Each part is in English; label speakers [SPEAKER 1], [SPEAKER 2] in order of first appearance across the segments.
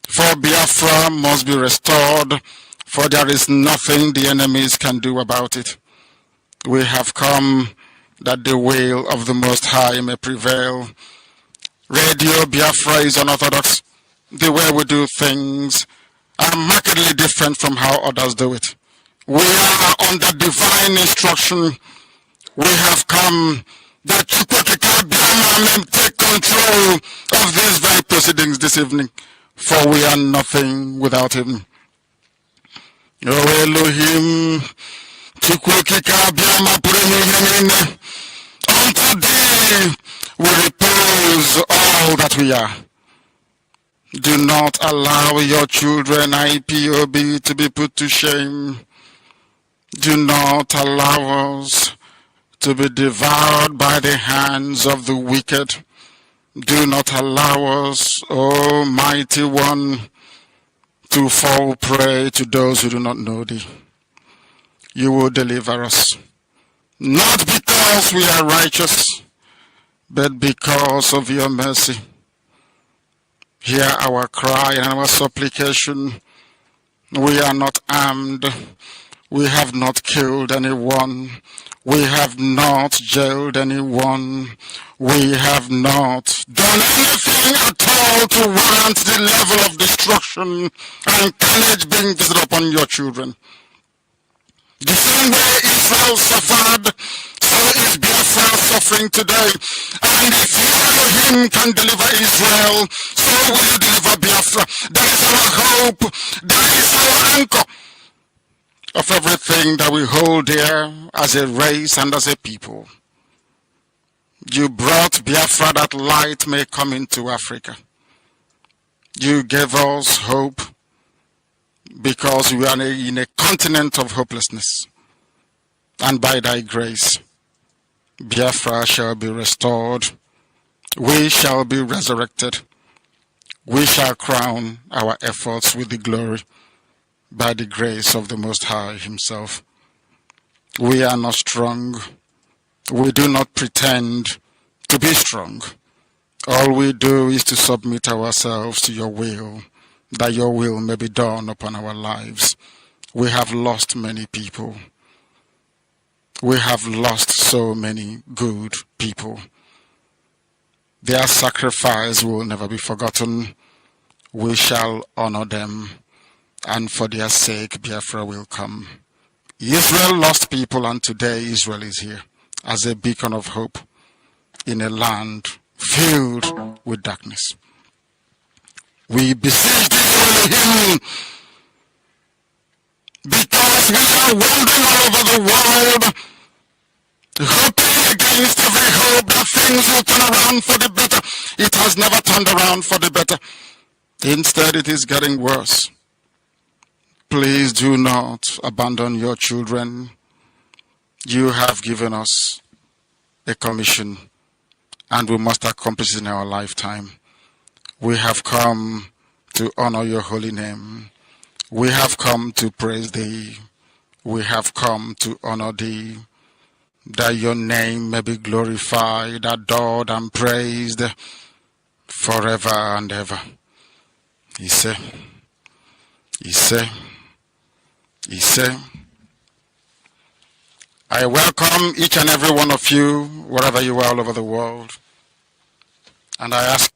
[SPEAKER 1] For Biafra must be restored, for there is nothing the enemies can do about it. We have come that the will of the Most High may prevail. Radio Biafra is unorthodox. The way we do things are markedly different from how others do it. We are under divine instruction. We have come that Chukwukika may take control of these very proceedings this evening, for we are nothing without him. O Elohim, Chukwukika unto thee we repose all that we are. Do not allow your children IPOB to be put to shame. Do not allow us to be devoured by the hands of the wicked. Do not allow us, O mighty one, to fall prey to those who do not know thee. You will deliver us, not because we are righteous, but because of your mercy. Hear our cry and our supplication. We are not armed. We have not killed anyone. We have not jailed anyone. We have not done anything at all to warrant the level of destruction and carnage being visited upon your children. The same way Israel suffered, so is Biafra suffering today. And if Elohim can deliver Israel, so will you deliver Biafra. That is our hope. That is our anchor of everything that we hold dear as a race and as a people. You brought Biafra that light may come into Africa. You gave us hope because we are in a continent of hopelessness. And by thy grace, Biafra shall be restored. We shall be resurrected. We shall crown our efforts with the glory by the grace of the Most High himself. We are not strong. We do not pretend to be strong. All we do is to submit ourselves to your will, that your will may be done upon our lives. We have lost many people. We have lost so many good people. Their sacrifice will never be forgotten. We shall honor them, and for their sake Biafra will come. Israel lost people, and today Israel is here as a beacon of hope in a land filled with darkness. We beseech thee, Elohim, because we are wandering all over the world, hoping against every hope that things will turn around for the better. It has never turned around for the better. Instead, it is getting worse. Please do not abandon your children. You have given us a commission, and we must accomplish it in our lifetime. We have come to honor your holy name. We have come to praise thee. We have come to honor thee, that your name may be glorified, adored, and praised forever and ever. Ise, Ise, Ise. I welcome each and every one of you, wherever you are all over the world, and I ask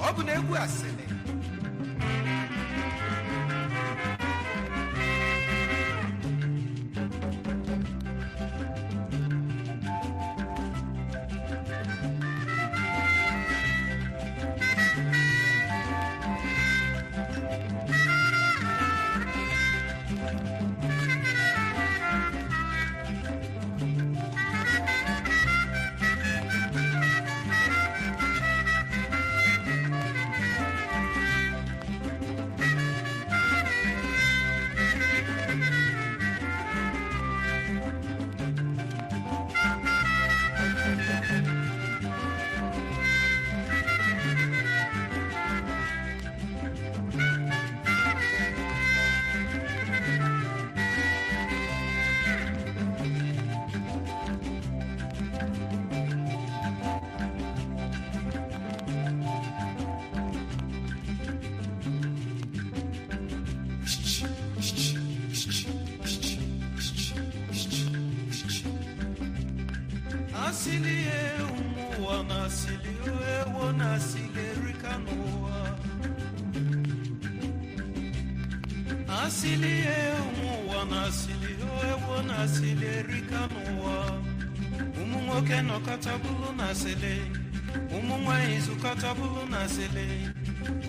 [SPEAKER 2] ọ bụ na egwu asịrị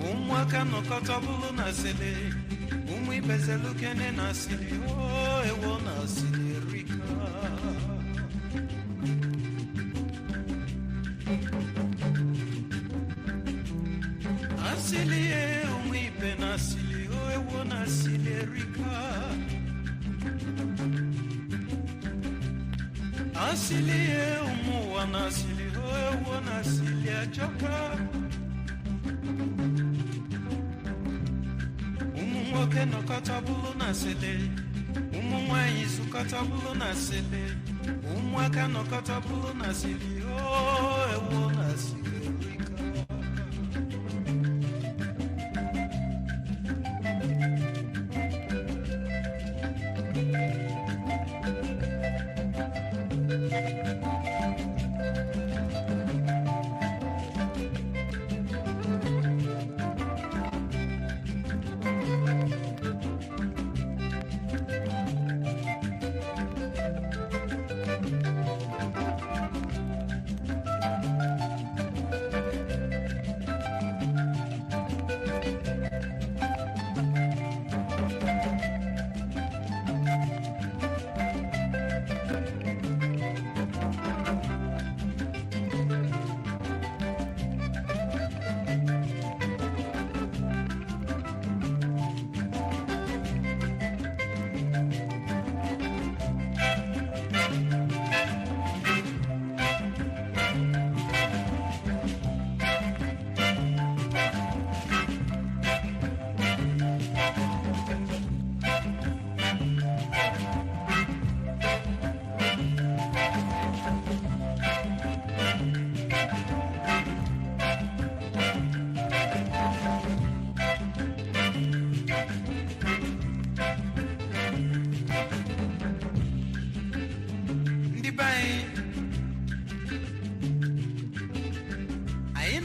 [SPEAKER 2] ụmụaka nọkọta bụlụ na sele ụmụ ibezalukene na asili ewo na asili erika asili ụmụ ibe na asili ewo na asili erika asili ụmụ ụwa na asili ewo na asili ajọka nwoke nọkọta bụlụ na sele ụmụ nwanyị zụkọta bụlụ na sele ụmụaka nọkọta bụlụ na sele ewo na sele erika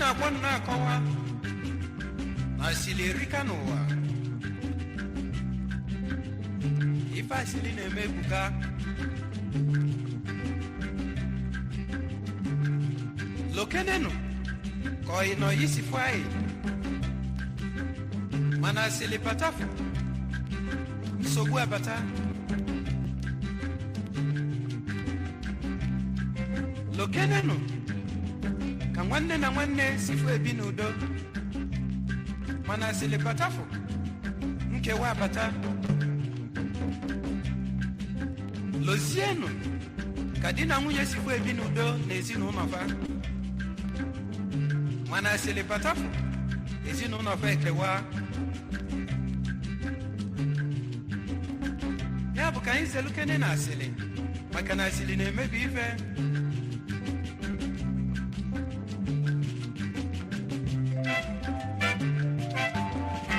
[SPEAKER 2] na-akpọ na-akọwa na asili erika n'ụwa ife asili na-eme ebuka lokenenu ka ọ nọ yisifu anyị mana asili patafu nsogbu abata lokenenu ka nwanne na nwanne sifu ebi n'udo mana asili patafu nkewa abata lozienu ka di na nwunye sifu ebi n'udo n'ezinụlọ fa mana asili patafu ezinụlọ fa ekewa ya bụ ka anyị zelukene na asili maka na asili na-emebi ife.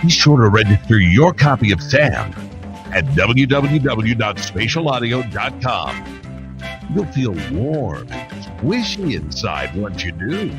[SPEAKER 3] Be sure to register your copy of Sam at www.spatialaudio.com. You'll feel warm, squishy inside once you do.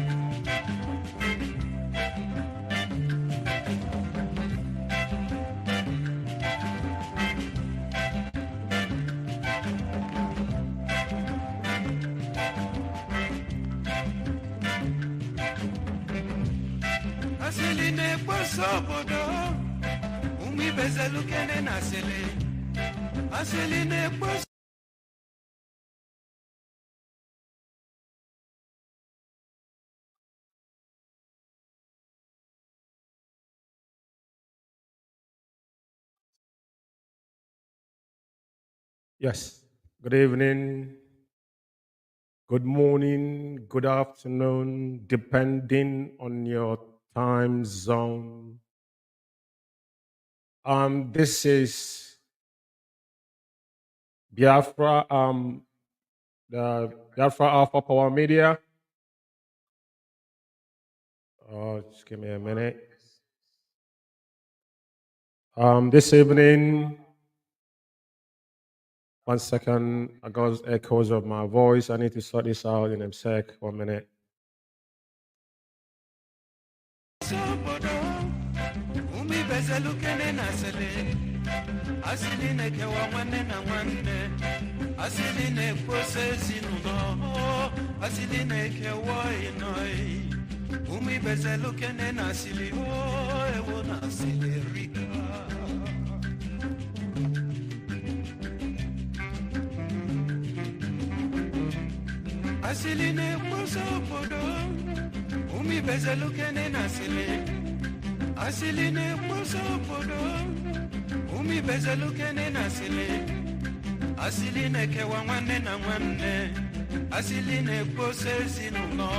[SPEAKER 4] Yes. Good evening, good morning, good afternoon, depending on your time zone. This is Biafra, the Biafra Alpha Power Media. Just give me a minute. This evening, one second, I got echoes of my voice. I need to sort this out in a sec. 1 minute.
[SPEAKER 2] Asiline poso podo, umi bezalukene nasile. Asiline poso podo, umi bezalukene nasile. Asiline ke wangwane na mwane, asiline pose sinuno,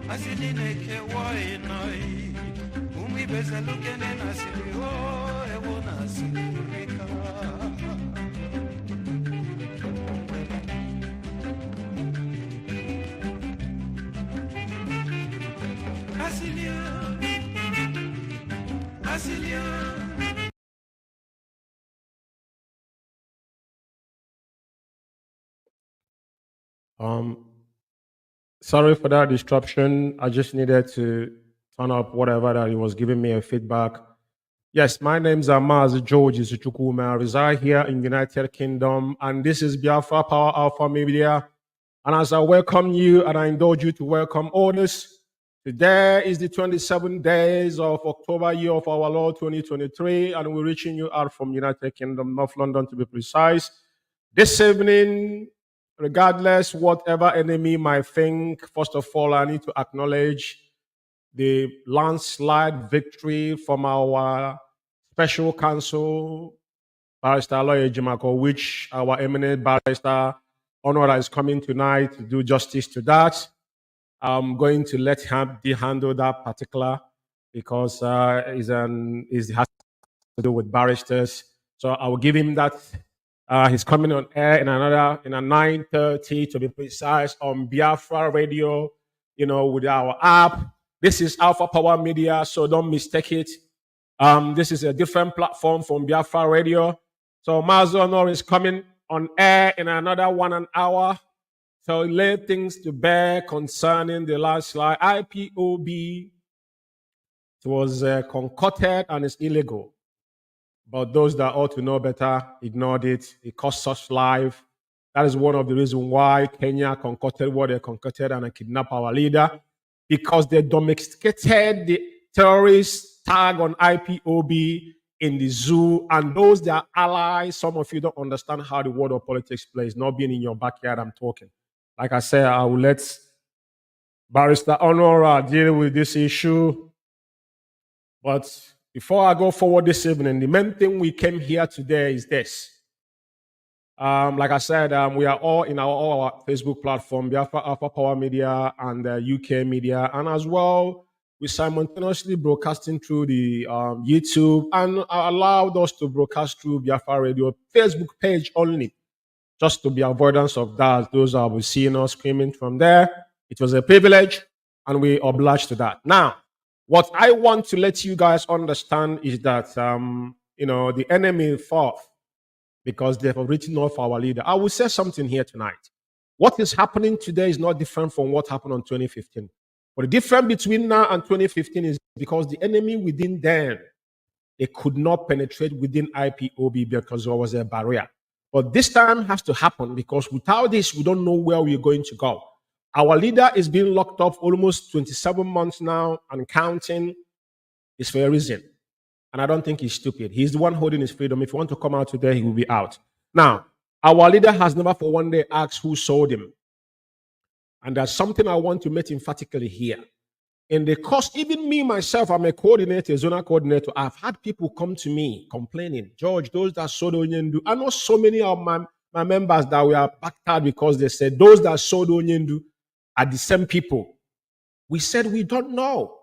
[SPEAKER 2] asiline ke wai noi. Umi bezalukene nasile, oh ewo nasile rika.
[SPEAKER 4] Sorry for that disruption. I just needed to turn up whatever that he was giving me a feedback. Yes, my name's Amaz George Izuchukwume. I reside here in United Kingdom, and this is Biafra Power Alpha Media. And as I welcome you, and I indulge you to welcome others, today is the 27th days of October, year of our Lord 2023, and we're reaching you out from United Kingdom, North London to be precise. This evening, regardless whatever enemy might think, first of all, I need to acknowledge the landslide victory from our special counsel, Barrister Lawyer Jimako, which our eminent barrister Honora is coming tonight to do justice to that. I'm going to let him handle that particular because it has to do with barristers. So I will give him that. He's coming on air in a 9:30 to be precise on Biafra Radio, with our app. This is Alpha Power Media, so don't mistake it. This is a different platform from Biafra Radio. So Mazo Honor is coming on air in another 1 hour. So lay things to bear concerning the last slide. IPOB, it was concocted and it's illegal. But those that ought to know better ignored it. It cost us life. That is one of the reasons why Kenya concocted what they concocted and kidnapped our leader, because they domesticated the terrorist tag on IPOB in the zoo, and those that are allies. Some of you don't understand how the world of politics plays. Not being in your backyard, I'm talking. Like I said, I will let Barrister Honora deal with this issue. But before I go forward this evening, the main thing we came here today is this. Like I said, we are all in all our Facebook platform, Biafra Alpha Power Media and UK Media, and as well, we simultaneously broadcasting through the YouTube and allowed us to broadcast through Biafra Radio Facebook page only, just to be avoidance of that. Those are we seeing us screaming from there. It was a privilege, and we obliged to that. Now, what I want to let you guys understand is that the enemy fought because they have written off our leader. I will say something here tonight. What is happening today is not different from what happened on 2015. But the difference between now and 2015 is because the enemy within then, they could not penetrate within IPOB because there was a barrier. But this time has to happen because without this, we don't know where we're going to go. Our leader is being locked up almost 27 months now and counting. It's for a reason. And I don't think he's stupid. He's the one holding his freedom. If you want to come out today, he will be out. Now, our leader has never for one day asked who sold him. And there's something I want to make emphatically here. In the course, even me, myself, I'm a coordinator, a zonal coordinator. I've had people come to me complaining, George, those that sold Onyendu. I know so many of my members that were backed out because they said those that sold Onyendu are the same people. We said we don't know.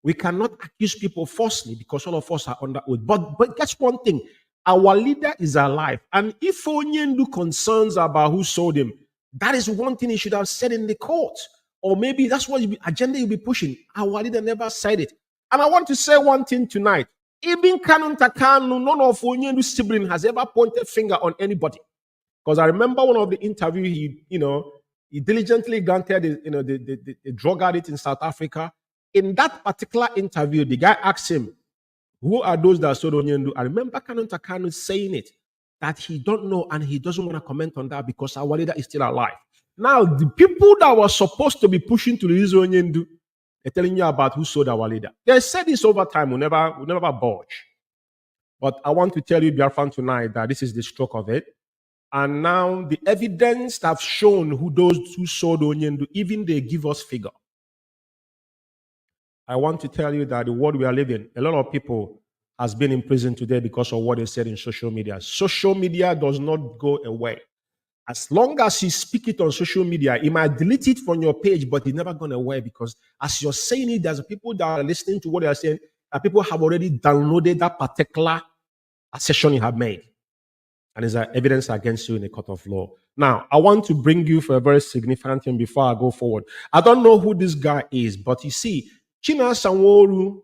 [SPEAKER 4] We cannot accuse people falsely because all of us are under oath. But guess one thing, our leader is alive. And if Onyendu concerns about who sold him, that is one thing he should have said in the court. Or maybe that's what agenda you'll be pushing. Our leader never said it. And I want to say one thing tonight. Even Kanun Takanu, none of Onyendu's sibling has ever pointed finger on anybody. Because I remember one of the interview he diligently granted the drug addict in South Africa. In that particular interview, the guy asked him, who are those that sold Onyendu? I remember Kanun Takanu saying it, that he don't know and he doesn't want to comment on that because our leader is still alive. Now, the people that were supposed to be pushing to release Onyendu, they're telling you about who sold our leader. They said this over time, we never budge. But I want to tell you, Biafran, tonight that this is the stroke of it. And now the evidence have shown who those who sold Onyendu, even they give us figure. I want to tell you that the world we are living, a lot of people has been in prison today because of what they said in social media. Social media does not go away. As long as you speak it on social media, you might delete it from your page, but it's never gone away because as you're saying it, there's people that are listening to what they are saying, and people have already downloaded that particular assertion you have made. And there's evidence against you in a court of law. Now, I want to bring you for a very significant thing before I go forward. I don't know who this guy is, but you see, China Sanworu,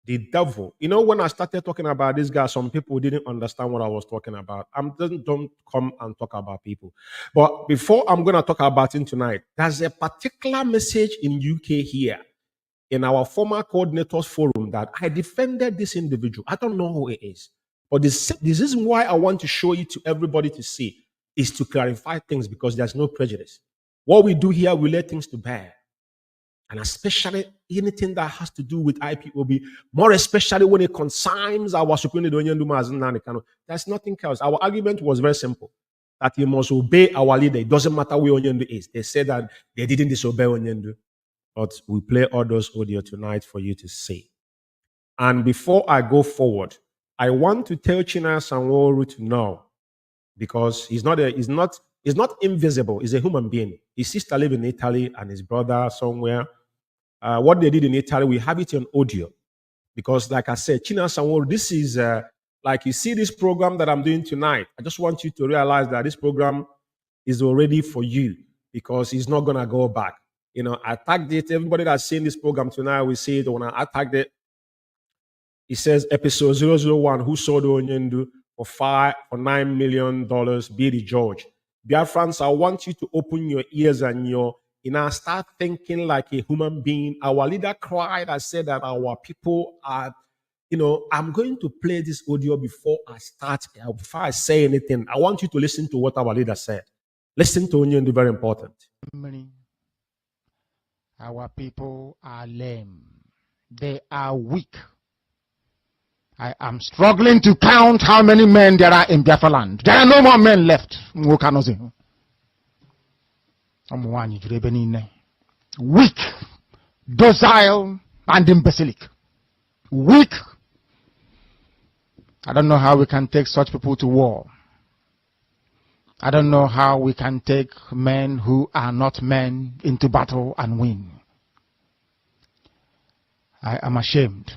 [SPEAKER 4] the devil. You know, when I started talking about this guy, some people didn't understand what I was talking about. Don't come and talk about people. But before I'm going to talk about him tonight, there's a particular message in UK here, in our former coordinators forum, that I defended this individual. I don't know who it is. But this is why I want to show it to everybody to see, is to clarify things because there's no prejudice. What we do here, we lay things to bear. And especially anything that has to do with IPOB, more especially when it concerns our Supreme Leader. There's nothing else. Our argument was very simple, that he must obey our leader. It doesn't matter where Onyendu is. They said that they didn't disobey Onyendu. But we play all those audio tonight for you to see. And before I go forward, I want to tell China Sanworu to know, because he's not invisible. He's a human being. His sister lives in Italy and his brother somewhere. What they did in Italy, we have it on audio. Because like I said, China Sanworu, this is like you see this program that I'm doing tonight. I just want you to realize that this program is already for you because it's not going to go back. You know, I tagged it. Everybody that's seen this program tonight will see it. When I tagged it, it says episode 001, who sold Onyendu for $9 million, B.D. George. Biafrans, I want you to open your ears and start thinking like a human being. Our leader cried and said that our people are, I'm going to play this audio before I say anything. I want you to listen to what our leader said. Listen to Onyendu, very important.
[SPEAKER 5] Our people are lame. They are weak. I am struggling to count how many men there are in Biafra land. There are no more men left. Weak, docile, and imbecilic. Weak. I don't know how we can take such people to war. I don't know how we can take men who are not men into battle and win. I am ashamed.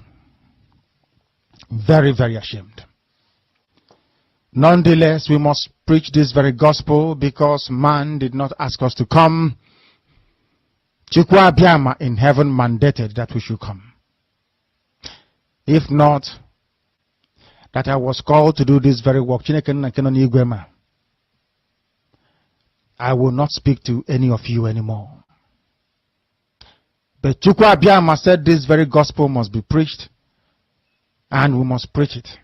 [SPEAKER 5] Very, very ashamed. Nonetheless, we must preach this very gospel because man did not ask us to come. Chukwa Biama in heaven mandated that we should come. If not, that I was called to do this very work. I will not speak to any of you anymore. But Chukwu Abiyama said this very gospel must be preached, and we must preach it.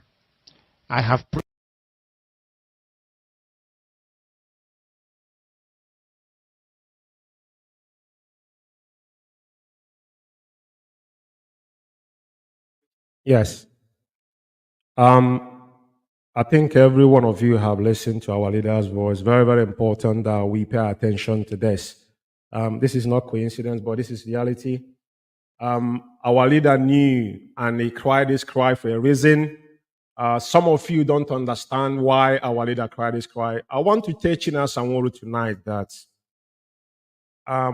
[SPEAKER 5] I have preached.
[SPEAKER 4] Yes. I think every one of you have listened to our leader's voice. Very, very important that we pay attention to this. This is not coincidence, but this is reality. Our leader knew, and he cried this cry for a reason. Some of you don't understand why our leader cried this cry. I want to tell China Sanwo-Olu tonight that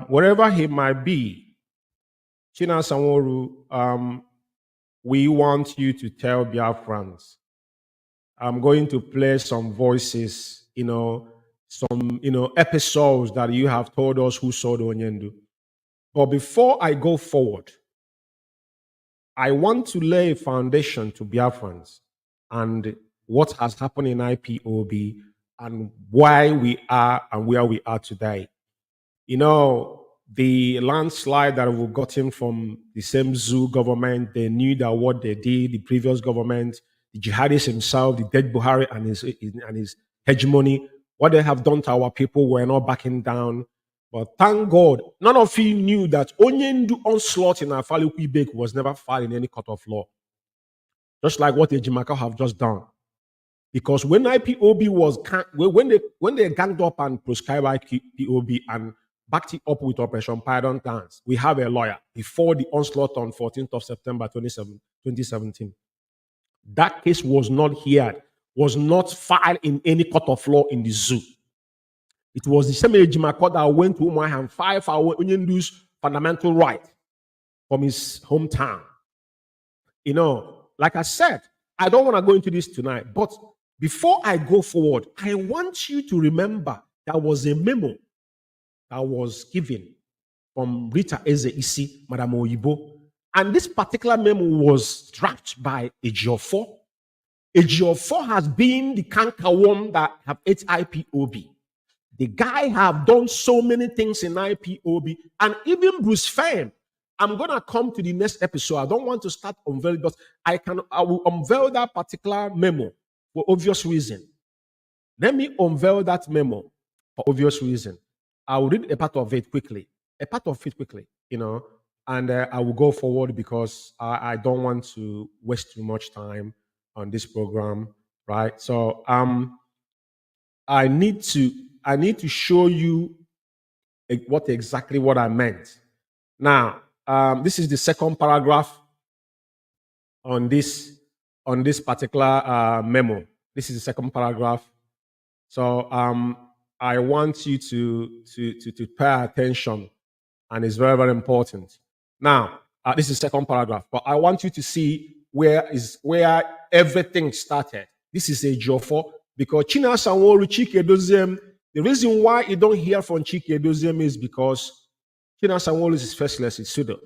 [SPEAKER 4] wherever he might be, China Sanwo-Olu, we want you to tell Biafrans. I'm going to play some voices, some, episodes that you have told us who saw the Onyendu. But before I go forward, I want to lay a foundation to Biafrans and what has happened in IPOB and why we are and where we are today. The landslide that we've gotten from the same zoo government, they knew that what they did, the previous government, the jihadist himself, the dead Buhari and his hegemony, what they have done to our people, we're not backing down. But thank God, none of you knew that Onyendu onslaught in Afali Kwibek was never filed in any court of law. Just like what Ejimaka have just done. Because when IPOB was, when they ganged up and proscribed IPOB and backed it up with Operation Python Dance, we have a lawyer before the onslaught on 14th of September 2017. That case was not heard, was not filed in any court of law in the zoo. It was the same Ejimaka that went to Umuahia and filed for Onyendu's fundamental right from his hometown. Like I said, I don't want to go into this tonight, but before I go forward, I want you to remember there was a memo that was given from Rita Eze-Isi, Madam Oyibo, and this particular memo was drafted by Ejiofor. Ejiofor has been the cankerworm that have ate IPOB. The guy have done so many things in IPOB, and even Bruce Fame. I'm gonna come to the next episode. I don't want to start unveiling, but I will unveil that particular memo for obvious reason. Let me unveil that memo for obvious reason. I will read a part of it quickly, and I will go forward because I don't want to waste too much time on this program, right? So I need to show you what I meant. Now, this is the second paragraph on this particular memo. This is the second paragraph. So I want you to pay attention, and it's very, very important. Now, this is the second paragraph, but I want you to see where everything started. This is a Ejiofor, because China Sanwo-Olu, Chike Doziem, the reason why you don't hear from Chike Doziem is because China Sanwo-Olu is faceless, it's pseudo.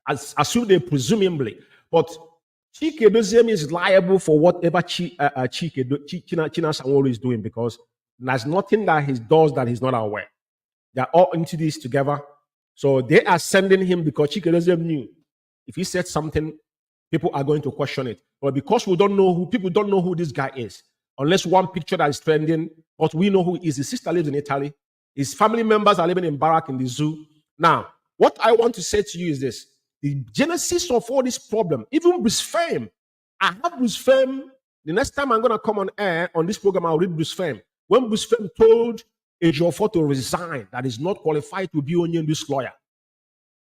[SPEAKER 4] Assumed presumably, but Chike Doziem is liable for whatever China Sanwo-Olu is doing, because there's nothing that he does that he's not aware. They're all into this together. So they are sending him because Chike Doziem knew if he said something, people are going to question it. But because people don't know who this guy is, unless one picture that is trending, but we know who he is. His sister lives in Italy. His family members are living in barrack in the zoo. Now, what I want to say to you is this. The genesis of all this problem, even Bruce Fame. I have Bruce Fame. The next time I'm going to come on air on this program, I'll read Bruce Fame. When Bruce Fame told Ejiofor to resign, that is not qualified to be Onyendu's lawyer.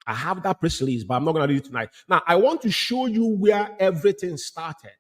[SPEAKER 4] I have that press release, but I'm not going to read it tonight. Now, I want to show you where everything started.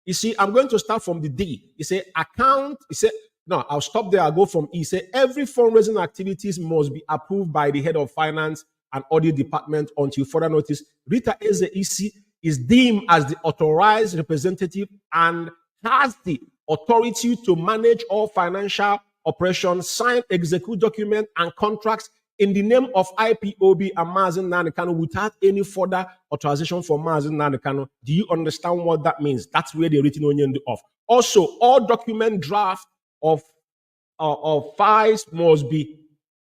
[SPEAKER 4] You see, I'm going to start from the D. You say account. You say, no, I'll stop there. I'll go from E. You say every fundraising activities must be approved by the head of finance and audit department until further notice. Rita Eze-Isi is deemed as the authorized representative and has the authority to manage all financial operations, sign, execute documents and contracts in the name of IPOB and Mazen Nanekano without any further authorization for Mazen Nanekano. Do you understand what that means? That's where they're written Onyendu off. Also, all document draft of of files must be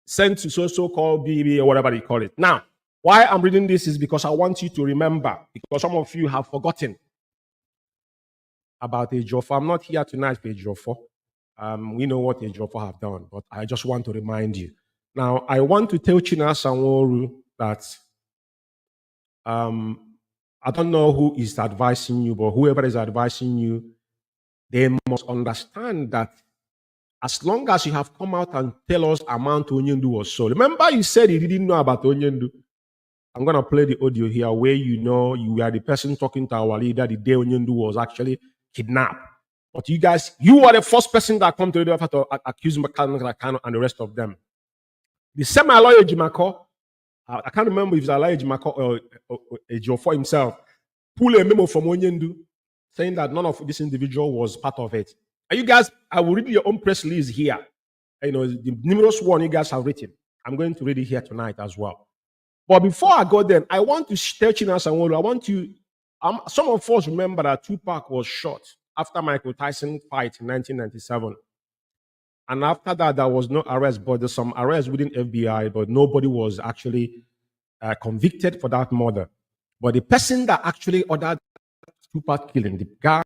[SPEAKER 4] sent to so-called BB or whatever they call it. Now, why I'm reading this is because I want you to remember, because some of you have forgotten about Ejiofor. I'm not here tonight for Ejiofor. We know what Ejiofor have done, but I just want to remind you. Now, I want to tell China Sanwo-Olu that I don't know who is advising you, but whoever is advising you, they must understand that as long as you have come out and tell us amount Onyendu was sold. Remember you said you didn't know about Onyendu. I'm going to play the audio here where you know you were the person talking to our leader the day Onyendu was actually kidnapped. But you guys, you are the first person that come to the office to accuse Makano and the rest of them. The same lawyer Jimako, I can't remember if it's a lawyer Jimako or Ejiofor himself, pull a memo from Onyendu saying that none of this individual was part of it. And you guys, I will read your own press release here. You know, the numerous one you guys have written. I'm going to read it here tonight as well. But before I go there, I want to tell China Sanwo-Olu, I want you, some of us remember that Tupac was shot after Michael Tyson fight in 1997. And after that, there was no arrest, but there's some arrests within FBI, but nobody was actually convicted for that murder. But the person that actually ordered Tupac killing, the guy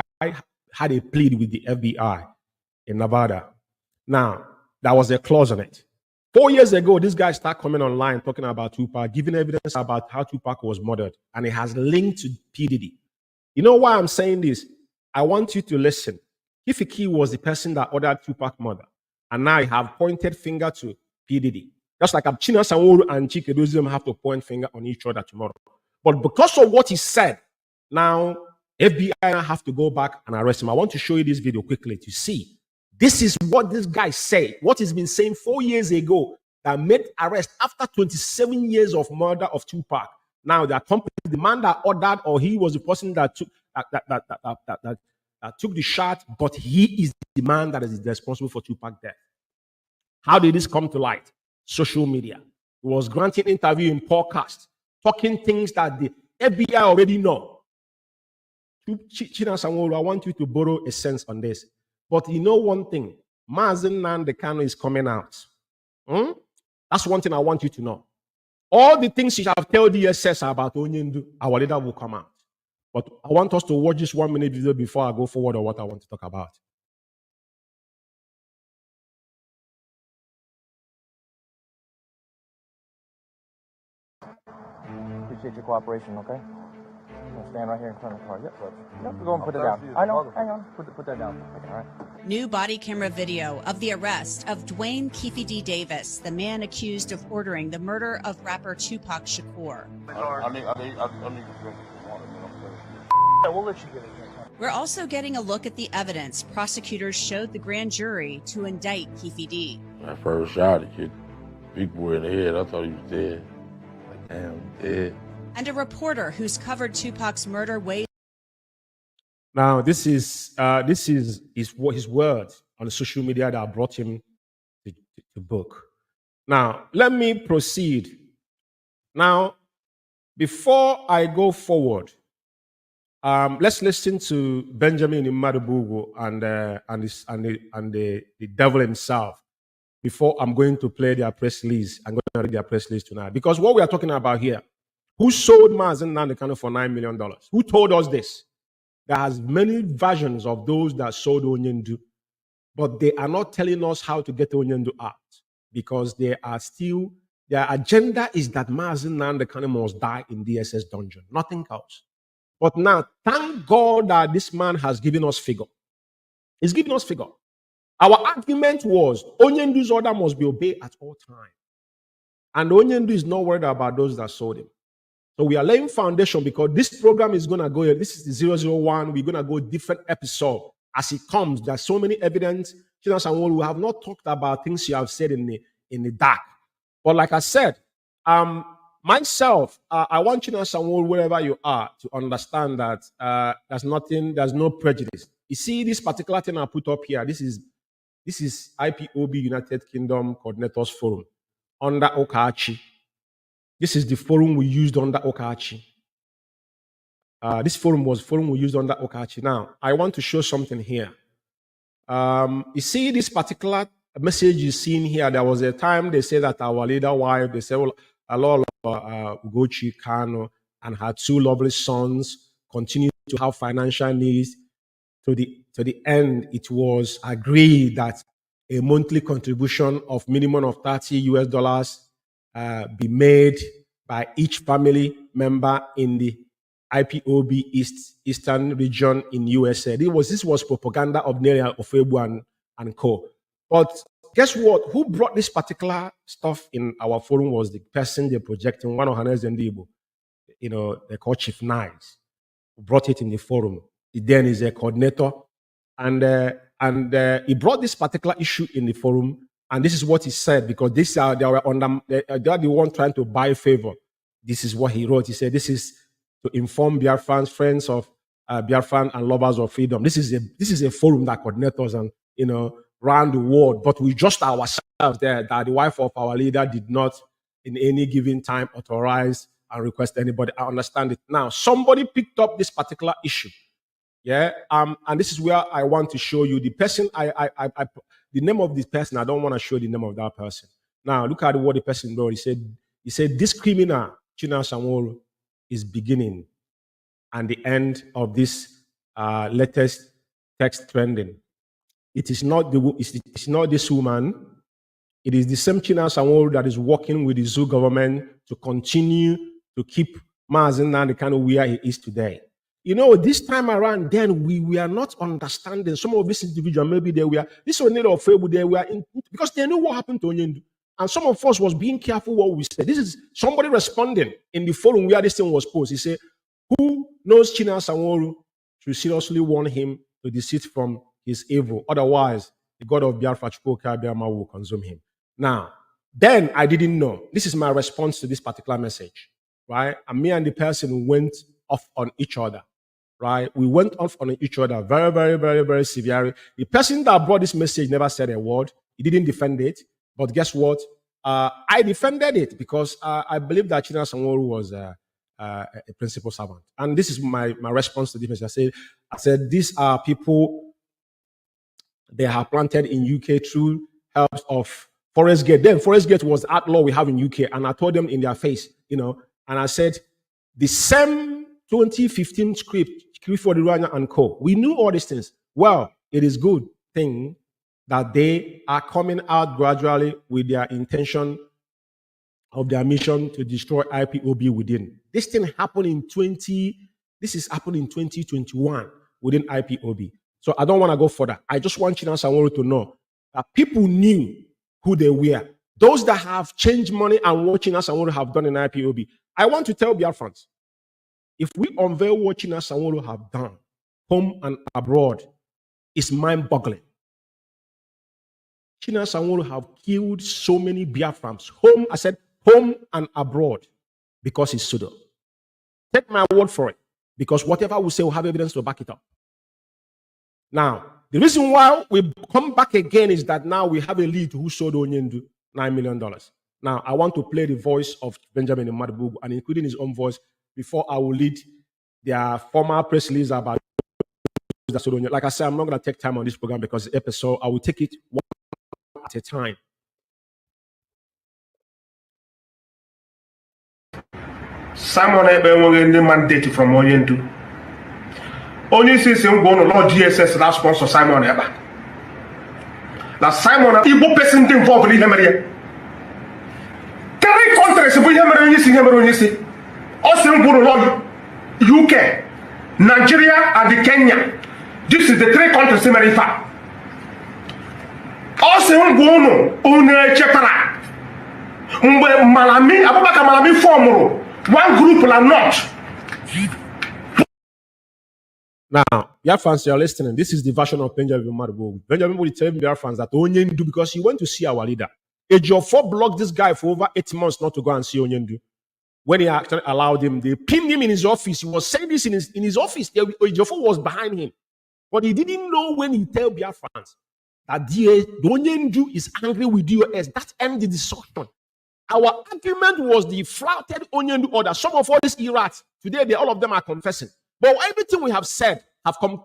[SPEAKER 4] had a plea with the FBI in Nevada. Now, there was a clause on it. 4 years ago, this guy started coming online talking about Tupac, giving evidence about how Tupac was murdered, and it has linked to P. Diddy. You know why I'm saying this? I want you to listen. Kifiki was the person that ordered Tupac murder, and now I have pointed finger to P. Diddy. Just like China Sanwo-Olu and Chike Doziem have to point finger on each other tomorrow. But because of what he said, now FBI have to go back and arrest him. I want to show you this video quickly to see. This is what this guy said, what he's been saying 4 years ago that made arrest after 27 years of murder of Tupac. Now the company, the man that ordered, or he was the person that took that took the shot, but he is the man that is responsible for Tupac death. How did this come to light? Social media. He was granting interview in podcast, talking things that the FBI already know. China Sanwo-Olu, I want you to borrow a sense on this. But you know one thing, Mazen Nnamdi Kanu is coming out. That's one thing I want you to know. All the things you have told DSS about Onyendu, our leader will come out. But I want us to watch this 1 minute video before I go forward on what I want to talk about.
[SPEAKER 6] Appreciate your cooperation, okay? I'm gonna stand right here in front of the car. Yep, we're going to put it down. I know, hang on. Put that down. Okay, all right.
[SPEAKER 7] New body camera video of the arrest of Dwayne Keefe D. Davis, the man accused of ordering the murder of rapper Tupac Shakur.
[SPEAKER 6] I need to drink some water. We'll let you get it.
[SPEAKER 7] We're also getting a look at the evidence prosecutors showed the grand jury to indict Keefe D.
[SPEAKER 8] When I first shot it, hit big boy in the head. I thought he was dead. Like, damn, dead.
[SPEAKER 7] And a reporter who's covered Tupac's murder weighs.
[SPEAKER 4] Now, this is his words on the social media that brought him to book. Now, let me proceed. Now, before I go forward, let's listen to Benjamin Imadubugu and the devil himself before I'm going to play their press release. I'm going to read their press release tonight. Because what we are talking about here, who sold Mazen Nnamdi Kanu for $9 million? Who told us this? There has many versions of those that sold Onyendu, but they are not telling us how to get Onyendu out because they are still, their agenda is that Mazen Nnamdi Kanu must die in DSS dungeon, nothing else. But now, thank God that this man has given us figure. He's giving us figure. Our argument was Onyendu's order must be obeyed at all times. And Onyendu is not worried about those that sold him. So we are laying foundation because this program is going to go, this is the 001, we're going to go different episode. As it comes, there's so many evidence. China Sanwo-Olu, we have not talked about things you have said in the dark. But like I said, myself, I want China Sanwo-Olu, wherever you are, to understand that there's no prejudice. You see this particular thing I put up here, this is IPOB United Kingdom Coordinators Forum under Okachi. This is the forum we used under Okachi. This forum was forum we used under Okachi. Now, I want to show something here. You see this particular message you seen here, there was a time they said that our leader wife, they said, well, a lot of Ugochi Kano and her 2 lovely sons continue to have financial needs. To the end, it was agreed that a monthly contribution of minimum of $30 be made by each family member in the IPOB Eastern region in USA. This was propaganda of Nelia Ofebu and co. But guess what? Who brought this particular stuff in our forum was the person they're projecting, one of Hannes and Debo. They call Chief Knives, who brought it in the forum. He then is a coordinator. And he brought this particular issue in the forum. And this is what he said, because they are the one trying to buy favor. This is what he wrote. He said, this is to inform Biafrans, friends of Biafran and lovers of freedom. This is a forum that coordinators and, around the world, but we just ourselves there, that the wife of our leader did not in any given time authorize and request anybody. I understand it. Now, somebody picked up this particular issue. Yeah. And this is where I want to show you the person. The name of this person. I don't want to show the name of that person. Now, look at what the person wrote. He said, this criminal, China Sanwo-Olu, is beginning and the end of this latest text trending. It is not this woman. It is the same China Sanwo-Olu that is working with the Zoo government to continue to keep Mazen the kind of where he is today. This time around, then we are not understanding some of these individuals. Maybe this was of Febu, they were in, because they knew what happened to Onyendu. And some of us was being careful what we said. This is somebody responding in the forum where this thing was posted. He said, who knows China Sanwo-Olu should seriously warn him to desist from his evil. Otherwise, the God of Biafra will consume him. Now, then I didn't know. This is my response to this particular message, right? And me and the person went off on each other, right? We went off on each other very, very, very, very severely. The person that brought this message never said a word. He didn't defend it. But guess what? I defended it because I believe that China Sanwo-Olu was a principal servant. And this is my response to this message. I said, these are people they have planted in UK through help of Forest Gate. Then Forest Gate was the outlaw we have in UK. And I told them in their face, and I said, the same 2015 script for the Rwanda and Co. We knew all these things. Well, it is good thing that they are coming out gradually with their intention of their mission to destroy IPOB within. This thing happened in 2021 within IPOB. So I don't want to go further. I just want China Sanwo-Olu to know that people knew who they were. Those that have changed money and what China Sanwo-Olu have done in IPOB. I want to tell Biafrans, if we unveil what China Sanwo-Olu have done, home and abroad, it's mind-boggling. China Sanwo-Olu have killed so many Biafrans, home and abroad, because it's pseudo. Take my word for it, because whatever we say, we'll have evidence to back it up. Now, the reason why we come back again is that now we have a lead who sold Onyendu $9 million. Now, I want to play the voice of Benjamin Madibugu and including his own voice before I will lead their former press release about that sold Onyendu. Like I said, I'm not going to take time on this program because the episode, I will take it one at a time.
[SPEAKER 9] Simon Ebe the mandate from Onyendu. Only since you go to Lord DSS that sponsor Simon Eba. Now Simon Igbo person involved in Hemeria. 3 countries we Hemeria see. Also go to Lord UK, Nigeria and the Kenya. This is the 3 countries in America. Also go no One Chetara. Malami Abubakar Malami form one group are not.
[SPEAKER 4] Now, Biafrans, you're listening. This is the version of Benjamin Madibugu. Benjamin will tell Biafrans that Onyendu, because he went to see our leader. Ejiofor blocked this guy for over 8 months not to go and see Onyendu. When he actually allowed him, they pinned him in his office. He was saying this in his office. Ejiofor was behind him. But he didn't know when he told Biafrans that Onyendu is angry with US. That ended the discussion. Our argument was the flouted Onyendu order. Some of all these errats, today, all of them are confessing. But everything we have said have come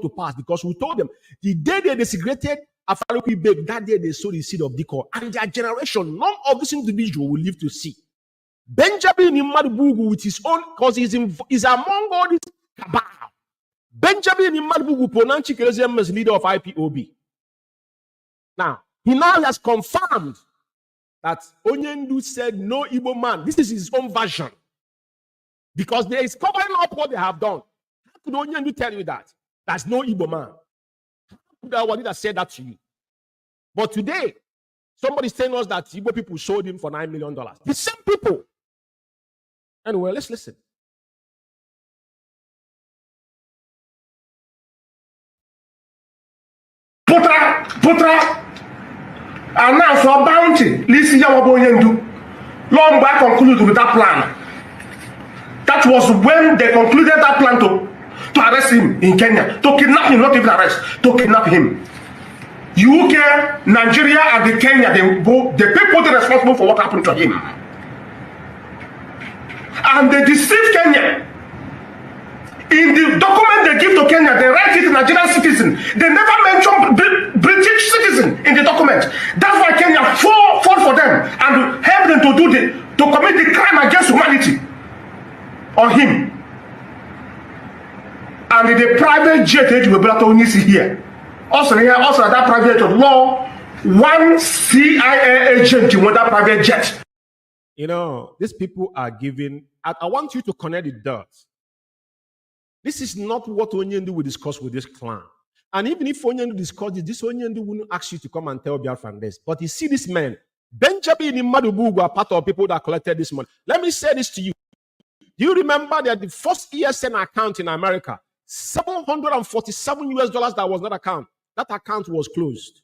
[SPEAKER 4] to pass because we told them the day they desecrated Afaluku Beg, that day they sowed the seed of Diko, and their generation, none of this individual will live to see. Benjamin Imadubugu with his own, because he's among all this cabal. Benjamin Imadubugu pronounced Chikelezem as leader of IPOB. Now, he now has confirmed that Onyendu said no Igbo man. This is his own version. Because there is covering up what they have done. How could Onyendu tell you that? There's no Igbo man. How could Awadida say that to you? But today, somebody's telling us that Igbo people sold him for $9 million. The same people. Anyway, let's listen.
[SPEAKER 9] Putra, announce for bounty. Listen, long back concluded with that plan. That was when they concluded that plan to arrest him in Kenya, to kidnap him, not even arrest, to kidnap him. UK, Nigeria, and the Kenya, the people that are responsible for what happened to him. And they deceived Kenya. In the document they give to Kenya, they write it Nigerian citizen. They never mention British citizen in the document. That's why Kenya fought for them and helped them to commit the crime against humanity on him. And the private jet that we here. Also that private jet law, one CIA agent with that private jet.
[SPEAKER 4] You know, these people are giving. I want you to connect the dots. This is not what Onyendu will discuss with this clan. And even if Onyendu discusses this Onyendu wouldn't ask you to come and tell Biafra this. But you see this man, Benjamin Imadubugu are part of people that collected this money. Let me say this to you. Do you remember that the first ESN account in America, $747 that was not account. That account was closed.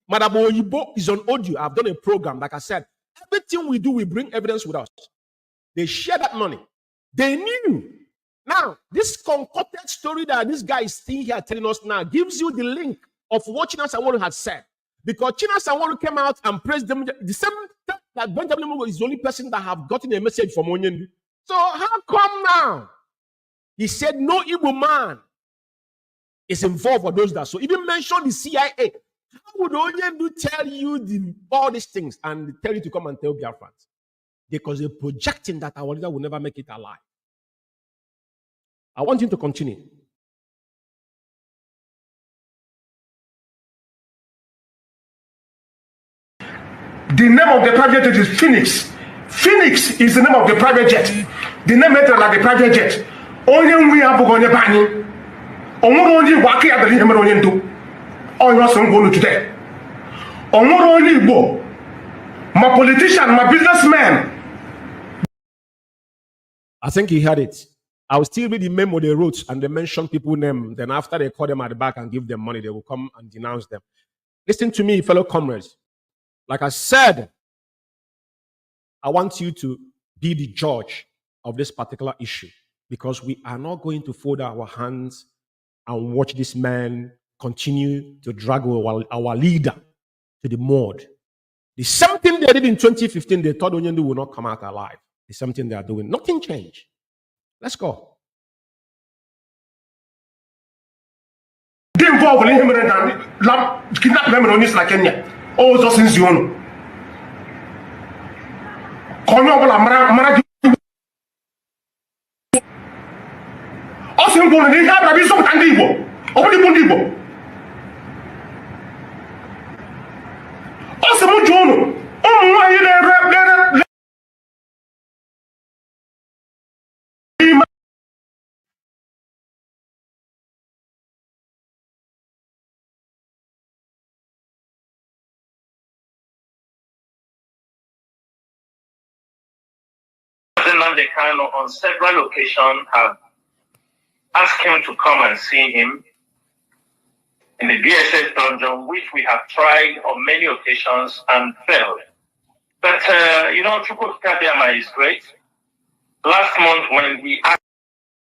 [SPEAKER 4] Madabo Oyibo is on audio. I've done a program. Like I said, everything we do, we bring evidence with us. They share that money. They knew. Now, this concocted story that this guy is sitting here telling us now gives you the link of what China Sanwo-Olu had said. Because China Sanwo-Olu came out and praised them the same time that Benjamin Mogo is the only person that have gotten a message from Onyendu. So how come now? He said no Igbo man is involved for those that. So even mention the CIA. How would Onyendu tell you all these things and tell you to come and tell Biafrans? Because they're projecting that our leader will never make it alive. I want him to continue.
[SPEAKER 9] The name of the private jet is Phoenix. Phoenix is the name of the private jet. The name is like the private jet. Only we have going to bani. Only waki at the Yemen Only do. All your son going today. Only go. My politician, my businessman.
[SPEAKER 4] I think he had it. I will still read the memo they wrote and they mention people's name. Then after they call them at the back and give them money, they will come and denounce them. Listen to me, fellow comrades. Like I said, I want you to be the judge of this particular issue because we are not going to fold our hands and watch this man continue to drag our leader to the mud. The same thing they did in 2015, they thought Onyendu will not come out alive. The same thing they are doing. Nothing changed. Let's go.
[SPEAKER 9] They involved in him and kidnap them in like Kenya. Oh, just since you know. Also, I'm going to have a some Tandibo. Only Bundibo. Also, Mujono. Oh, why you
[SPEAKER 10] They kind of on several occasions have asked him to come and see him in the DSS dungeon, which we have tried on many occasions and failed. But, Chukwu Kabiyama is great. Last month when we asked...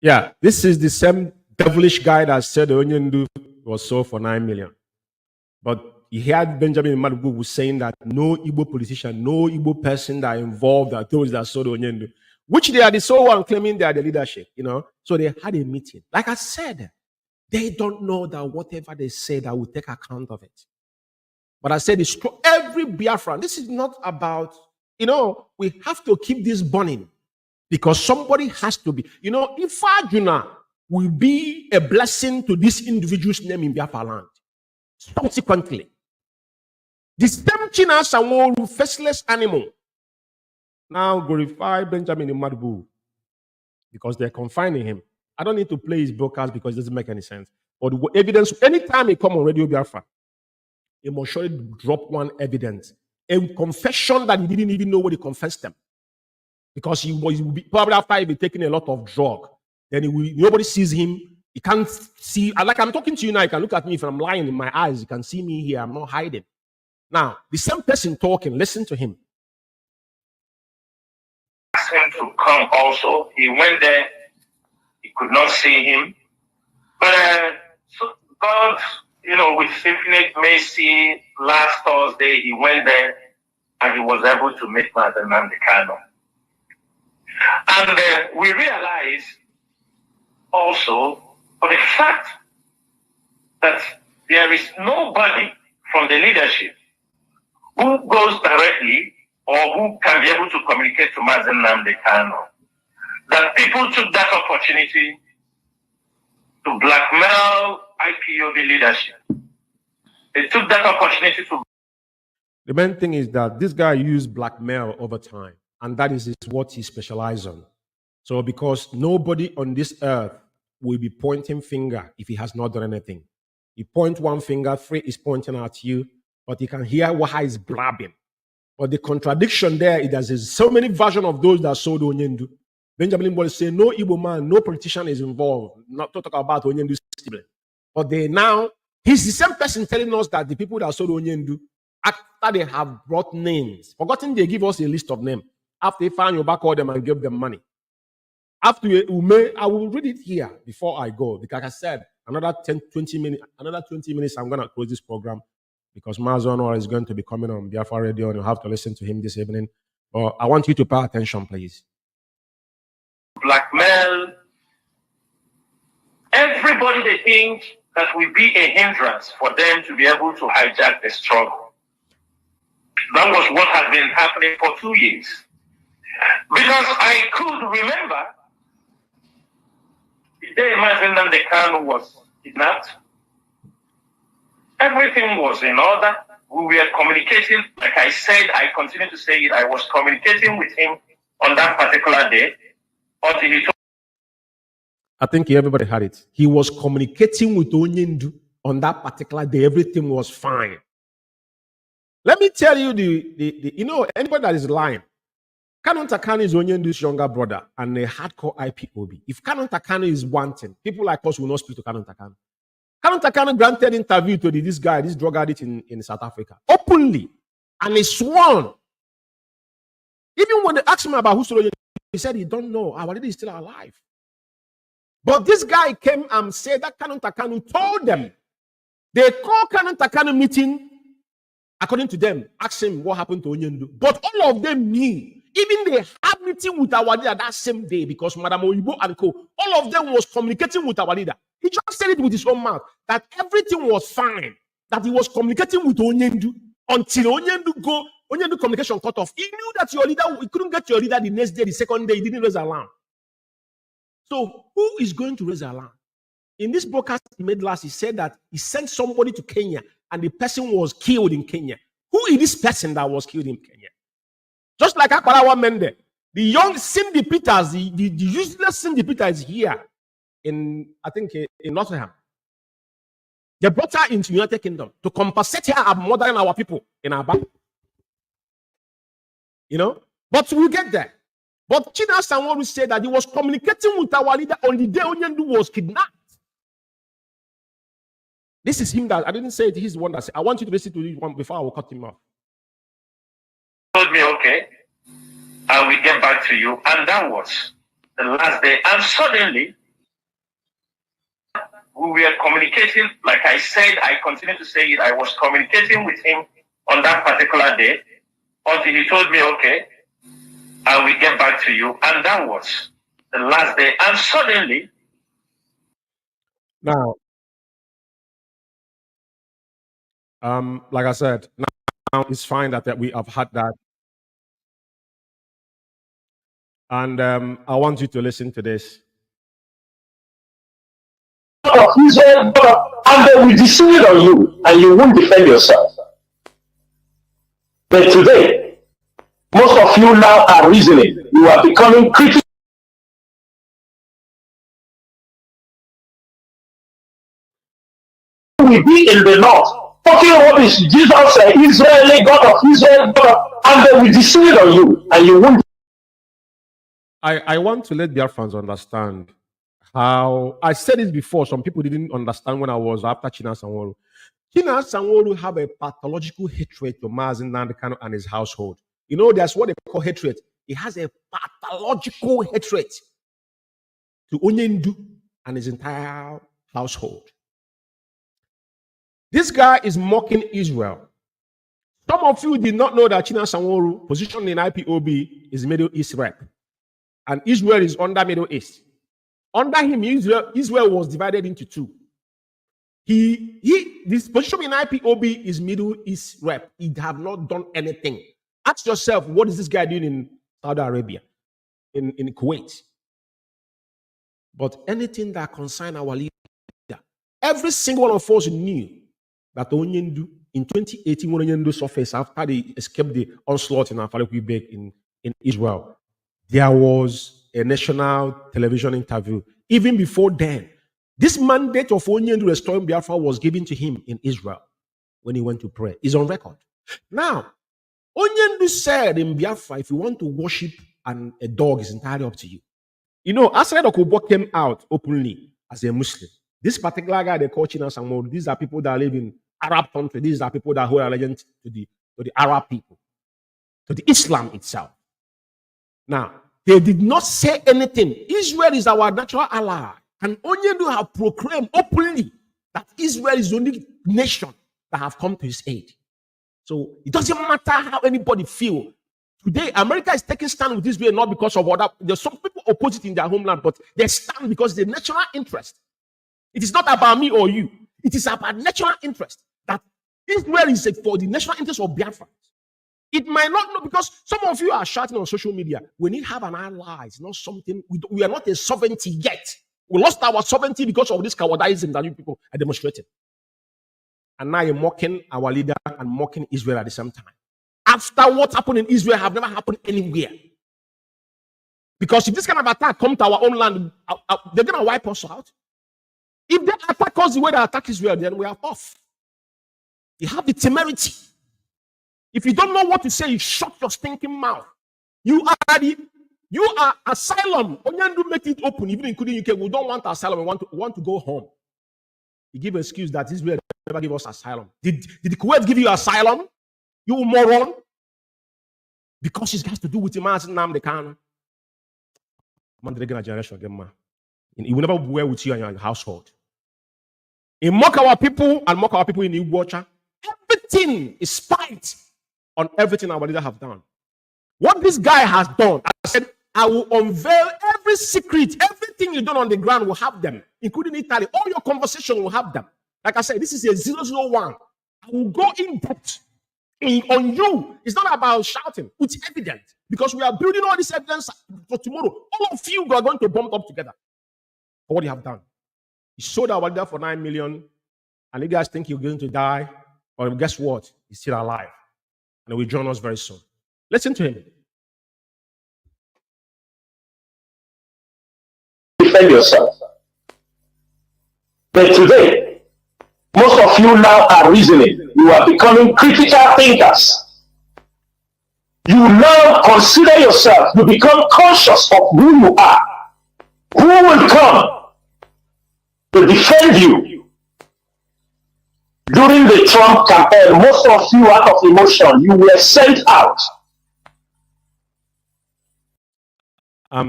[SPEAKER 4] Yeah, this is the same devilish guy that said the Onyendu was sold for 9 million. But you heard Benjamin Imadubugu saying that no Igbo politician, no Igbo person that involved are those that sold the Onyendu. Which they are the sole one claiming they are the leadership, So they had a meeting. Like I said, They don't know that whatever they say, I will take account of it. But I said it's true. Every Biafran, this is not about, we have to keep this burning because somebody has to be. If Arjuna will be a blessing to this individual's name in Biafra land, subsequently, the same China Sanwo, faceless animal, now glorify Benjamin Madbu because they're confining him. I don't need to play his broadcast because it doesn't make any sense. But the evidence, anytime he come on Radio Biafra, he must surely drop one evidence, a confession that he didn't even know what he confessed them. Because he will be, probably after he be taking a lot of drug, then nobody sees him. He can't see, like I'm talking to you now, you can look at me if I'm lying in my eyes, you can see me here, I'm not hiding. Now, the same person talking, listen to him.
[SPEAKER 10] Asked him to come also. He went there, he could not see him. But so God, with infinite mercy, last Thursday, he went there and he was able to meet Mazen Kano. And we realize also for the fact that there is nobody from the leadership who goes directly or who can be able to communicate to Mazen Kano, that people took that opportunity to blackmail IPOB leadership. They took that opportunity to.
[SPEAKER 4] The main thing is that this guy used blackmail over time, and that is what he specializes on. So because nobody on this earth will be pointing finger if he has not done anything. He point one finger, three is pointing at you, but you can hear what he's blabbing. But the contradiction there is there's so many versions of those that sold Onyendu. Benjamin Boy say no Igbo man, no politician is involved. Not to talk about Onyendu sibling. But he's the same person telling us that the people that sold Onyendu, after they have brought names, forgotten they give us a list of names. After they find your back, call them and give them money. After I will read it here before I go, because like I said, another 20 minutes, I'm going to close this program because Mazonor is going to be coming on Biafra Radio and you'll have to listen to him this evening. But I want you to pay attention, please.
[SPEAKER 10] Blackmail. Everybody they think that will be a hindrance for them to be able to hijack the struggle. That was what has been happening for 2 years. Because I could remember the day Mazen Kano was kidnapped, everything was in order. We were communicating, like I said, I continue to say it, I was communicating with him on that particular day until he told.
[SPEAKER 4] I think everybody had it. He was communicating with Onyendu on that particular day. Everything was fine. Let me tell you anybody that is lying. Canon Takano is Onyendu's younger brother and a hardcore IPOB. If Canon Takano is wanting, people like us will not speak to Canon Takano. Canon Takano granted interview to this drug addict in South Africa, openly, and he sworn. Even when they asked him about who sold Onyendu, he said he don't know. Our leader is still alive. But this guy came and said that Canon Takano told them. They called Canon Takano meeting, according to them, asked him what happened to Onyendu. But all of them knew. Even they had meeting with our leader that same day because Madam Oyibo and co. All of them was communicating with our leader. He just said it with his own mouth that everything was fine. That he was communicating with Onyendu until Onyendu communication cut off. He knew that your leader, he couldn't get your leader the next day, the second day, he didn't raise alarm. So who is going to raise alarm? In this broadcast he made last, he said that he sent somebody to Kenya and the person was killed in Kenya. Who is this person that was killed in Kenya? Just like Akbarawa Mende, the young Cindy Peters, the useless Cindy Peters is here in Nottingham. They brought her into the United Kingdom to compensate her of murdering our people in our back. But we'll get there. But China Sanwo said that he was communicating with our leader on the day Onyendu was kidnapped. This is him that I didn't say it. He's the one that said. I want you to listen to this one before I will cut him off.
[SPEAKER 10] Told me, okay, I will get back to you. And that was the last day. And suddenly, we were communicating, like I said, I continue to say it, I was communicating with him on that particular day until he told me, okay, I will get back to you. And that was the last day. And suddenly.
[SPEAKER 4] Now, Like I said, now it's fine that we have had that. And I want you to listen to this.
[SPEAKER 10] Of Israel, and they will deceive on you, and you won't defend yourself. But today, most of you now are reasoning. You are becoming critical. Will be in the north, talking rubbish. Jesus said, Israeli God of Israel, and they will deceive on you, and you won't.
[SPEAKER 4] I want to let Biafrans understand how I said it before. Some people didn't understand when I was after China Sanwo-Olu. China Sanwo-Olu have a pathological hatred to Mazi Nnamdi Kanu and his household. You know, that's what they call hatred. He has a pathological hatred to Onyendu and his entire household. This guy is mocking Israel. Some of you did not know that China Sanwo-Olu, positioned in IPOB, is Middle East rep. And Israel is under Middle East. Under him, Israel was divided into two. This position in IPOB is Middle East rep. He have not done anything. Ask yourself, what is this guy doing in Saudi Arabia, in Kuwait? But anything that concerns our leader, every single one of us knew that Onyendu, in 2018, when Onyendu surfaced after they escaped the onslaught in Afar-Quebec in Israel, there was a national television interview. Even before then, this mandate of Onyendu restoring Biafra was given to him in Israel when he went to pray. It's on record. Now, Onyendu said in Biafra, if you want to worship a dog, it's entirely up to you. You know, Asad Okubo came out openly as a Muslim. This particular guy they call China Sanwo-Olu, these are people that live in Arab country. These are people that hold allegiance to the Arab people, to the Islam itself. Now, they did not say anything. Israel is our natural ally. And Onyendu have proclaimed openly that Israel is the only nation that have come to his aid. So it doesn't matter how anybody feel. Today, America is taking stand with Israel not because of other. There's some people oppose it in their homeland, but they stand because the national interest. It is not about me or you. It is about national interest. That Israel is for the national interest of Biafra. It might not know, because some of you are shouting on social media. We need to have an ally. It's not something. We are not a sovereignty yet. We lost our sovereignty because of this cowardice that you people are demonstrating. And now you're mocking our leader and mocking Israel at the same time. After what happened in Israel have never happened anywhere. Because if this kind of attack come to our own land, they're going to wipe us out. If they attack us the way they attack Israel, then we are off. You have the temerity. If you don't know what to say, you shut your stinking mouth. You are asylum. Onyendu make it open, even including UK. We don't want asylum. We want to go home. You give an excuse that Israel never give us asylum. Did the Kuwait give you asylum? You moron. Because it has to do with Mazi Nnamdi Kanu. Generation again, man. He will never be well with you and your household. He mock our people and mock our people in the Igbocha. Everything is spite on everything our leader have done. What this guy has done, I said, I will unveil every secret, everything you've done on the ground will have them, including Italy. All your conversation will have them. Like I said, this is a 001. I will go in depth on you. It's not about shouting. It's evident because we are building all this evidence for tomorrow. All of you are going to bump up together for what you have done. You sold our leader for 9 million, and you guys think you're going to die, but guess what? He's still alive, and he will join us very soon. Listen to him.
[SPEAKER 10] Defend yourself. But today, most of you now are reasoning. You are becoming critical thinkers. You now consider yourself. You become conscious of who you are. Who will come to defend you? During the Trump campaign, most of you, out of emotion, you were sent out.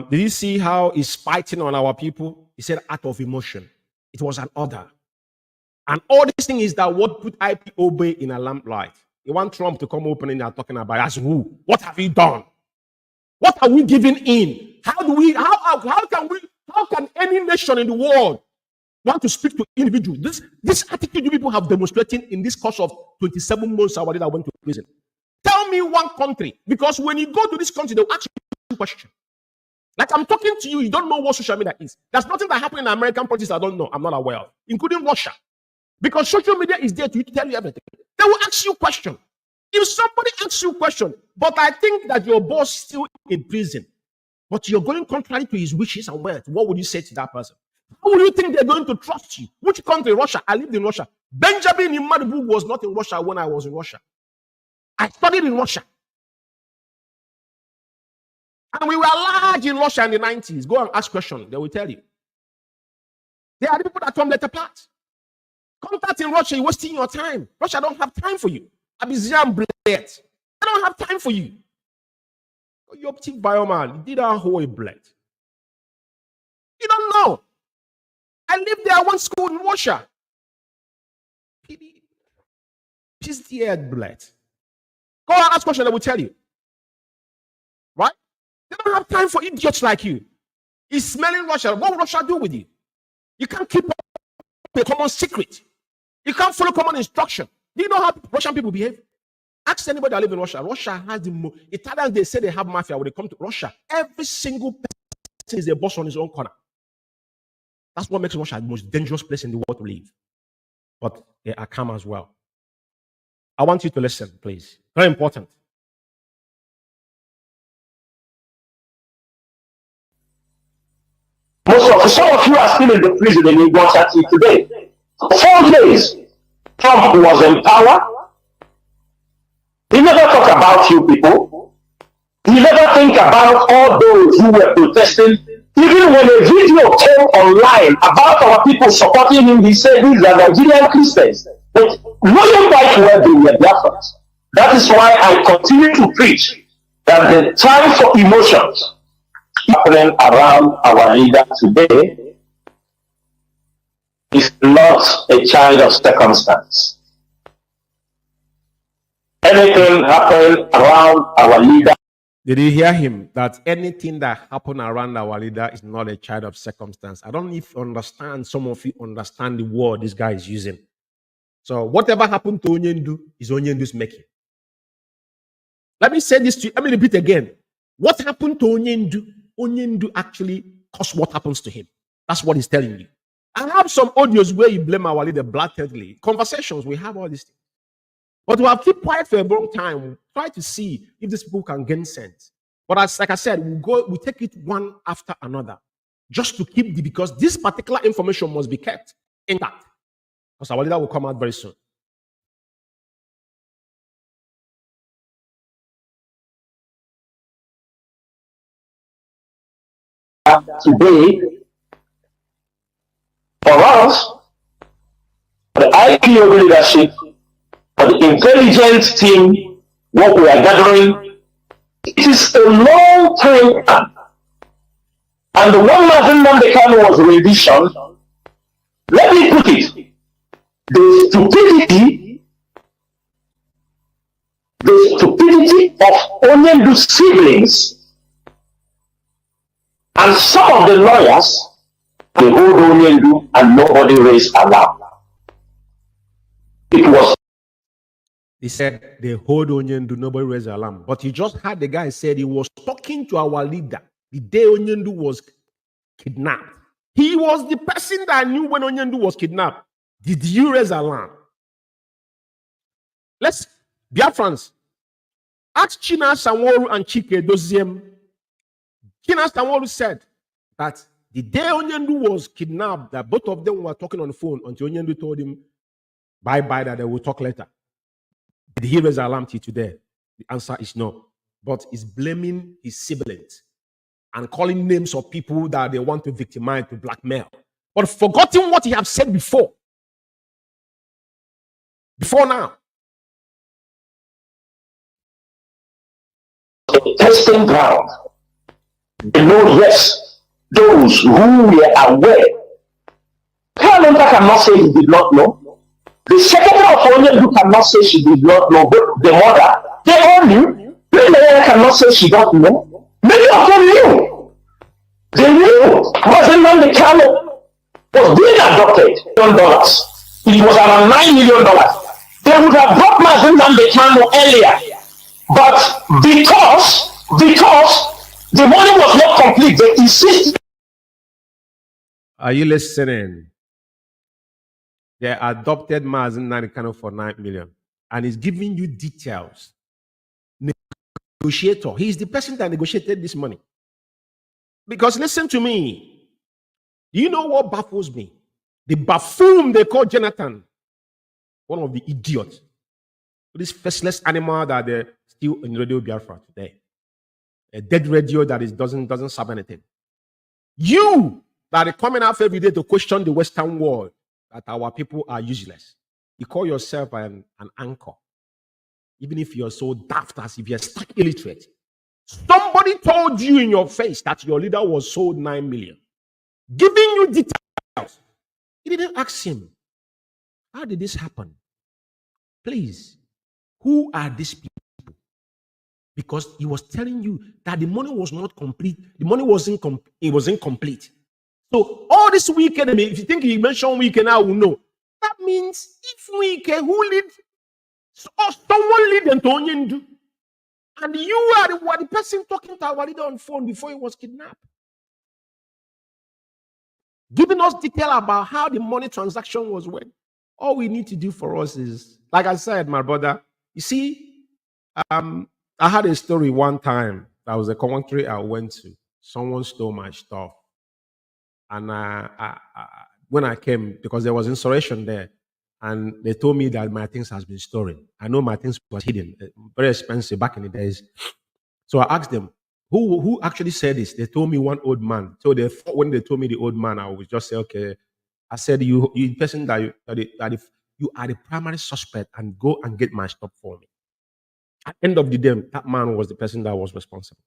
[SPEAKER 4] Did you see how he's fighting on our people? He said out of emotion. It was an order. And all this thing is that what put IPOB in a lamplight. You want Trump to come opening and talking about as who? What have you done? What are we giving in? How can any nation in the world want to speak to individuals. This attitude you people have demonstrated in this course of 27 months our leader went to prison. Tell me one country, because when you go to this country, they'll ask you a question. Like I'm talking to you, you don't know what social media is. There's nothing that happened in American politics I don't know, I'm not aware of, including Russia. Because social media is there to tell you everything. They will ask you a question. If somebody asks you a question, but I think that your boss is still in prison, but you're going contrary to his wishes and words, what would you say to that person? How would you think they're going to trust you? Which country? Russia. I lived in Russia. Benjamin Imadibu was not in Russia when I was in Russia. I studied in Russia. And we were large in Russia in the 90s. Go and ask questions. They will tell you. There are the people that come later part. Contact in Russia, you're wasting your time. Russia don't have time for you. Abizian bled. They don't have time for you. Your optic bioman did a whole bled. You don't know. I lived there one school in Russia. She's the bled. Go and ask questions, they will tell you. Right? They don't have time for idiots like you. He's smelling Russia. What will Russia do with you? You can't keep up a common secret. You can't follow common instruction. Do you know how Russian people behave? Ask anybody that lives in Russia. Russia has the most. Italians, they say they have mafia. When they come to Russia, every single person is a boss on his own corner. That's what makes Russia the most dangerous place in the world to live. But they are calm as well. I want you to listen, please. Very important.
[SPEAKER 10] Some of you are still in the prison in Russia today. For 4 days, Trump was in power. He never talk about you people. He never think about all those who were protesting. Even when a video came online about our people supporting him, he said these are Nigerian Christians. But knowing quite well they were Biafrans. That is why I continue to preach that the time for emotions happening around our leader today is not a child of circumstance. Anything happening around our leader.
[SPEAKER 4] Did you hear him? That anything that happened around our leader is not a child of circumstance. I don't even understand. Some of you understand the word this guy is using. So whatever happened to Onyendu is Onyendu's making. Let me say this to you. Let me repeat again. What happened to Onyendu? Onyendu actually caused what happens to him. That's what he's telling you. I have some audios where you blame our leader blatantly. Conversations, we have all these things. But we have kept quiet for a long time. We'll try to see if these people can gain sense. But like I said, we take it one after another. Just to keep because this particular information must be kept intact. Because our leader will come out very soon.
[SPEAKER 10] Today, for us, the IPOB leadership, for the intelligence team, what we are gathering, it is a long time. And the one Martin Mandekano was revision. Let me put it. The stupidity of Onyendu's siblings and some of the lawyers, they hold Onyendu and nobody raised alarm. It was.
[SPEAKER 4] He said they hold Onyendu, nobody raised alarm. But you just heard the guy said he was talking to our leader the day Onyendu was kidnapped. He was the person that knew when Onyendu was kidnapped. Did you raise alarm? Let's, Biafrans, ask China Sanworu and Chike Doziem. China Sanworu said that the day Onyendu was kidnapped, that both of them were talking on the phone until Onyendu told him, bye-bye, that they will talk later. Did he raise alarm to you today? The answer is no. But he's blaming his siblings and calling names of people that they want to victimize, to blackmail. But forgetting what he have said before. Before now.
[SPEAKER 10] A testing ground. You know, yes, those who were aware. Parliament cannot say he did not know. The secretary of Onyendu cannot say she did not know. But the mother, they all knew. The lawyer cannot say she don't know. Many of them knew. They knew. Wasn't on the camel. was being adopted, $1 million. It was around $9 million. They would have brought Mazen Nambekano earlier, but because the money was not complete, they insisted.
[SPEAKER 4] Are you listening? They adopted Mazen Nambekano for $9 million, and he's giving you details. Negotiator. He's the person that negotiated this money. Because listen to me. Do you know what baffles me? The buffoon they call Jonathan, one of the idiots, this faceless animal that they're still in Radio Biafra today, a dead radio that doesn't serve anything. You that are coming out every day to question the Western world, that our people are useless. You call yourself an anchor, even if you're so daft as if you're stuck illiterate. Somebody told you in your face that your leader was sold 9 million, giving you details. You didn't ask him, how did this happen? Please, who are these people? Because he was telling you that the money was not complete. The money wasn't incomplete. So all this weekend, if you think he mentioned weekend, I will know. That means if weekend, who lead? Someone lead them to Onyendu. And you are the person talking to our leader on phone before he was kidnapped. Giving us detail about how the money transaction was went. All we need to do for us is, like I said, my brother, you see, I had a story one time. That was a country I went to. Someone stole my stuff. And when I came, because there was insurrection there, and they told me that my things has been stolen. I know my things was hidden, very expensive back in the days. So I asked them, who actually said this? They told me one old man. So when they told me the old man, I would just say, okay. I said, you person that if you are the primary suspect, and go and get my stuff for me. At the end of the day, that man was the person that was responsible.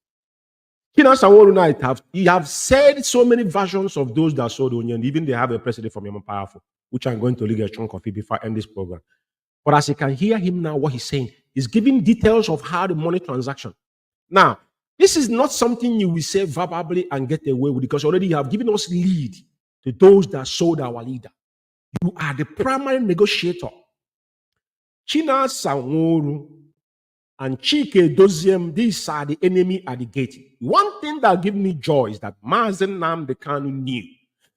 [SPEAKER 4] You have said so many versions of those that sold onion. Even they have a president from Yemen Powerful, which I'm going to leave a chunk of it before I end this program. But as you can hear him now, what he's saying, he's giving details of how the money transaction. Now, this is not something you will say verbally and get away with, because already you have given us lead to those that sold our leader. You are the primary negotiator. China Sanworu and Chike Doziem, these are the enemy at the gate. One thing that gives me joy is that Mazen Nambekano knew.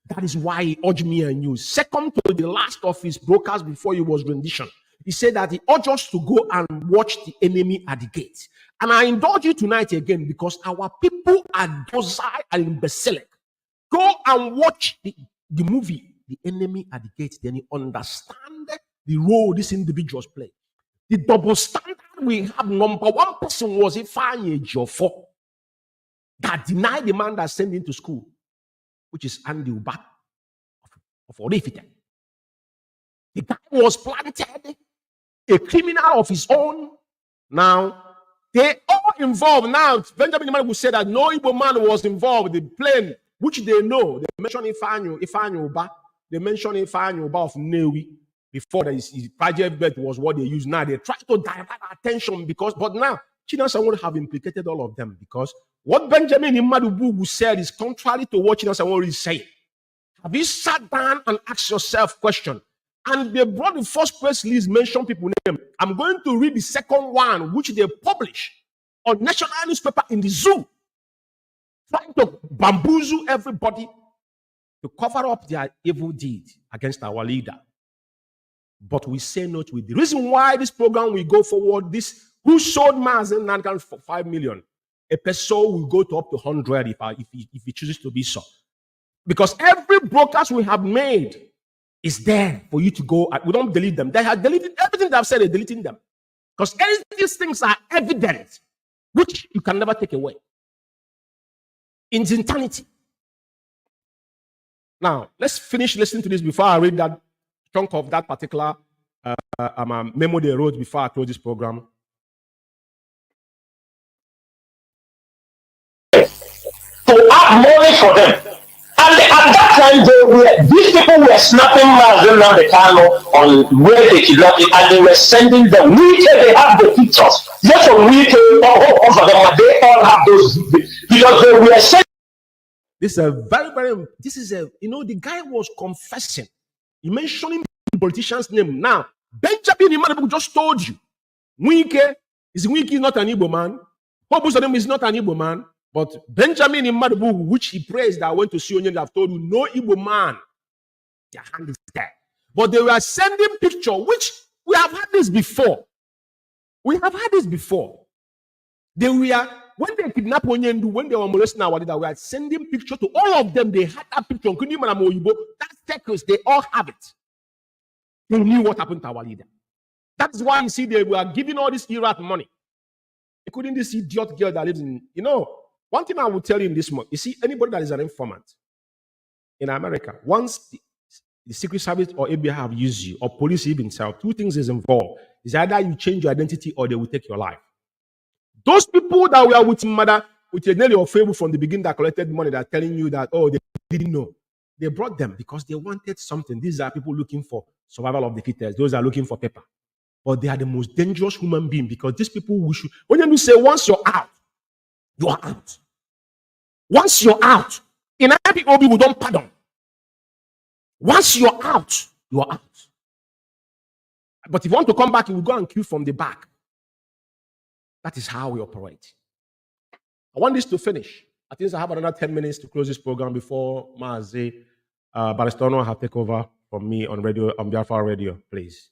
[SPEAKER 4] That is why he urged me and you. Second to the last of his brokers before he was rendition, he said that he urged us to go and watch the enemy at the gate. And I indulge you tonight again, because our people are docile and imbecilic. Go and watch the movie, The Enemy at the Gate. Then you understand the role these individuals play. The double standard we have, number one person was Ifeanyi Ejiofor, that denied the man that sent him to school, which is Andy Uba of Orifite. The guy was planted, a criminal of his own. Now, they all involved. Now, Benjamin Imani will say that no Igbo man was involved. The plane, which they know, they mentioned Ifeanyi Uba. They mentioned Ifeanyi Uba of Newi. Before his project bet was what they use. Now they try to divert attention but now China Sanwo have implicated all of them, because what Benjamin Imadubu said is contrary to what China Sanwo is saying. Have you sat down and asked yourself question? And they brought the first press release, mention people name. I'm going to read the second one, which they publish on national newspaper in the zoo, trying to bamboozle everybody to cover up their evil deed against our leader. But we say no to it. The reason why this program will go forward, this who sold Mazen Nambekano for 5 million, a person will go to up to 100 if he chooses to be so. Because every broadcast we have made is there for you to go. We don't delete them. They have deleted everything that I've said. They're deleting them, because these things are evident, which you can never take away in its entirety. Now, let's finish listening to this before I read that chunk of that particular memo they wrote before I close this program.
[SPEAKER 10] To have money for them. And at that time, these people were snapping Mazen Nambekano on where they kidnapped him, and they were sending them. They have the pictures. Just on weekend, all of them, they all have those, because they were sending.
[SPEAKER 4] This is a the guy was confessing. He mentioning the politician's name. Now, Benjamin Imanabu just told you. Wike is not an Igbo man. Hobusadem is not an Igbo man. But Benjamin Imanabu, which he praised, that went to see Onyendu, have told you, no Igbo man. Their hand is there. But they were sending picture, which we have had this before. We have had this before. They were, when they kidnapped Onyendu, when they were molesting our leader, we are sending picture to all of them. They had that picture. That text, they all have it. They knew what happened to our leader. That's why you see they were giving all this Iraq money, including this idiot girl that lives in, one thing I will tell you in this month, you see, anybody that is an informant in America, once the Secret Service or FBI have used you, or police even himself, two things is involved. It's either you change your identity or they will take your life. Those people that were with mother, with a nearly or favor from the beginning that collected money, that are telling you that, oh, they didn't know. They brought them because they wanted something. These are people looking for survival of the fittest. Those are looking for paper. But they are the most dangerous human being because these people when you say once you're out, you are out. Once you're out, in IPOB, we don't pardon. Once you're out, you are out. But if you want to come back, you will go and queue from the back. That is how we operate. I want this to finish. I think I have another 10 minutes to close this program before Maazi Baristono have taken over from me on radio, on Biafra Radio, please.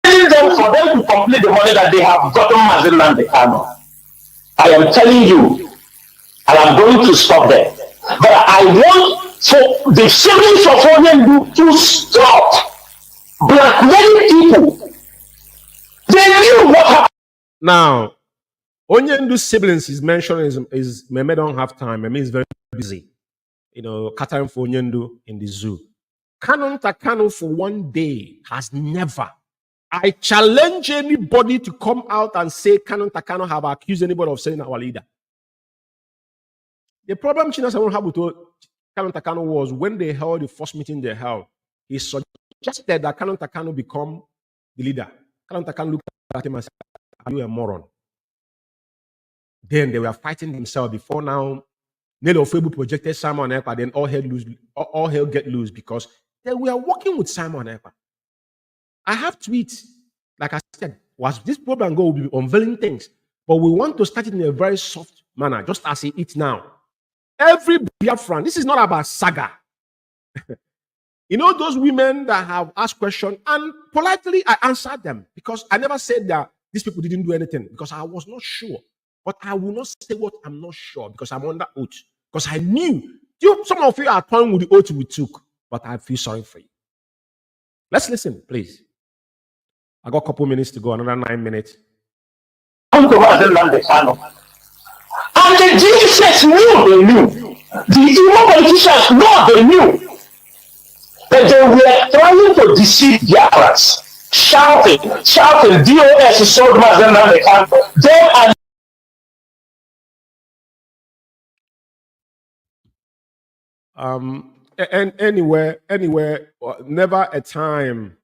[SPEAKER 10] Them for them to complete the money that they have gotten Maziland Kano. I am telling you, and I'm going to stop there. But I want for the siblings of Onyendu to stop blackmailing people. They knew what happened.
[SPEAKER 4] Now, Onyendu's siblings is mentioned is Meme don't have time. Meme is very busy. Catering for Onyendu in the zoo. Canon Takano for one day has never. I challenge anybody to come out and say Canon Takano have accused anybody of saying our leader. The problem China Samon had with Canon Takano was when they held the first meeting they held, he suggested that Canon Takano become the leader. Canon Takano looked at him and said, "Are you a moron?" Then they were fighting themselves before now. Nelo Febu projected Simon Ekpa, then all hell get loose because they were working with Simon Ekpa. I have tweets, like I said, was this program going to be unveiling things, but we want to start it in a very soft manner, just as it is now. Every Biafran, this is not about saga. Those women that have asked questions, and politely I answered them because I never said that these people didn't do anything because I was not sure. But I will not say what I'm not sure because I'm under oath. Because I knew. Some of you are toying with the oath we took, but I feel sorry for you. Let's listen, please. I got a couple minutes to go, another 9 minutes.
[SPEAKER 10] And the Jesus knew. The evil politicians know they knew. That they were trying to deceive their parents. Shouting, DOS is sold Maziland Kano. Them and
[SPEAKER 4] anywhere, never a time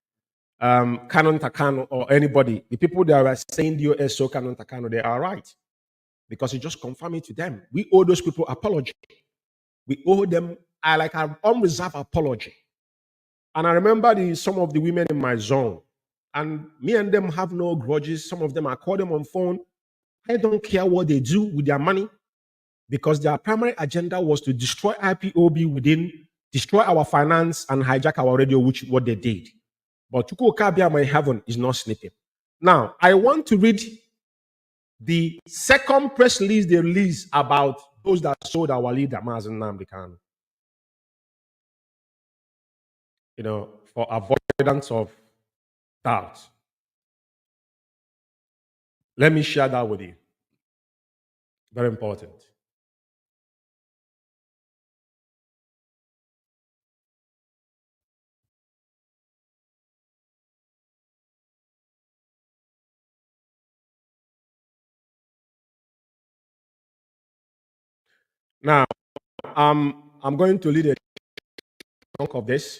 [SPEAKER 4] Canon Takano or anybody, the people that are saying DOS so Canon Takano, they are right. Because it just confirmed it to them. We owe those people apology. We owe them an unreserved apology. And I remember some of the women in my zone, and me and them have no grudges. Some of them, I call them on phone. I don't care what they do with their money, because their primary agenda was to destroy IPOB destroy our finance and hijack our radio, which is what they did. But Chukwuka Biama in heaven is not sleeping. Now, I want to read the second press release they released about those that sold our leader, Mazi Nnamdi Kanu. For avoidance of doubt. Let me share that with you. Very important. Now, I'm going to lead a chunk of this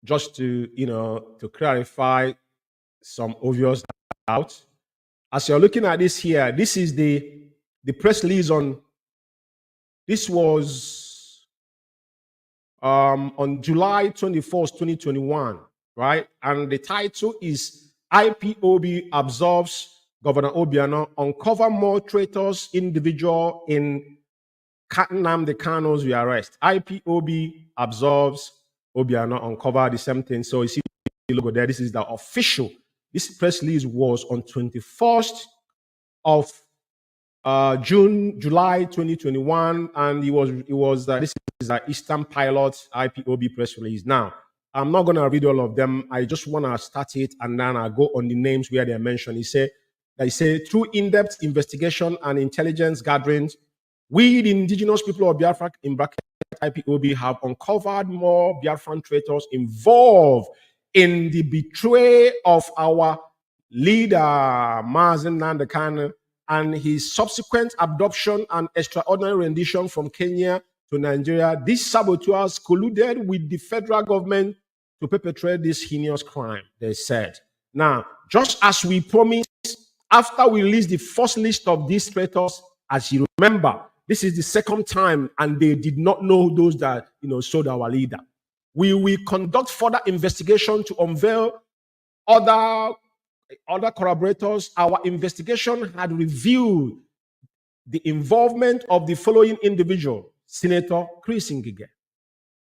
[SPEAKER 4] just to, to clarify some obvious doubts. As you're looking at this here, this is the press release on This was on July 24th, 2021, right? And the title is IPOB Absolves Governor Obiano, Uncover More Traitors Individual in Nnamdi Kanu's arrest. IPOB absolves Obiano, uncover the same thing. So you see the logo there. This is the official. This press release was on 21st of July 2021, and it was this is the Eastern Pilot IPOB press release. Now, I'm not gonna read all of them. I just wanna start it, and then I'll go on the names where they're mentioned. They say through in-depth investigation and intelligence gatherings, we, the indigenous people of Biafra, in bracket IPOB, have uncovered more Biafran traitors involved in the betrayal of our leader, Mazen Nnamdi Kanu, and his subsequent abduction and extraordinary rendition from Kenya to Nigeria. These saboteurs colluded with the federal government to perpetrate this heinous crime, they said. Now, just as we promised, after we released the first list of these traitors, as you remember, this is the second time, and they did not know those that sold our leader. We will conduct further investigation to unveil other corroborators. Our investigation had revealed the involvement of the following individual: Senator Chris Ngige,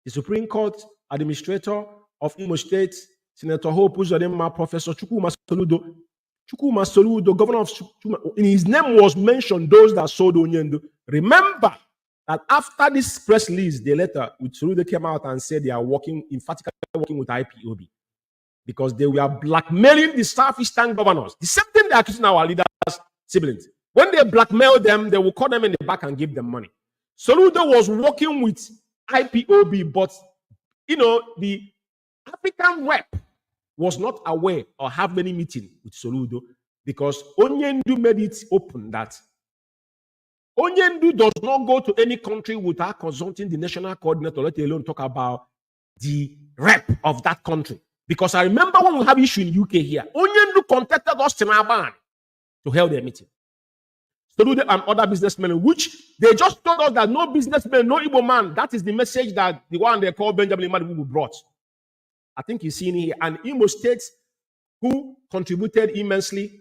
[SPEAKER 4] the Supreme Court Administrator of Imo State, Senator Hope Uzodinma, Professor Chukwuma Soludo, Governor of Chukwuma. In his name was mentioned those that sold Onyendo. Remember that after this press release, the letter with Soludo came out and said they are emphatically working with IPOB because they were blackmailing the Southeastern governors. The same thing they're accusing our leaders' siblings. When they blackmail them, they will call them in the back and give them money. Soludo was working with IPOB, but the African rep was not aware or have any meeting with Soludo because Onyendu made it open that Onyendu does not go to any country without consulting the national coordinator, let alone talk about the rep of that country. Because I remember when we have issue in UK here, Onyendu contacted us to hold their meeting. Soludo and other businessmen, which they just told us that no businessman, no Igbo man. That is the message that the one they call Benjamin Imadibu brought. I think you see here, and Imo State, who contributed immensely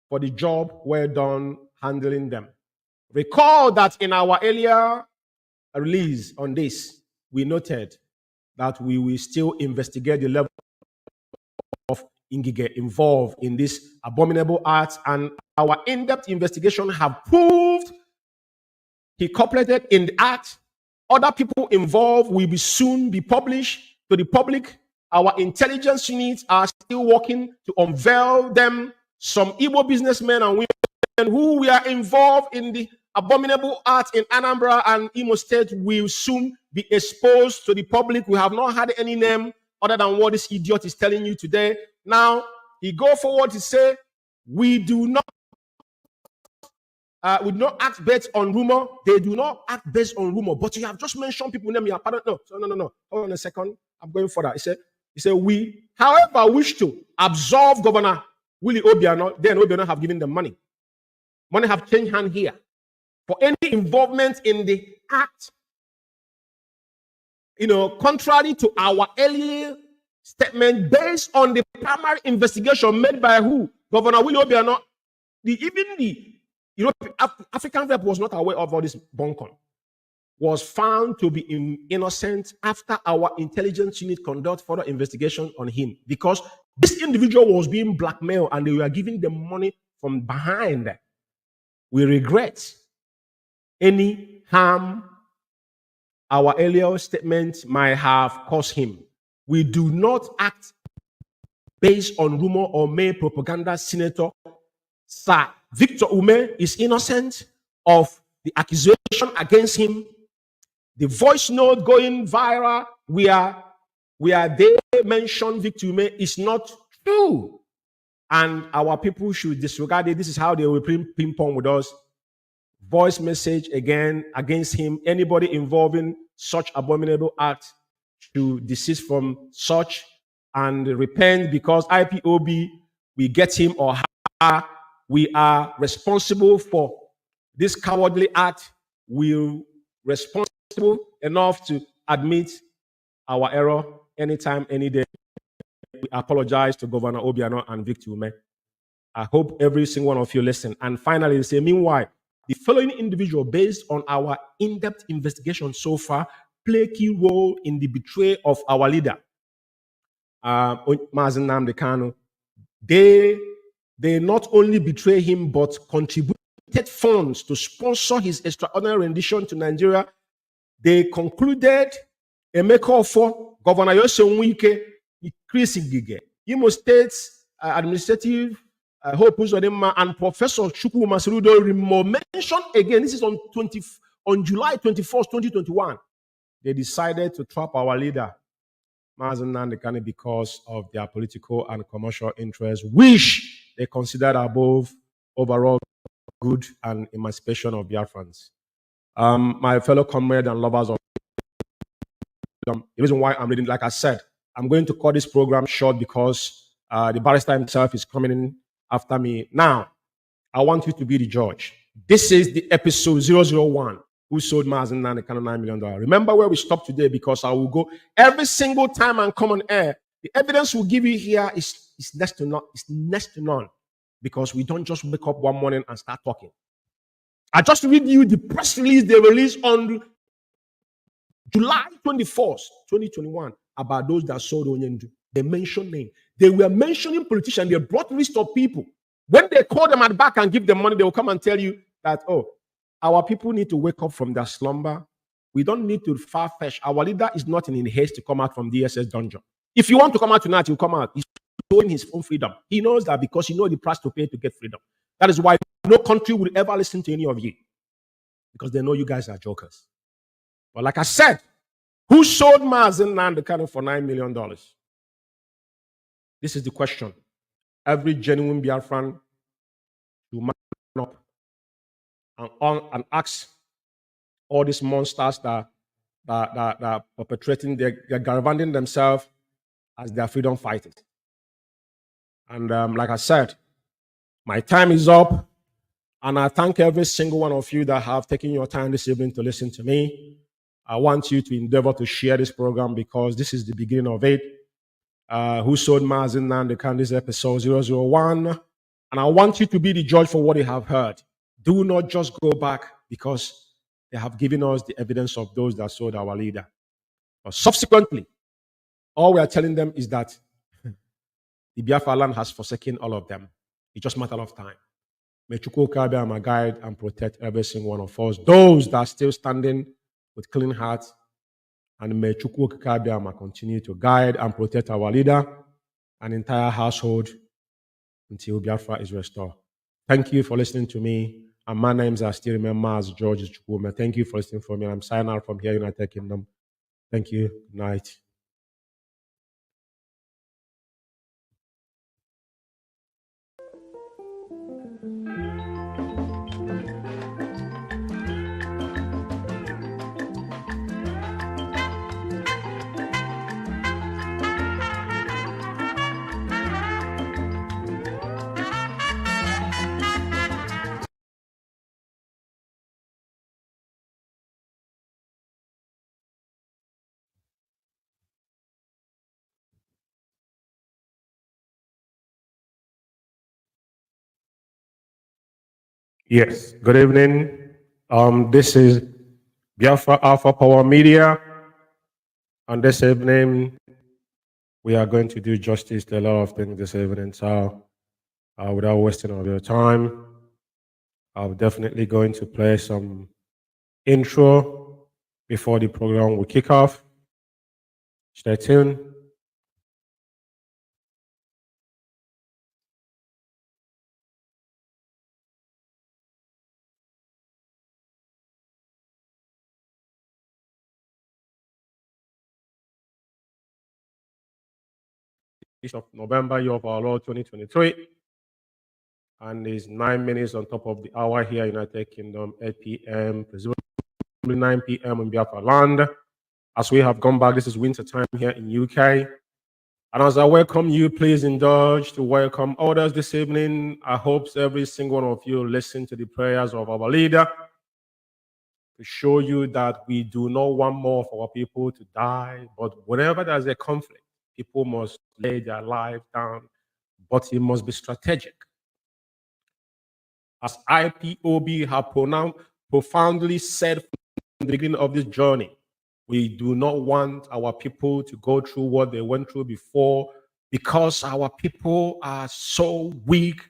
[SPEAKER 4] for the job well done handling them. Recall that in our earlier release on this, we noted that we will still investigate the level of Ngige involved in this abominable act, and our in-depth investigation have proved he cooperated in the act. Other people involved will soon be published to the public. Our intelligence units are still working to unveil them. Some Igbo businessmen and women who were involved in the abominable act in Anambra and Imo State will soon be exposed to the public. We have not had any name other than what this idiot is telling you today. Now, he go forward to say, we do not act based on rumor. They do not act based on rumor. But you have just mentioned people name. No. Hold on a second. I'm going further. He said, we, however, wish to absolve Governor Willie Obiano. Then Obiano have given them money. Money have changed hand here for any involvement in the act. Contrary to our earlier statement, based on the primary investigation made by who? Governor Willie Obiano. Even the African rep was not aware of all this buncon. Was found to be innocent after our intelligence unit conduct further investigation on him, because this individual was being blackmailed and they were giving them money from behind. We regret any harm our earlier statement might have caused him. We do not act based on rumor or mere propaganda. Senator Sir Victor Ume is innocent of the accusation against him. The voice note going viral where they mention Victor Ume is not true. And our people should disregard it. This is how they will ping pong with us. Voice message again against him. Anybody involving such abominable act should desist from such and repent, because IPOB, we get him or her. We are responsible for this cowardly act. We'll responsible enough to admit our error anytime, any day. We apologize to Governor Obiano and Victor Ume. I hope every single one of you listen. And finally, say, meanwhile, the following individual, based on our in-depth investigation so far, play a key role in the betrayal of our leader, Mazen Nnamdi Kanu. They not only betray him, but contributed funds to sponsor his extraordinary rendition to Nigeria. They concluded a makeover for Governor Yose Nwike, Chris Ngige, Imo State's administrative Hope Uzodinma, and Professor Chukwu Masarudo mentioned again. This is on July 21st, 2021. They decided to trap our leader, Mazen Nnamdi Kanu, because of their political and commercial interests, which they considered above overall good and emancipation of Biafrans. My fellow comrades and lovers of the reason why I'm reading, like I said, I'm going to cut this program short because the barrister himself is coming in after me. Now, I want you to be the judge. This is the episode 001. Who sold Mazen Nnamdi Kanu $9 million? Remember where we stopped today, because I will go every single time and come on air. The evidence we'll give you here is next to none, because we don't just wake up one morning and start talking. I just read you the press release they released on July 24th, 2021, about those that sold Onyendu. They mentioned names. They were mentioning politicians. They brought list of people. When they call them at the back and give them money, they will come and tell you that, oh, our people need to wake up from their slumber. We don't need to far-fetch. Our leader is not in haste to come out from DSS dungeon. If you want to come out tonight, he'll come out. He's showing his own freedom. He knows that, because he knows the price to pay to get freedom. That is why no country will ever listen to any of you, because they know you guys are jokers. But like I said, who sold Mazen Nnamdi Kanu for $9 million? This is the question. Every genuine Biafran should man up and ask all these monsters that are perpetrating, they're galvanizing themselves as their freedom fighters. And like I said, my time is up, and I thank every single one of you that have taken your time this evening to listen to me. I want you to endeavor to share this program, because this is the beginning of it. Who sold Mazen Nnamdi Kanu, this episode 001. And I want you to be the judge for what you have heard. Do not just go back, because they have given us the evidence of those that sold our leader. But subsequently, all we are telling them is that the Biafra land has forsaken all of them. It's just a matter of time. May Chukwu Kabia my guide and protect every single one of us, those that are still standing with clean hearts. And may Chukwu Kabia continue to guide and protect our leader and entire household until Biafra is restored. Thank you for listening to me. And my names are still remember as George Chukwume. Thank you for listening for me. I'm signing out from here, United Kingdom. Thank you. Good night. Yes, good evening. This is Biafra Alpha Power Media. And this evening, we are going to do justice to a lot of things this evening. So, without wasting of your time, I'm definitely going to play some intro before the program will kick off. Stay tuned. Of November, year of our Lord 2023, and is 9 minutes on top of the hour here in United Kingdom, 8 p.m., presumably 9 p.m. in Biafra land. As we have gone back, this is winter time here in UK. And as I welcome you, please indulge to welcome others this evening. I hope every single one of you listen to the prayers of our leader. to show you that we do not want more of our people to die. But whenever there's a conflict, people must lay their life down, but it must be strategic. As IPOB have profoundly said from the beginning of this journey, we do not want our people to go through what they went through before, because our people are so weak.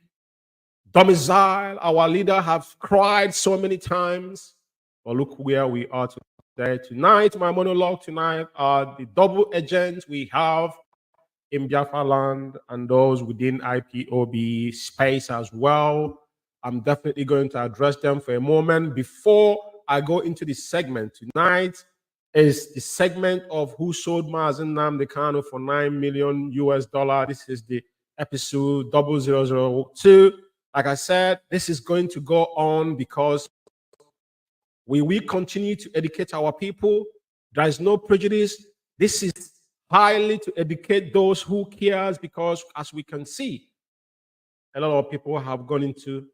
[SPEAKER 4] Domicile, our leader, have cried so many times. But look where we are today. Tonight, my monologue tonight are the double agents we have in Biafra land and those within IPOB space as well. I'm definitely going to address them for a moment. Before I go into the segment, tonight is the segment of who sold Mazen Nnamdi Kanu for $9 million US. This is the episode 0002. Like I said, this is going to go on because we will continue to educate our people. There is no prejudice. This is highly to educate those who cares, because as we can see, a lot of people have gone into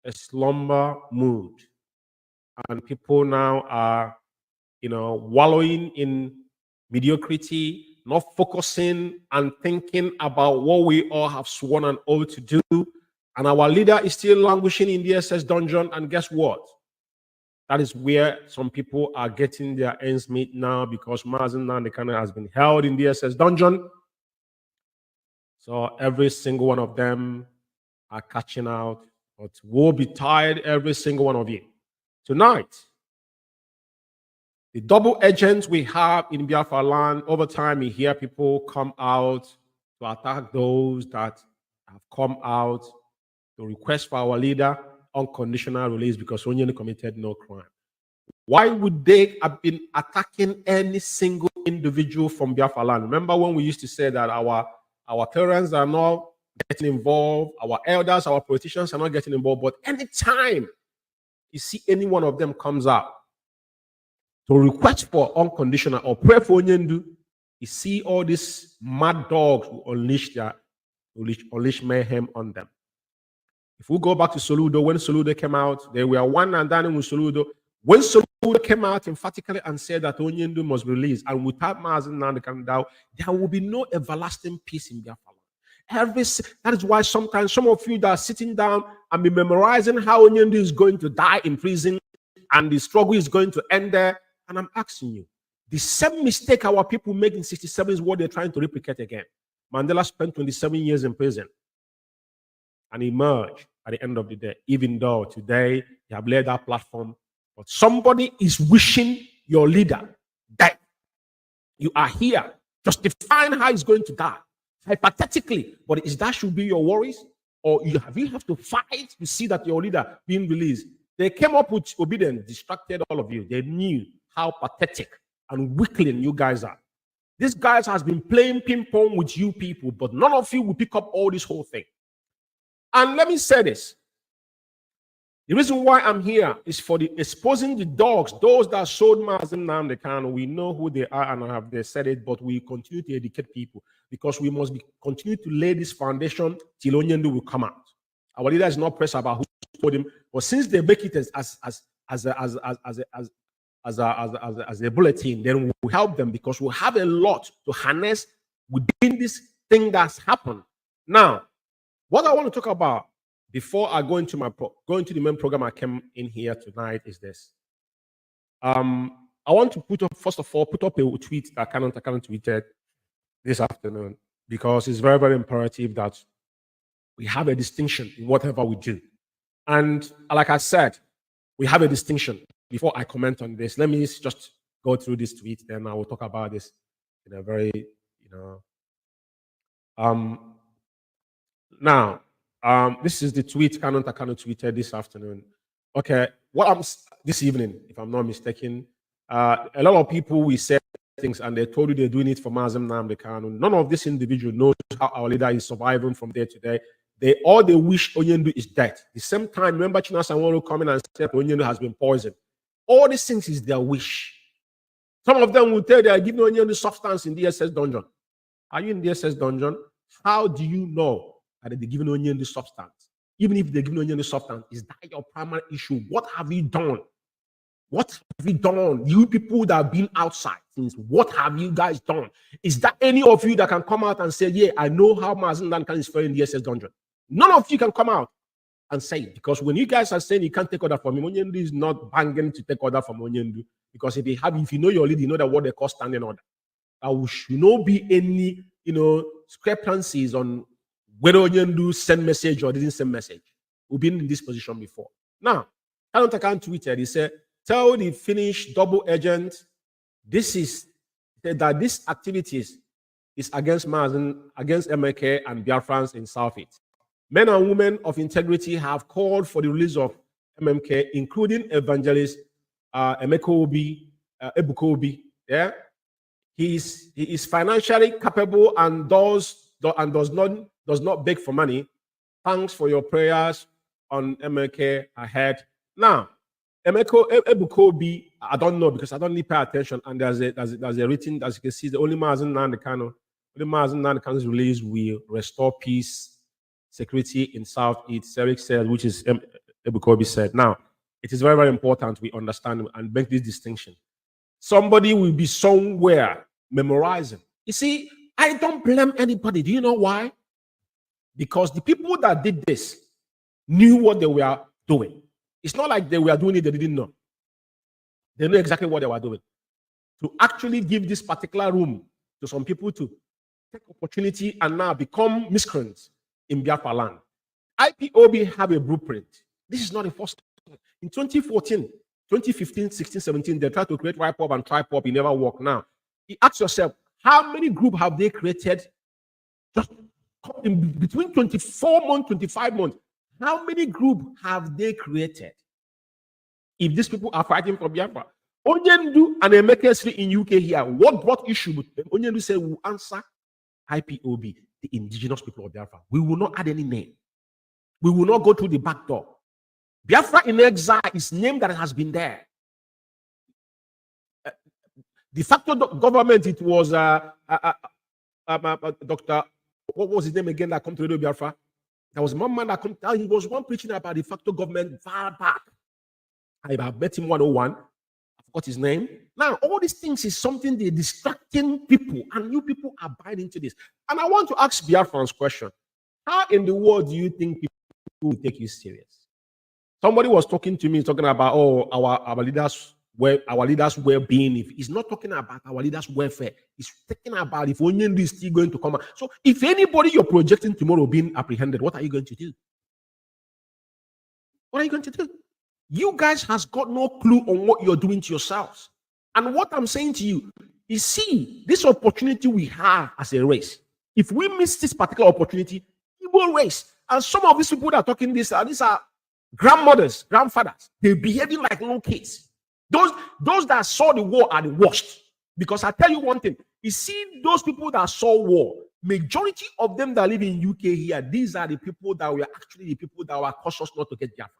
[SPEAKER 4] a slumber mood, and people now are, wallowing in mediocrity, not focusing and thinking about what we all have sworn an oath to do. And our leader is still languishing in the SS dungeon. And guess what? That is where some people are getting their ends meet now, because Mazen Nnamdi Kanu has been held in the SS dungeon. So every single one of them are catching out, but woe betide every single one of you. Tonight, the double agents we have in Biafra land, over time you hear people come out to attack those that have come out to request for our leader unconditional release because Onyenu committed no crime. Why would they have been attacking any single individual from Biafra land? Remember when we used to say that our parents are not getting involved, our elders, our politicians are not getting involved, but anytime you see any one of them comes out to request for unconditional or pray for Onyendu, you see all these mad dogs who unleash mayhem on them. If we go back to Soludo, when Soludo came out, they were one and done with Soludo. When Soludo came out emphatically and said that Onyendu must be released, and without Mazen Nnamdi Kanu, there will be no everlasting peace in Biafra. That is why sometimes some of you that are sitting down and be memorizing how Onyendu is going to die in prison and the struggle is going to end there. And I'm asking you, the same mistake our people made in 67 is what they're trying to replicate again. Mandela spent 27 years in prison and emerged at the end of the day, even though today you have laid that platform. But somebody is wishing your leader that you are here, justifying how he's going to die, hypothetically. But is that should be your worries? Or you have to fight to see that your leader being released? They came up with obedience, distracted all of you. They knew how pathetic and weakling you guys are. This guys has been playing ping pong with you people, but none of you will pick up all this whole thing. And let me say this. The reason why I'm here is for the exposing the dogs, those that sold Mazen Nnamdi Kanu. We know who they are and they said it, but we continue to educate people because we must continue to lay this foundation till Onyendu will come out. Our leader is not pressed about who sold him, but since they make it as a bulletin, then we'll help them because we'll have a lot to harness within this thing that's happened. Now, what I want to talk about before I go into the main program I came in here tonight is this. I want to first of all put up a tweet that I tweeted this afternoon because it's very, very imperative that we have a distinction in whatever we do. And like I said, we have a distinction. Before I comment on this, let me just go through this tweet, then I will talk about this in a very, now, this is the tweet Kanu tweeted this afternoon. Okay, this evening, if I'm not mistaken, a lot of people will say things and they told you they're doing it for Mazen Nnamdi Kanu. None of this individual knows how our leader is surviving from day to day. They wish Onyendu is dead. The same time, remember Chinasa Nworu coming and said Onyendu has been poisoned. All these things is their wish. Some of them will tell they are giving Onyendu substance in the SS dungeon. Are you in the SS dungeon? How do you know that they're giving Onyendu substance? Even if they're giving Onyendu substance, is that your primary issue? What have you done What have you done? You people that have been outside since, what have you guys done? Is there any of you that can come out and say, yeah, I know how Mazen Nankan is faring in the SS dungeon? None of you can come out and say it, because when you guys are saying you can't take order from him, Onyendu is not banging to take order from Onyendu, because if you know your lead, you know that what they call standing order. There should not be any, discrepancies on whether Onyendu sent message or didn't send message. We've been in this position before. Now, Kanontakan tweeted, he said, tell the Finnish double agent that this activities is against Mazen, against MLK and Biafrans in Southeast. Men and women of integrity have called for the release of MMK, including evangelist Ebuka Obi. Yeah, he is financially capable and does not beg for money. Thanks for your prayers on MLK ahead. Now, Ebuka Obi, I don't know because I don't need pay attention. And there's a written, as you can see, the only Mazen Nandekan's release will restore peace, security in Southeast. Eric said, which is Ebuka Obi said. Now, it is very, very important we understand and make this distinction. Somebody will be somewhere memorizing. You see, I don't blame anybody. Do you know why? Because the people that did this knew what they were doing. It's not like they were doing it, they didn't know. They know exactly what they were doing. To actually give this particular room to some people to take opportunity and now become miscreants in Biafra land. IPOB have a blueprint. This is not the first time. In 2014, 2015, 16, 17, they tried to create YPOB and TriPOB. It never worked. Now, you ask yourself, how many groups have they created just in between 24 months, 25 months? How many groups have they created? If these people are fighting for Biafra, Onyendu and MKS in UK here, what brought issue with them? Onyendu said, we'll answer IPOB, the indigenous people of Biafra. We will not add any name. We will not go through the back door. Biafra in exile is name that has been there. De facto government, it was Dr. What was his name again that come to Radio Biafra? There was one man that come down. He was one preaching about de facto government far back. I have met him 101. I forgot his name. Now, all these things is something they're distracting people, and you people are buying into this. And I want to ask Biafran's question. How in the world do you think people will take you serious? Somebody was talking to me, talking about, our leaders' well-being. If he's not talking about our leaders' welfare, he's talking about if Onyendu is still going to come out. So if anybody you're projecting tomorrow being apprehended, what are you going to do? What are you going to do? You guys has got no clue on what you're doing to yourselves. And what I'm saying to you is, see, this opportunity we have as a race. If we miss this particular opportunity, we will race. And some of these people that are talking these are grandmothers, grandfathers. They're behaving like little kids. Those that saw the war are the worst. Because I tell you one thing, you see those people that saw war, majority of them that live in UK here, these are the people that were actually the people that were cautious not to get Biafra.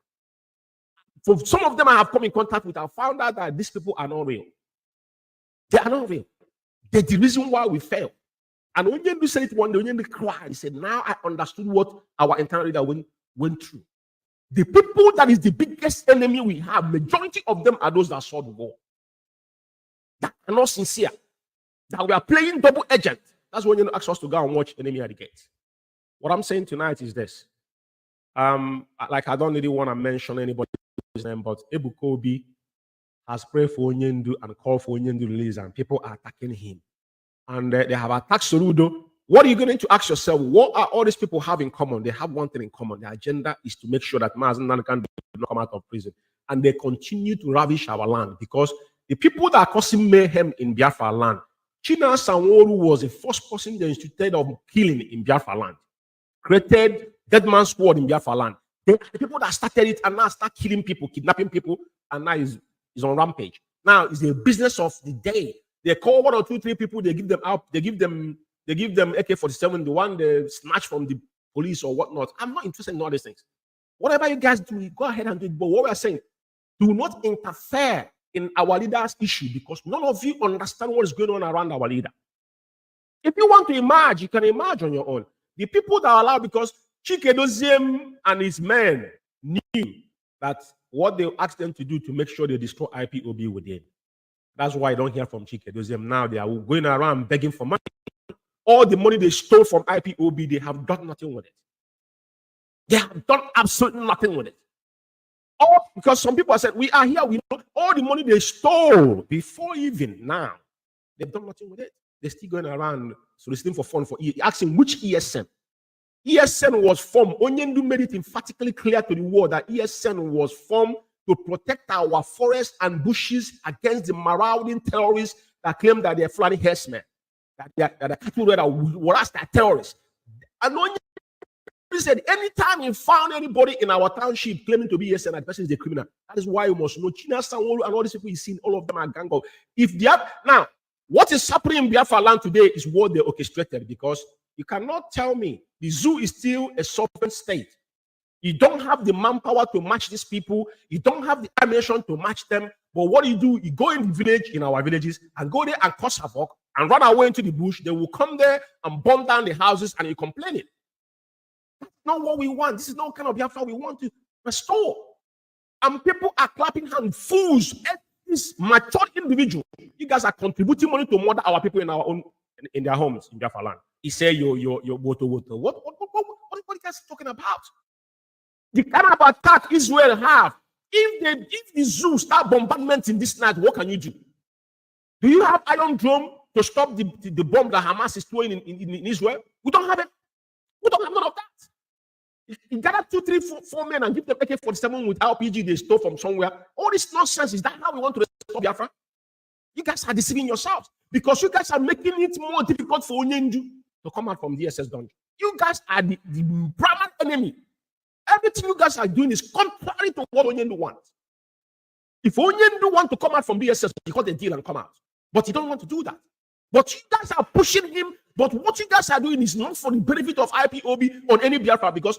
[SPEAKER 4] For some of them I have come in contact with, I found out that these people are not real. They are not real. They're the reason why we failed. And Onyendu said it one day, Onyendu cried. He said, now I understood what our internal leader went through. The people that is the biggest enemy we have, majority of them are those that saw the war. That are not sincere. That we are playing double agent. That's when you ask us to go and watch Enemy at the Gate. What I'm saying tonight is this. Like I don't really want to mention anybody's name, but Ebuka Obi has prayed for Onyendu and called for Onyendu release, and people are attacking him. And they have attacked Soludo. What are you going to ask yourself? What are all these people have in common? They have one thing in common. Their agenda is to make sure that Mazen Nandekan does not come out of prison. And they continue to ravish our land, because the people that are causing mayhem in Biafra land, China Sanwo-Olu was the first person that instituted of killing in Biafra land, created dead man's squad in Biafra land. The people that started it and now start killing people, kidnapping people, and now is on rampage. Now it's the business of the day. They call 1 or 2, 3 people, they give them out, they give them AK-47, the one they snatch from the police or whatnot. I'm not interested in all these things. Whatever you guys do, go ahead and do it. But what we are saying, do not interfere in our leader's issue, because none of you understand what is going on around our leader. If you want to emerge, you can emerge on your own. The people that are allowed, because Chike Doziem and his men knew that what they asked them to do to make sure they destroy IPOB within. That's why I don't hear from Chike. Those them now, they are going around begging for money. All the money they stole from IPOB, they have done nothing with it. They have done absolutely nothing with it. All because some people have said, we are here, we know all the money they stole before even now, they've done nothing with it. They're still going around soliciting for fund for asking which ESN. ESN was formed. Onyendu made it emphatically clear to the world that ESN was formed to protect our forests and bushes against the marauding terrorists that claim that they're Fulani herdsmen, that the cattle that were asked are terrorists. And Onyendu said, anytime you found anybody in our township claiming to be ESN, that person is a criminal. That is why you must know China Sanwo and all these people you've seen, all of them are gang of. If they have now, what is happening in Biafra land today is what they orchestrated, because you cannot tell me the zoo is still a sovereign state. You don't have the manpower to match these people. You don't have the ammunition to match them. But what do? You go in the village, in our villages, and go there and cause havoc and run away into the bush. They will come there and burn down the houses and you're complaining. That's not what we want. This is not kind of Biafra we want to restore. And people are clapping hands, fools. This mature individual, you guys are contributing money to murder our people in our own, in their homes in Biafra land. He said, your water. What are you guys talking about? The kind of attack Israel have. If the zoo start bombardment in this night, what can you do? Do you have Iron Dome to stop the bomb that Hamas is throwing in Israel? We don't have it. We don't have none of that. You gather 2, 3, 4 men and give them AK-47 with RPG they stole from somewhere. All this nonsense, is that how we want to restore Biafra? You guys are deceiving yourselves because you guys are making it more difficult for Onyendu to come out from the DSS dungeon. You guys are the Brahman enemy. Everything you guys are doing is contrary to what Onyendu wants. If Onyendu want to come out from DSS, he got the deal and come out. But he don't want to do that. But you guys are pushing him. But what you guys are doing is not for the benefit of IPOB on any Biafra, because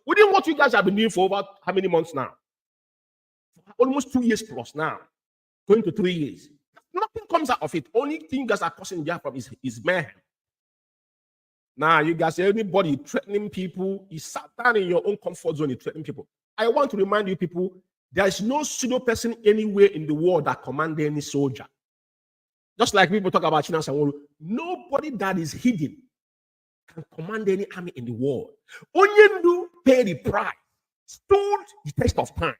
[SPEAKER 4] within what you guys have been doing for over how many months now? Almost 2 years plus now. Going to 3 years. Nothing comes out of it. Only thing you guys are causing Biafra is mayhem. Now, you guys, anybody threatening people, you sat down in your own comfort zone, threatening people. I want to remind you people, there is no pseudo person anywhere in the world that commands any soldier. Just like people talk about China Sanwo, nobody that is hidden can command any army in the world. Onyendu paid the price, stood the test of time.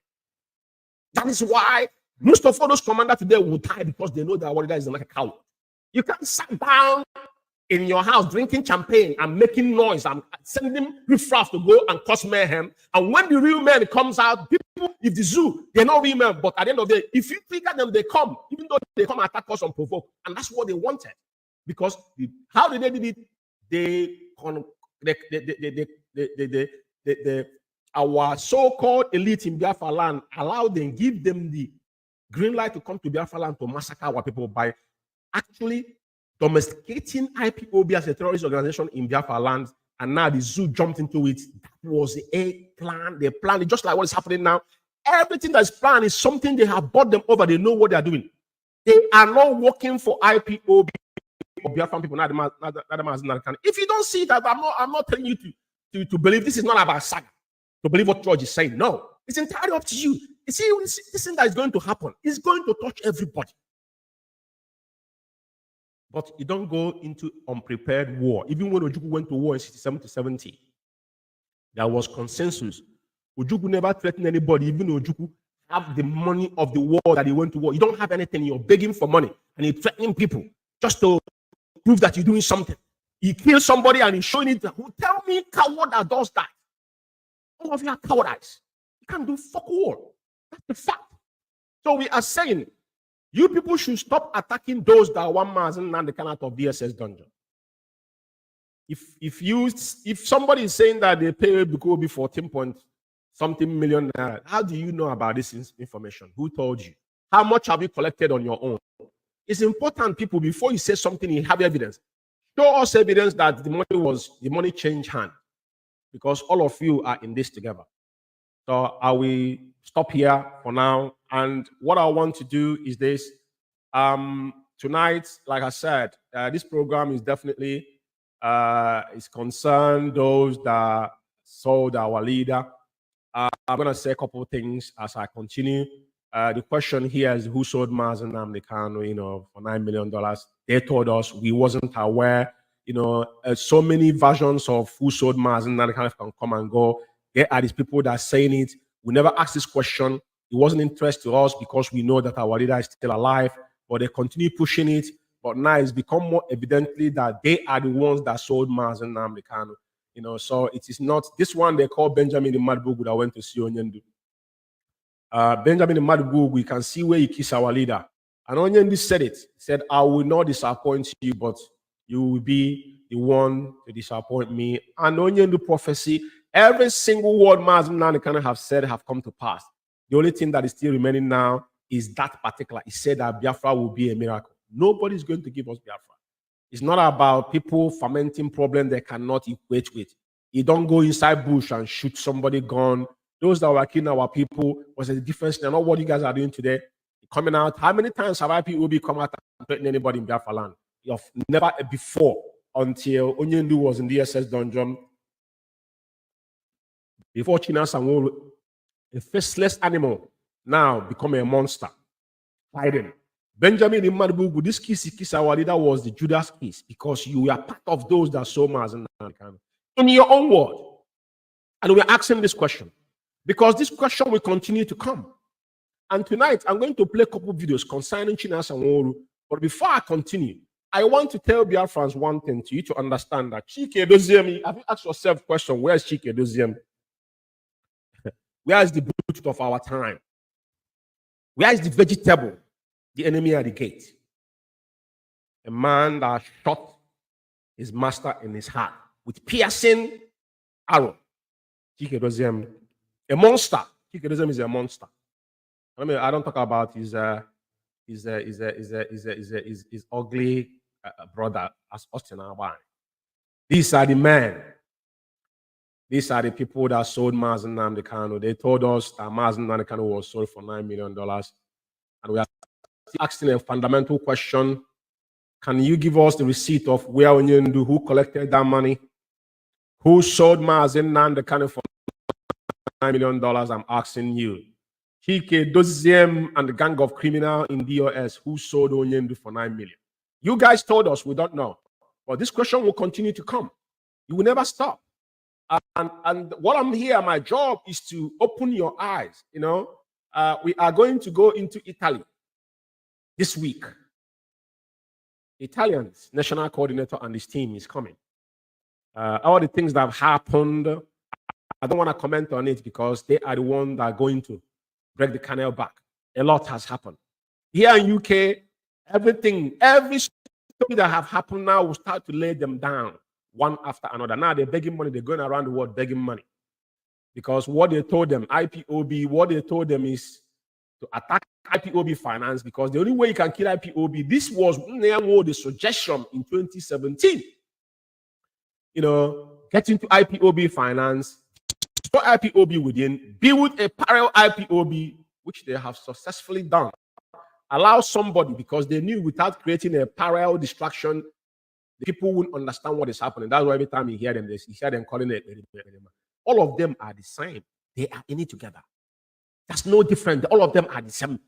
[SPEAKER 4] That is why most of all those commanders today will die, because they know that Warrior is like a coward. You can't sit down in your house drinking champagne and making noise and sending riffraff to go and cause mayhem. And when the real man comes out, people, if the zoo, they're not real men, but at the end of the day, if you trigger them, they come, even though they come attack us unprovoked. And that's what they wanted. Because how did they do it? Our so-called elite in Biafra land allowed them, give them the green light to come to Biafra land to massacre our people by actually domesticating IPOB as a terrorist organization in Biafra land, and now the zoo jumped into it. That was a plan. They planned it just like what is happening now. Everything that's planned is something they have bought them over. They know what they are doing. They are not working for IPOB or Biafran people. If you don't see that, I'm not telling you to believe. This is not about saga. To believe what George is saying. No, it's entirely up to you. You see, this thing that is going to happen is going to touch everybody. But you don't go into unprepared war. Even when Ojukwu went to war in 67 to 70, there was consensus. Ojukwu never threatened anybody. Even Ojukwu have the money of the war that he went to war. You don't have anything. You're begging for money. And you're threatening people just to prove that you're doing something. You kill somebody and he's showing it. Who tell me coward that does that? All of you are cowardice. You can't do fuck all. That's the fact. So we are saying, you people should stop attacking those that want Mazen and the kind of DSS dungeon. If somebody is saying that they pay Bukobi 14-point-something million, how do you know about this information? Who told you? How much have you collected on your own? It's important, people, before you say something, you have evidence. Show us evidence that the money changed hand, because all of you are in this together. So I will stop here for now. And what I want to do is this. Tonight, like I said, this program is definitely is concerned those that sold our leader. I'm going to say a couple of things as I continue. The question here is who sold Mazen Nnamdi Kanu, for $9 million. They told us we wasn't aware. So many versions of who sold Mazen Nnamdi Kanu can come and go. There are these people that are saying it. We never asked this question. It wasn't interest to us because we know that our leader is still alive, but they continue pushing it. But now it's become more evidently that they are the ones that sold Mazen Nnamdi Kanu. So it is not this one they call Benjamin the Madbugu that went to see Onyendu. Benjamin the Madbugu, we can see where he kissed our leader. And Onyendu said it. He said, I will not disappoint you, but you will be the one to disappoint me. And Onyendu prophecy, every single word Mazen Nnamdi Kanu have said have come to pass. The only thing that is still remaining now is that particular. He said that Biafra will be a miracle. Nobody's going to give us Biafra. It's not about people fermenting problems they cannot equate with. You don't go inside bush and shoot somebody gun. Those that were killing our people was a difference. They're not what you guys are doing today. Coming out. How many times have IPOB come out and threatened anybody in Biafra land? Never before, until Onyendu was in the SS dungeon. Before China Sanwo, a faceless animal, now become a monster. Fighting. Benjamin Madbugu, this kiss our leader was the Judas kiss because you are part of those that saw Mazen Nnamdi Kanu. In your own word. And we're asking this question because this question will continue to come. And tonight, I'm going to play a couple of videos concerning Chinas and Woru. But before I continue, I want to tell Biafrans one thing to you to understand that Chike Doziem, have you asked yourself the question, where's Chike Doziem? Where is the brute of our time? Where is the vegetable? The enemy at the gate. A man that shot his master in his heart with piercing arrow. Chike Doziem, a monster. Chike Doziem is a monster. I don't talk about his ugly brother as Austin Abani. These are the men. These are the people that sold Mazen Nnamdi Kanu. They told us that Mazen Nnamdi Kanu was sold for $9 million. And we are asking a fundamental question. Can you give us the receipt of where Onyendu, who collected that money? Who sold Mazen Nnamdi Kanu for $9 million? I'm asking you. Chike Doziem and the gang of criminals in DOS who sold Onyendu for $9 million. You guys told us we don't know. But this question will continue to come. You will never stop. And what I'm here, my job is to open your eyes. We are going to go into Italy this week. Italians, national coordinator and his team is coming. All the things that have happened, I don't want to comment on it because they are the ones that are going to break the canal back. A lot has happened. Here in UK, every story that have happened now will start to lay them down one after another. Now they're begging money. They're going around the world begging money. Because what they told them, IPOB, what they told them is to attack IPOB finance because the only way you can kill IPOB, this was the suggestion in 2017. Get into IPOB finance, store IPOB within, build a parallel IPOB, which they have successfully done. Allow somebody, because they knew without creating a parallel distraction, the people wouldn't understand what is happening. That's why every time you hear them, you hear them calling it. All of them are the same. They are in it together. That's no different. All of them are the same.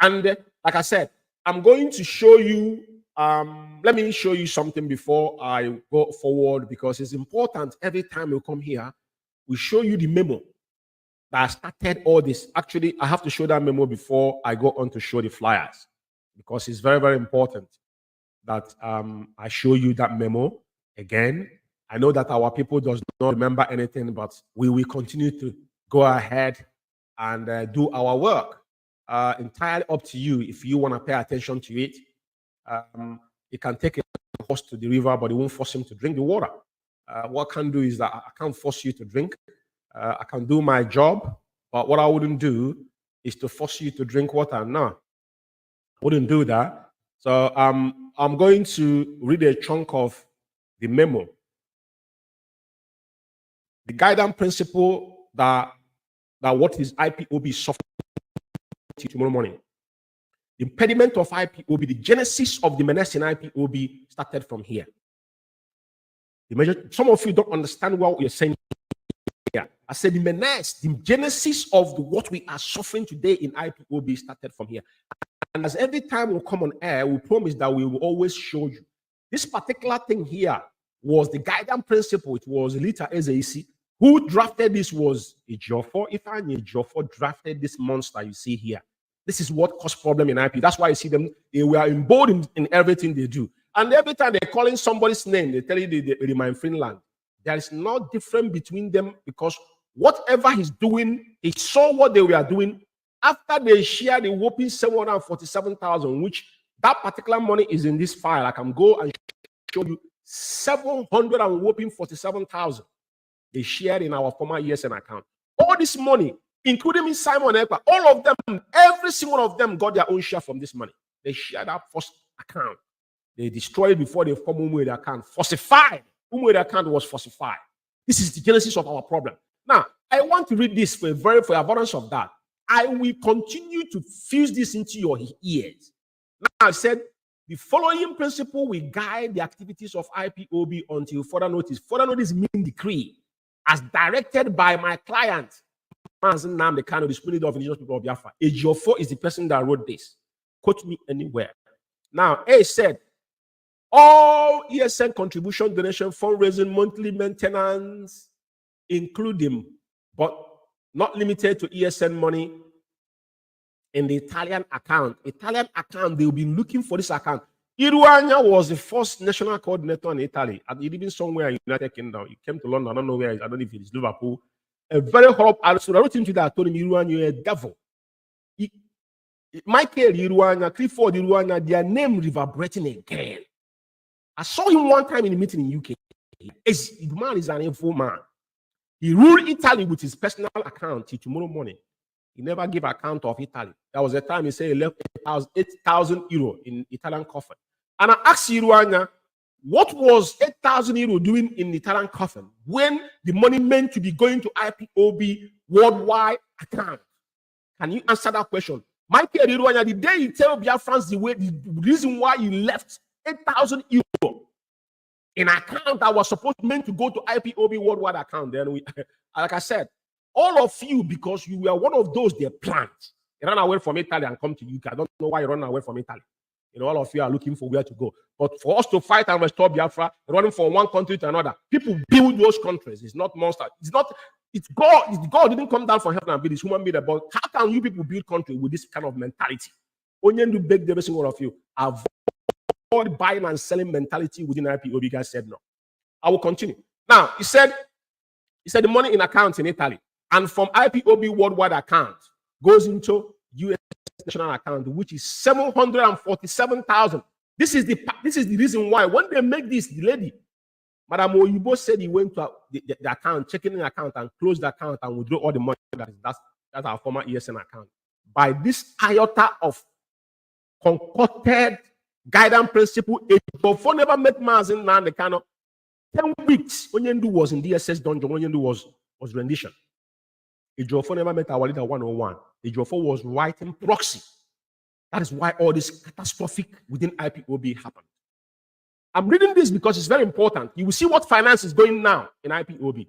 [SPEAKER 4] Like I said, I'm going to show you, let me show you something before I go forward, because it's important every time you come here, we show you the memo that started all this. Actually, I have to show that memo before I go on to show the flyers, because it's very, very important that I show you that memo again. I know that our people does not remember anything, but we will continue to go ahead and do our work. Entirely up to you if you want to pay attention to it. You can take a horse to the river, but it won't force him to drink the water. What I can do is that I can't force you to drink. I can do my job, but what I wouldn't do is to force you to drink water. No, I wouldn't do that. So I'm going to read a chunk of the memo. The guidance principle that what is IPOB software tomorrow morning. The impediment of IPOB, the genesis of the menace in IPOB started from here. Some of you don't understand what we're saying here. I said the menace, the genesis of what we are suffering today in IPOB started from here. And as every time we come on air, we promise that we will always show you. This particular thing here was the guidance principle. It was Lita Ezeisi. Who drafted this was Ejiofor. If I knew Ejiofor drafted this monster you see here. This is what caused problem in IP. That's why you see them, they were emboldened in everything they do. And every time they're calling somebody's name, they tell you they remind Finland. There is no difference between them because whatever he's doing, he saw what they were doing. After they shared the whopping 747,000, which that particular money is in this file. I can go and show you 747,000 they shared in our former ESN account. All this money, including me, Simon Ekpa, all of them, every single one of them got their own share from this money. They shared that first account. They destroyed it before they formed Umwede account. Falsified. Umwede account was falsified. This is the genesis of our problem. Now, I want to read this for avoidance of that. I will continue to fuse this into your ears. Now, I said, the following principle will guide the activities of IPOB until further notice. Further notice means decree, as directed by my client, the kind of the spirit of indigenous people of Biafra. Ejiofor is the person that wrote this. Quote me anywhere. Now, A said, all ESN contribution, donation, fundraising, monthly maintenance, including, but not limited to ESN money in the Italian account. Italian account, they'll be looking for this account. Iruanya was the first national coordinator in Italy. He lived somewhere in the United Kingdom. He came to London. I don't know where. I don't know if it's Liverpool. A very horrible. So I wrote him to that. I told him, Iruanya, you're a devil. Michael Iruanya, Clifford Iruanya, their name reverberating again. I saw him one time in a meeting in UK. The man is an evil man. He ruled Italy with his personal account till tomorrow morning. He never gave account of Italy. There was a time he said he left 8,000 euro in Italian coffin. And I asked Iruanya, what was 8,000 euro doing in the Italian coffin when the money meant to be going to IPOB worldwide account? Can you answer that question? Michael Iruanya, the day you tell Biafrans the reason why you left 8,000 euro in account that was supposed meant to go to IPOB worldwide account, then we, like I said, all of you, because you were one of those they planned. You ran away from Italy and come to UK. I don't know why you run away from Italy. You know, all of you are looking for where to go. But for us to fight and restore Biafra, running from one country to another, people build those countries. It's not monster. It's God. God didn't come down from heaven and build this human being. But how can you people build country with this kind of mentality? Only to beg every single one of you. Avoid buying and selling mentality within IPOB. Guys said no. I will continue. Now, he said the money in accounts in Italy. And from IPOB worldwide account goes into US national account, which is 747,000. This is the reason why when they make this, the lady, Madam Oyibo said he went to the account, checking the account and closed the account and withdraw all the money. That's our former ESN account. By this iota of concocted guidance principle, before never met Mazin and the kind of 10 weeks. Onyendu was in DSS dungeon. Onyendu was rendition. Ejiofor never met our leader 101. Ejiofor was writing proxy. That is why all this catastrophic within IPOB happened. I'm reading this because it's very important. You will see what finance is going now in IPOB.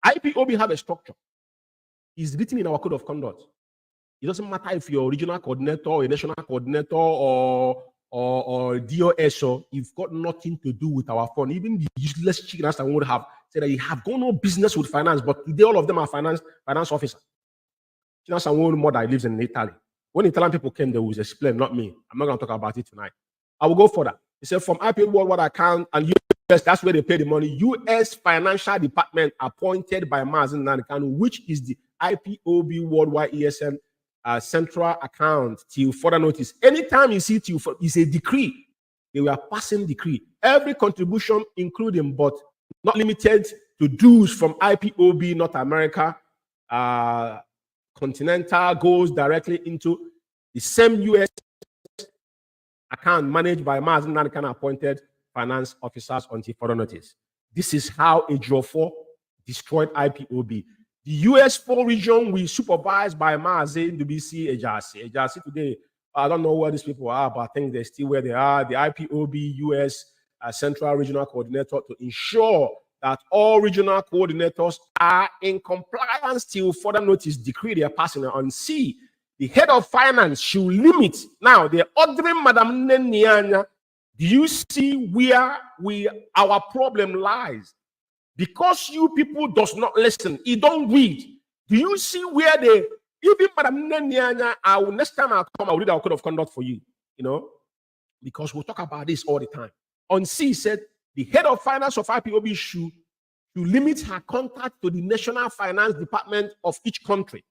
[SPEAKER 4] IPOB have a structure. It's written in our code of conduct. It doesn't matter if you're a regional coordinator or a national coordinator or DOS, or you've got nothing to do with our fund. Even the useless chickens that would have said that you have got no business with finance, but today all of them are finance officers. China Sanwo mother lives in Italy. When Italian people came, they will explain, not me. I'm not going to talk about it tonight. I will go further. He said from IPO worldwide account and US, that's where they pay the money. US Financial Department appointed by Mazin Nanikanu, which is the IPOB worldwide ESN central account till further notice. Anytime you see it's a decree. They were passing decree. Every contribution, including but not limited to dues from IPOB North America, Continental, goes directly into the same US account managed by Mazin Nanikana appointed finance officers until further notice. This is how Ejiofor destroyed IPOB. The US 4 region we supervised by Mazin WBC Ejasi. Ejasi today, I don't know where these people are, but I think they're still where they are. The IPOB US Central Regional Coordinator to ensure that all regional coordinators are in compliance till further notice decree they are passing on. C, the head of finance should limit. Now, they're ordering Madam Nenianya. Do you see where our problem lies? Because you people does not listen, you don't read. Do you see where even Madam Nenianya, next time I come, I'll read our code of conduct for you, because we'll talk about this all the time. On C said, the head of finance of IPOB should limit her contact to the National Finance Department of each country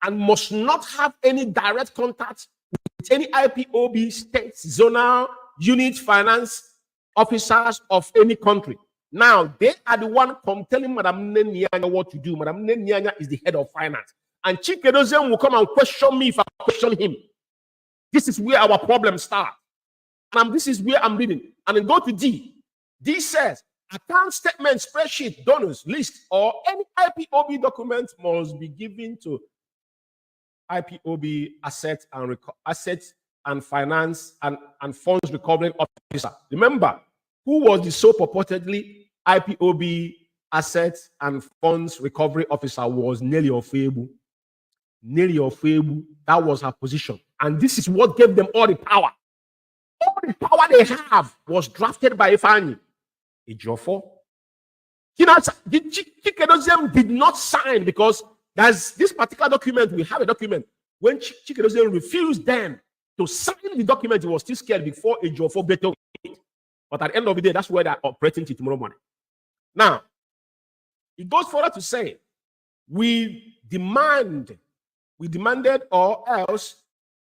[SPEAKER 4] and must not have any direct contact with any IPOB state, zonal, unit finance officers of any country. Now, they are the one telling Madam Nenianya what to do. Madam Nenianya is the head of finance. And Chikedozem will come and question me if I question him. This is where our problem starts. And this is where I'm reading. And then go to D. D says, account statement, spreadsheet, donors, list, or any IPOB document must be given to IPOB assets and finance and funds recovery officer. Remember, who was the so purportedly IPOB assets and funds recovery officer was Nelly Ofebu. Nelly Ofebu, that was her position. And this is what gave them all the power. All the power they have was drafted by Ifeanyi Ejiofor. Chikedozem did not sign because there's this particular document. We have a document. When Chikedozem refused them to sign the document, he was still scared before Ejiofor vetoed it. But at the end of the day, that's where they're operating till tomorrow morning. Now, it goes further to say, we demanded or else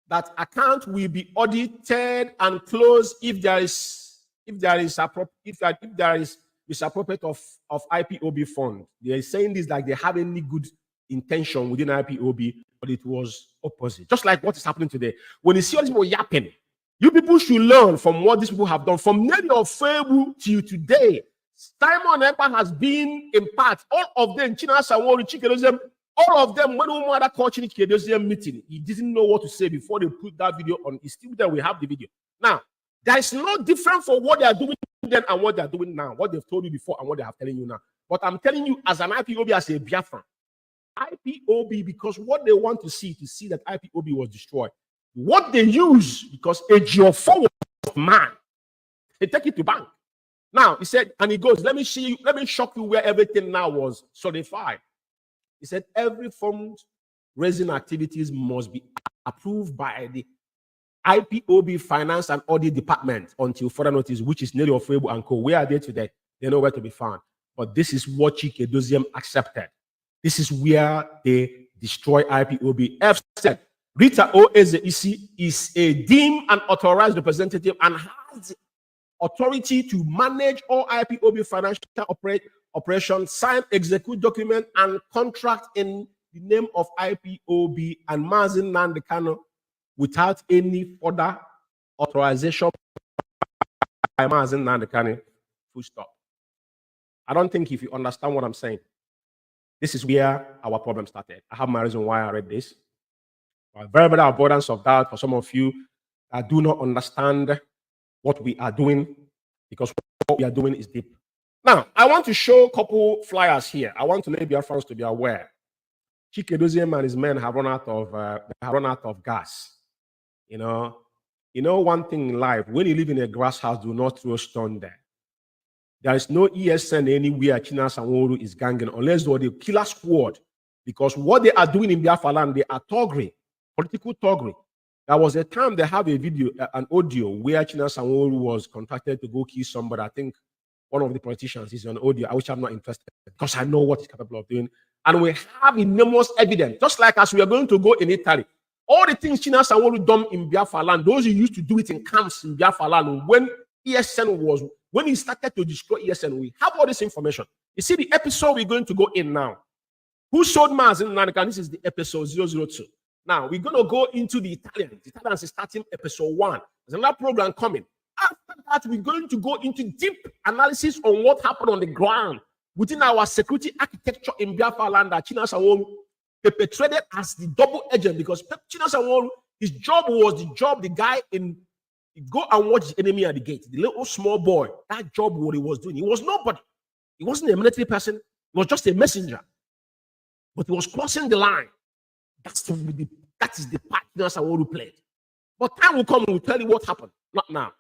[SPEAKER 4] that account will be audited and closed if there is misappropriate of IPOB fund. They are saying this like they have any good intention within IPOB, but it was opposite. Just like what is happening today. When you see all these people yapping, you people should learn from what these people have done. From Nelly Ofebu till today, Simon Ekpa has been in part, all of them, China Sawori, Chikedozem, all of them, when Umada called Chikedozem meeting, he didn't know what to say before they put that video on. It's still there, we have the video. Now, there is no difference for what they are doing then and what they are doing now, what they've told you before and what they are telling you now. But I'm telling you, as an IPOB, as a Biafran, IPOB, because what they want to see that IPOB was destroyed. What they use, because Ejiofor was man, they take it to bank. Now, he said, and he goes, let me shock you where everything now was solidified. He said, every fundraising activities must be approved by the IPOB Finance and Audit Department until further notice, which is Nelly Ofebu and Co. Where are they today? They know where to be found. But this is what Chikedozem accepted. This is where they destroy IPOB. F said, Rita Oeze is a deemed and authorized representative and has the authority to manage all IPOB financial operations, sign, execute document, and contract in the name of IPOB and Mazin Nandekano without any further authorization by Mazin Nandekano. Full stop. I don't think if you understand what I'm saying, this is where our problem started. I have my reason why I read this. Very, very avoidance of that for some of you that do not understand what we are doing, because what we are doing is deep. Now, I want to show a couple flyers here. I want to let Biafrans to be aware. Chikedozem and his men have run out of gas. You know one thing in life, when you live in a grass house, do not throw stone there. There is no ESN anywhere China Sanworu is ganging, unless they're the killer squad. Because what they are doing in Biafra land, they are thuggery, political thuggery. There was a time they have a video, an audio, where China Sanworu was contacted to go kill somebody. I think one of the politicians is on audio, which I'm not interested in, because I know what he's capable of doing. And we have enormous evidence, just like as we are going to go in Italy. All the things China Sanworu done in Biafra land, those who used to do it in camps in Biafra land, when he started to destroy ESN, we have all this information. You see the episode we're going to go in now. Who sold Mars in Nanika? This is the episode 002. Now, we're going to go into the Italians. The Italians is starting episode 1. There's another program coming. After that, we're going to go into deep analysis on what happened on the ground within our security architecture in Biafra land that China Sanworu perpetrated as the double agent, because China Sanworu, his job was the guy in go and watch the enemy at the gate. The little small boy, that job what he was doing. He was nobody. He wasn't a military person. He was just a messenger. But he was crossing the line. That is the part Chinasa Nworu played. But time will come and we'll tell you what happened. Not now.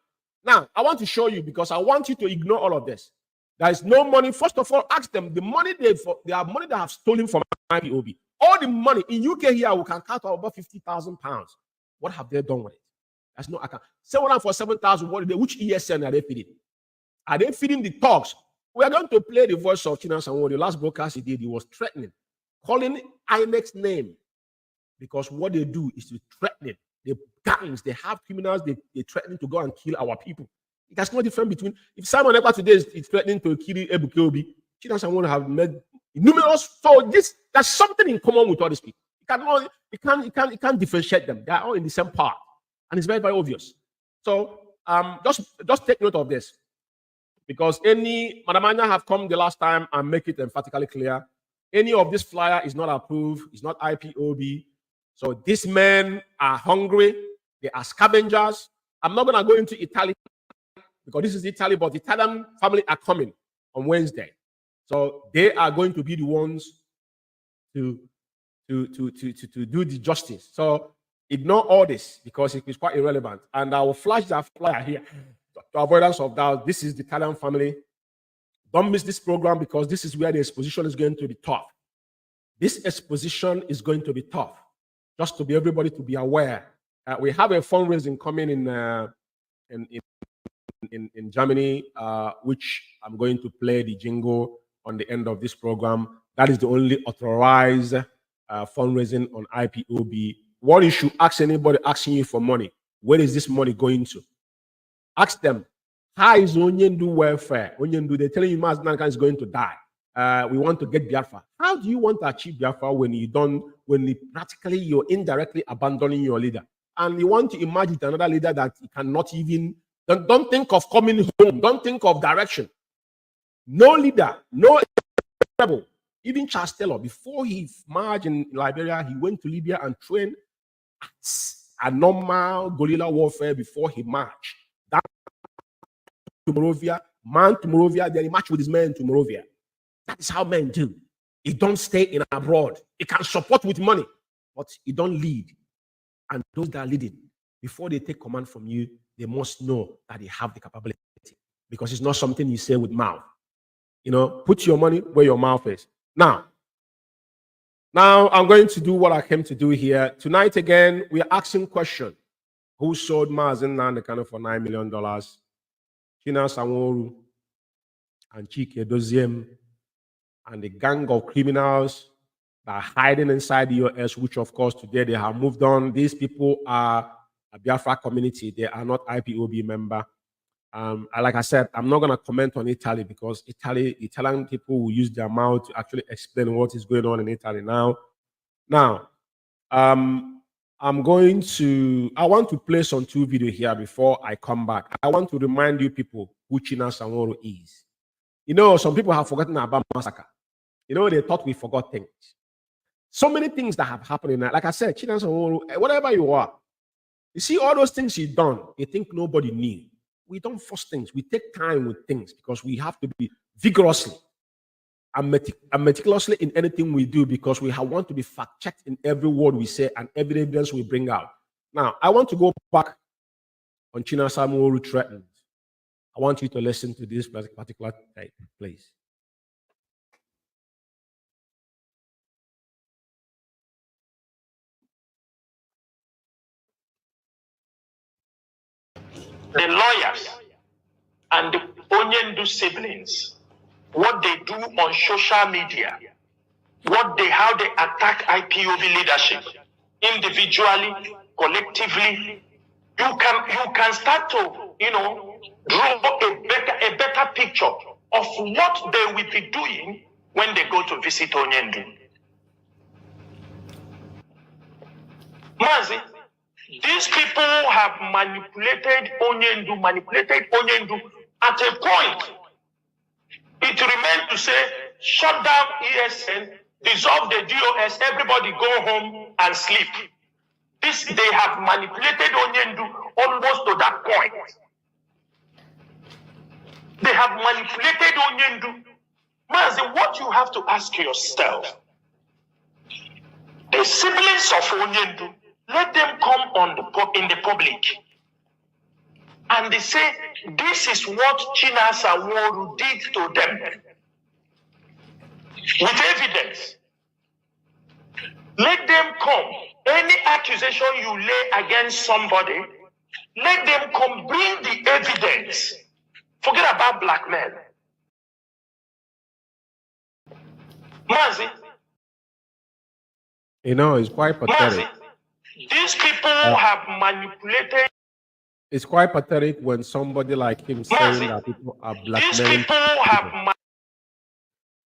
[SPEAKER 4] Now, I want to show you because I want you to ignore all of this. There is no money. First of all, ask them the money they have money they have stolen from IPOB. All the money in UK here, we can count about £50,000. What have they done with it? There's no account. 747,000. What which ESN are they feeding? Are they feeding the talks? We are going to play the voice of Chinasa Nworu. The last broadcast he did, he was threatening, calling INEC's name because what they do is to threaten it. The gangs, they have criminals, they threaten to go and kill our people. There's no difference between if Simon Ekpa today is threatening to kill Ebuka Obi, Chinasa Nworu have made numerous. So there's something in common with all these people. You can't differentiate them. They are all in the same part, and it's very, very obvious. So just take note of this, because Madam Anya have come the last time and make it emphatically clear. Any of this flyer is not approved. It's not IPOB. So these men are hungry. They are scavengers. I'm not going to go into Italy because this is Italy, but the Italian family are coming on Wednesday. So they are going to be the ones to do the justice. So ignore all this because it is quite irrelevant. And I will flash that flyer here to avoidance of doubt. This is the Italian family. Don't miss this program because this is where the exposition is going to be tough. This exposition is going to be tough. Just to be everybody to be aware. We have a fundraising coming in Germany, which I'm going to play the jingle on the end of this program. That is the only authorized fundraising on IPOB. What you should ask anybody asking you for money, where is this money going to? Ask them, how is Onyendu welfare? Onyendu, they're telling you Mazdanakan is going to die. We want to get Biafra. How do you want to achieve Biafra when practically you're indirectly abandoning your leader? And you want to imagine another leader that you cannot even, don't think of coming home. Don't think of direction. No leader, no rebel. Even Charles Taylor, before he marched in Liberia, he went to Libya and trained a normal guerrilla warfare before he marched. That to Morovia, then he marched with his men to Morovia. That is how men do. He don't stay in abroad. He can support with money, but he don't lead. And those that are leading, before they take command from you, they must know that they have the capability, because it's not something you say with mouth. Put your money where your mouth is. Now I'm going to do what I came to do here. Tonight again, we are asking question. Who sold Mazen Nandekano for $9 million? Chinasa Nworu and Chike Doziem and the gang of criminals that are hiding inside the US, which of course today they have moved on. These people are a Biafra community. They are not IPOB member. Like I said, I'm not going to comment on Italy because Italian people will use their mouth to actually explain what is going on in Italy now. I want to play some two videos here before I come back. I want to remind you people who Chinasa Nworu is. Some people have forgotten about massacre. They thought we forgot things. So many things that have happened in that. Like I said, Chinasa Nworu, whatever you are, you see all those things you've done, you think nobody knew. We don't force things. We take time with things because we have to be vigorously and meticulously in anything we do because we want to be fact-checked in every word we say and every evidence we bring out. Now, I want to go back on Chinasa Nworu threatened. I want you to listen to this particular tape, please.
[SPEAKER 10] The lawyers and the Onyendu siblings, what they do on social media, how they attack IPOB leadership, individually, collectively, you can start to, draw a better picture of what they will be doing when they go to visit Onyendu. Mazi, these people have manipulated Onyendu at a point. It remains to say, shut down ESN, dissolve the DOS, everybody go home and sleep. They have manipulated Onyendu almost to that point. They have manipulated Onyendu Mazi, what you have to ask yourself, the siblings of Onyendu, let them come in the public. And they say, this is what Chinasa Nworu did to them. With evidence. Let them come. Any accusation you lay against somebody, let them come, bring the evidence. Forget about blackmail. Mazi.
[SPEAKER 4] You know, it's quite pathetic.
[SPEAKER 10] Mazi, these people have manipulated.
[SPEAKER 4] It's quite pathetic when somebody like him saying that people are blackmailing.
[SPEAKER 10] These people have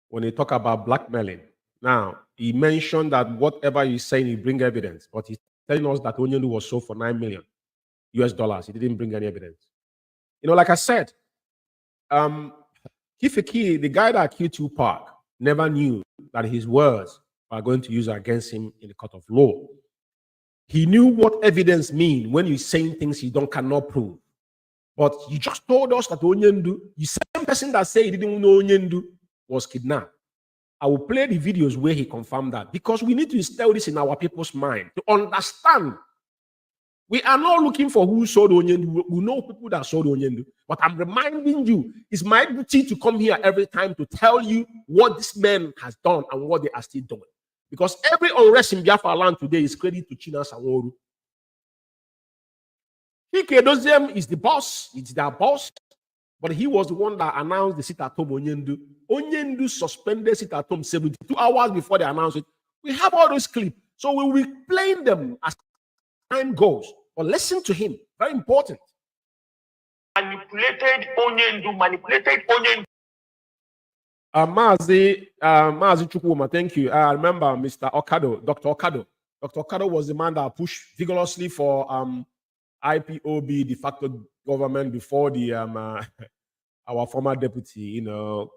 [SPEAKER 4] when they talk about blackmailing. Now, he mentioned that whatever he's saying, he bring evidence. But he's telling us that Onyendu was sold for $9 million US. He didn't bring any evidence. You know, like I said, Kifiki, the guy that killed Tupac, never knew that his words are going to use against him in the court of law. He knew what evidence means when you're saying things you cannot prove. But you just told us that Onyendu, the same person that said he didn't know Onyendu was kidnapped. I will play the videos where he confirmed that, because we need to instill this in our people's mind to understand. We are not looking for who sold Onyendu. We know people that sold Onyendu. But I'm reminding you, it's my duty to come here every time to tell you what this man has done and what they are still doing. Because every unrest in Biafra land today is credit to Chinasa Nworu. Doziem is the boss, it's their boss, but he was the one that announced the sit-at-home Onyendu. Onyendu suspended sit-at-home 72 hours before they announced it. We have all those clips, so we will be playing them as time goes. But listen to him, very important.
[SPEAKER 10] Manipulated Onyendu.
[SPEAKER 4] Mazi Chukwuma, thank you. I remember Mr. Okado, Dr. Okado. Dr. Okado was the man that pushed vigorously for IPOB de facto government before the our former deputy,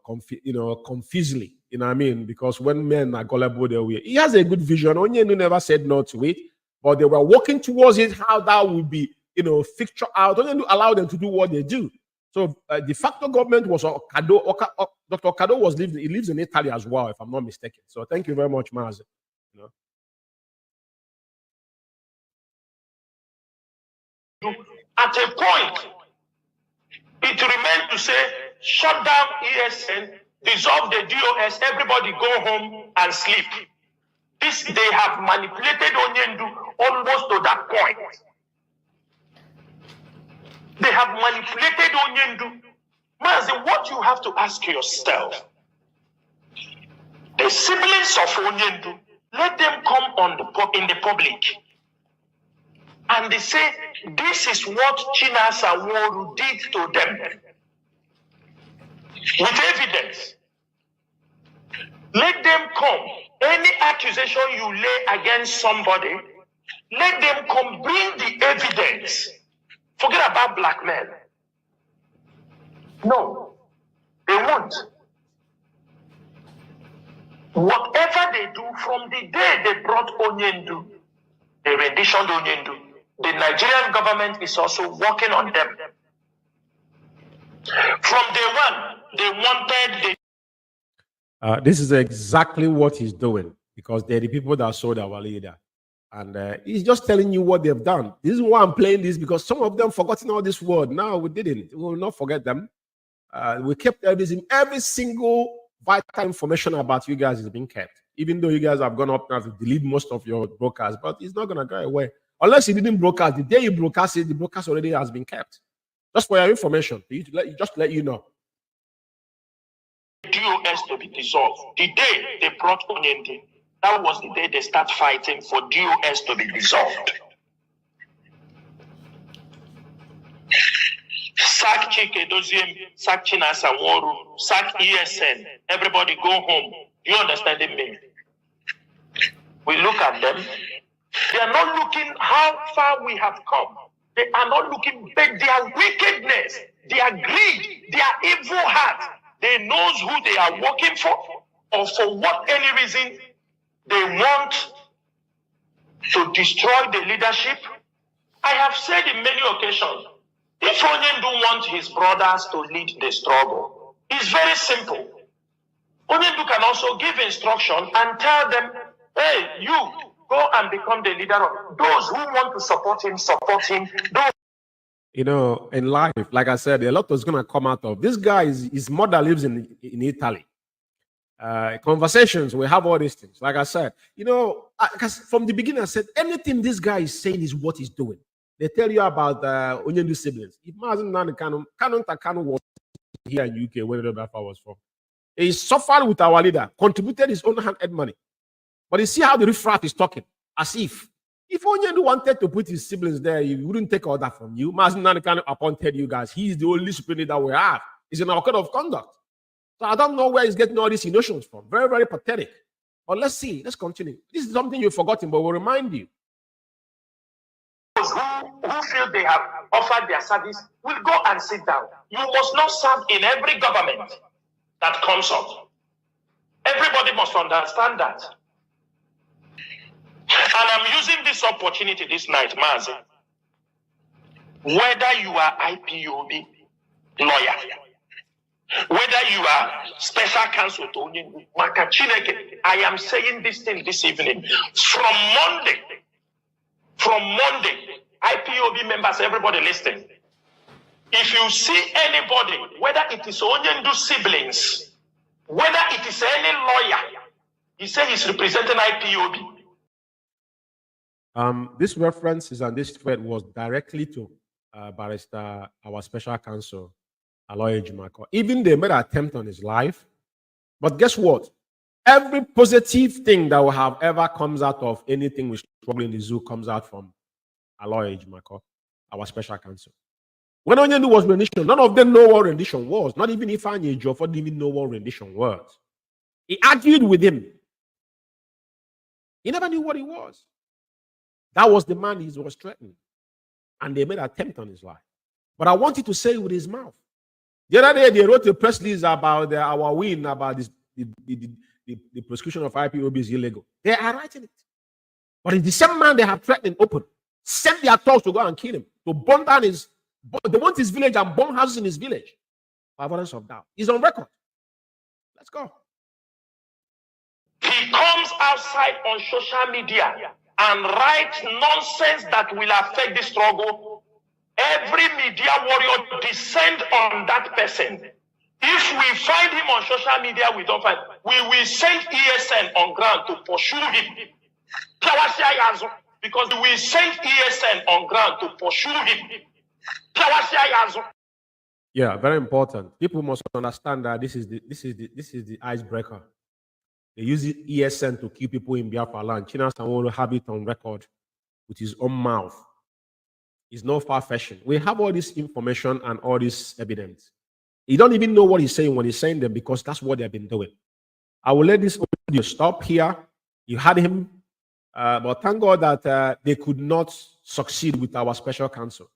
[SPEAKER 4] confusedly, you know what I mean? Because when men are gullible their way, he has a good vision. Onyendu never said no to it, but they were working towards it, how that would be, fixture out. Onyendu allowed them to do what they do. So de facto government was Okado. Dr. Okado lives in Italy as well, if I'm not mistaken. So thank you very much, Mazi.
[SPEAKER 10] At a point, it remained to say, shut down ESN, dissolve the DOS, everybody go home and sleep. They have manipulated Onyendu almost to that point. They have manipulated Onyendu. Mazi, what you have to ask yourself, the siblings of Onyendu, let them come in the public. And they say, this is what Chinasa Nworu did to them. With evidence. Let them come. Any accusation you lay against somebody, let them come, bring the evidence. Forget about blackmail. No, they won't. Whatever they do from the day they brought Onyendu, the rendition of Onyendu, the Nigerian government is also working on them. From day one, they wanted
[SPEAKER 4] this is exactly what he's doing, because they're the people that sold our leader. And he's just telling you what they've done. This is why I'm playing this, because some of them forgotten all this word. No, we didn't. We will not forget them. We kept everything. Every single vital information about you guys is being kept. Even though you guys have gone up now to delete most of your broadcasts, but it's not going to go away. Unless you didn't broadcast. The day you broadcast it, the broadcast already has been kept. Just for your information. Just let you know.
[SPEAKER 10] DOS to be dissolved. The day they brought Onyendu, that was the day they start fighting for DOS to be dissolved. Sack Chike Doziem, sack Chinasa Nworu, sack ESN. Everybody go home. You understand me? We look at them. They are not looking how far we have come. They are not looking, but their wickedness, their greed, their evil heart, they knows who they are working for, or for what any reason they want to destroy the leadership. I have said in many occasions, if Onyendu wants his brothers to lead the struggle, it's very simple. Onyendu can also give instruction and tell them, hey, you go and become the leader of those who want to support him, Those
[SPEAKER 4] You know, in life, like I said, a lot is going to come out of this guy. His mother lives in Italy. Conversations, we have all these things. Like I said, you know, because from the beginning I said anything this guy is saying is what he's doing. They tell you about Onyendu siblings. If Mazen Kanu was here in UK, where the Biafra was from, he suffered with our leader, contributed his own hand money. But you see how the riffraff is talking, as if Onyendu wanted to put his siblings there, he wouldn't take all that from you. Mazen Kanu appointed you guys. He's the only supreme leader we have. It's in our code of conduct. So I don't know where he's getting all these notions from. Very, very pathetic. But let's see. Let's continue. This is something you've forgotten, but we'll remind you.
[SPEAKER 10] Those who feel they have offered their service will go and sit down. You must not serve in every government that comes up. Everybody must understand that. And I'm using this opportunity this night, Mazi. Whether you are IPOB lawyer, whether you are special counsel to Onyendu, I am saying this thing this evening. From Monday, IPOB members, everybody listening. If you see anybody, whether it is Onyendu siblings, whether it is any lawyer, he said he's representing IPOB.
[SPEAKER 4] This references and this thread was directly to Barrister, our special counsel, Aloy Jumako. Even they made an attempt on his life. But guess what? Every positive thing that will have ever comes out of anything which probably in the zoo comes out from Aloy Jumako, our special counsel. When Onyendu was rendition, none of them know what rendition was. Not even if Ifeanyi Ejiofor didn't even know what rendition was. He argued with him. He never knew what he was. That was the man he was threatening. And they made an attempt on his life. But I wanted to say it with his mouth. The other day, they wrote a press release about our win, about this, the prosecution of IPOB is illegal. They are writing it. But it's the same man they have threatened open. Sent their thugs to go and kill him. To burn down they want his village and burn houses in his village. For avoidance of doubt. He's on record. Let's go.
[SPEAKER 10] He comes outside on social media and writes nonsense that will affect the struggle. Every media warrior descend on that person. If we find him on social media, we don't find. We will send ESN on ground to pursue him. Because we send ESN on ground to pursue him.
[SPEAKER 4] Yeah, very important. People must understand that this is the icebreaker. They use ESN to kill people in Biafra land. China will have it on record with his own mouth. It's no far-fetching. We have all this information and all this evidence. You don't even know what he's saying when he's saying them because that's what they've been doing. I will let this audio stop here. You had him, but thank God that they could not succeed with our special counsel.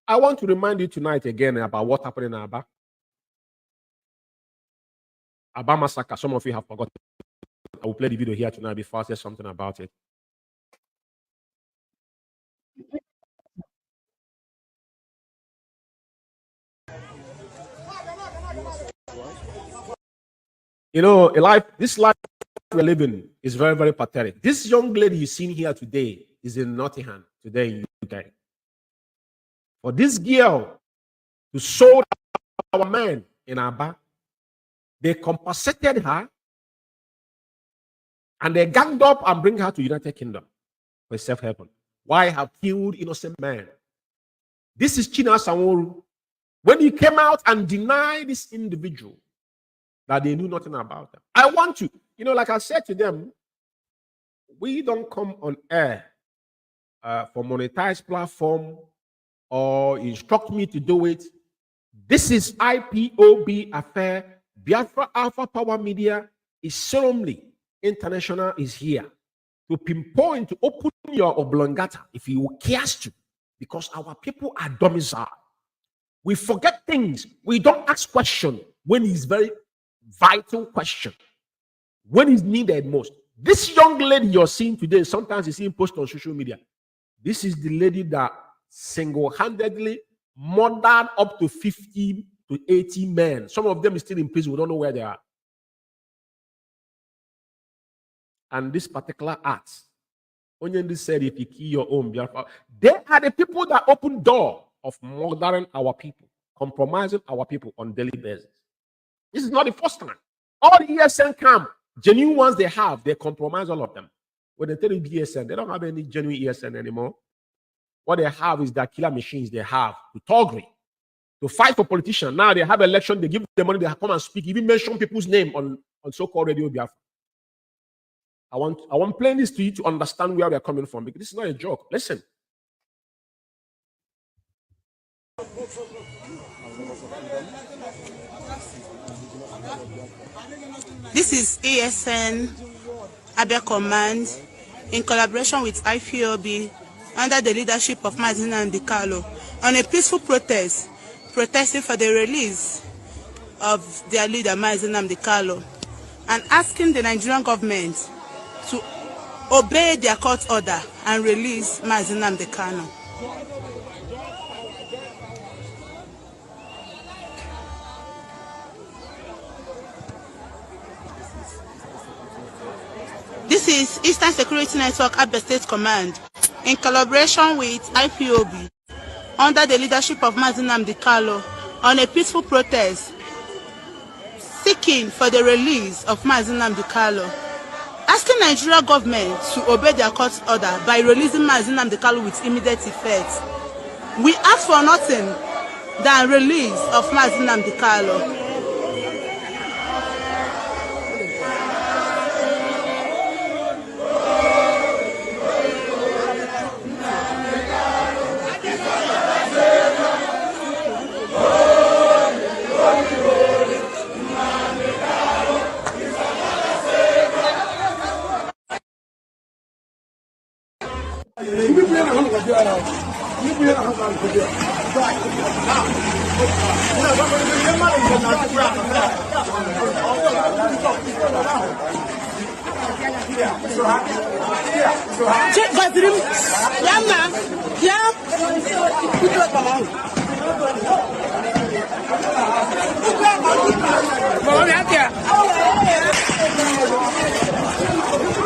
[SPEAKER 4] I want to remind you tonight again about what happened in Aba. Aba massacre. Some of you have forgotten. I will play the video here tonight before I say something about it. You know, this life we're living is very, very pathetic. This young lady you've seen here today is in Nottingham today in UK. For this girl to sold our man in Aba, they compensated her and they ganged up and bring her to United Kingdom for self-help. Why have killed innocent men? This is China Sanwo-Olu. When he came out and denied this individual that they knew nothing about them. I want to, like I said to them, we don't come on air for monetized platform or instruct me to do it. This is IPOB affair. Biafra Alpha Power Media is solemnly international is here to pinpoint, to open your oblongata if you cares to, because our people are domiciled. We forget things. We don't ask questions when it's very vital question, when it's needed most. This young lady you're seeing today, sometimes you see him post on social media. This is the lady that single-handedly murdered up to 50 to 80 men. Some of them is still in prison. We don't know where they are. and this particular act, Onyendi said, if you kill your own Biafra, they are the people that open door of murdering our people, compromising our people on daily basis. This is not the first time. All the ESN camp, genuine ones they have, they compromise all of them. When they tell you ESN, they don't have any genuine ESN anymore. What they have is that killer machines they have to toggery, to fight for politicians. Now they have election, they give them money, they come and speak, even mention people's name on so-called Radio Biafra. I want playing this to you to understand where we are coming from, because this is not a joke. Listen.
[SPEAKER 11] This is ASN Abia Command in collaboration with IPOB under the leadership of Mazina and Dikalo on a peaceful protest, protesting for the release of their leader Mazina and Dikalo and asking the Nigerian government to obey their court order and release Mazina and Dikalo. This is Eastern Security Network Abia State Command in collaboration with IPOB under the leadership of Mazina Dikalo on a peaceful protest seeking for the release of Mazina Dikalo, asking Nigeria government to obey their court order by releasing Mazina Dikalo with immediate effect. We ask for nothing than release of Mazina Dikalo.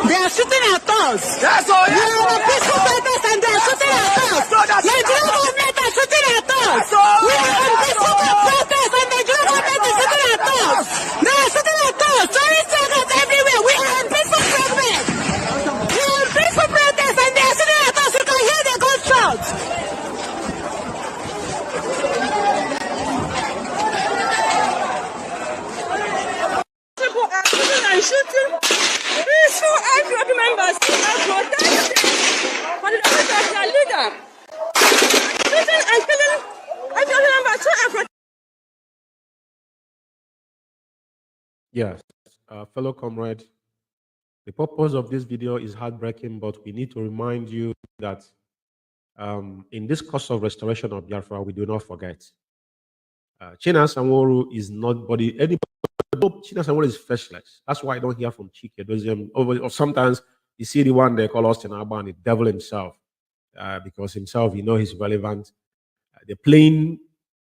[SPEAKER 11] They are shooting at us. That's all. We are a peaceful protest and they are shooting at us. Nigerian government are shooting at us. We are a peaceful protest and Nigerian government is shooting at us. They are shooting at us. Tourist seconds everywhere. We are a peaceful protest. We are a peaceful protest and they are shooting at us. You can hear the gunshots. People are shooting and shooting. Peaceful IPOB members are protesting for the release of their leader. Shooting and killing IPOB members who are protesting.
[SPEAKER 4] Yes, fellow comrade, the purpose of this video is heartbreaking, but we need to remind you that in this course of restoration of Biafra, we do not forget. China Sanworu is not anybody. China Sanworu is fleshless. That's why I don't hear from Chike. Or sometimes you see the one they call Austin Alban, the devil himself, because himself, he's relevant. They're playing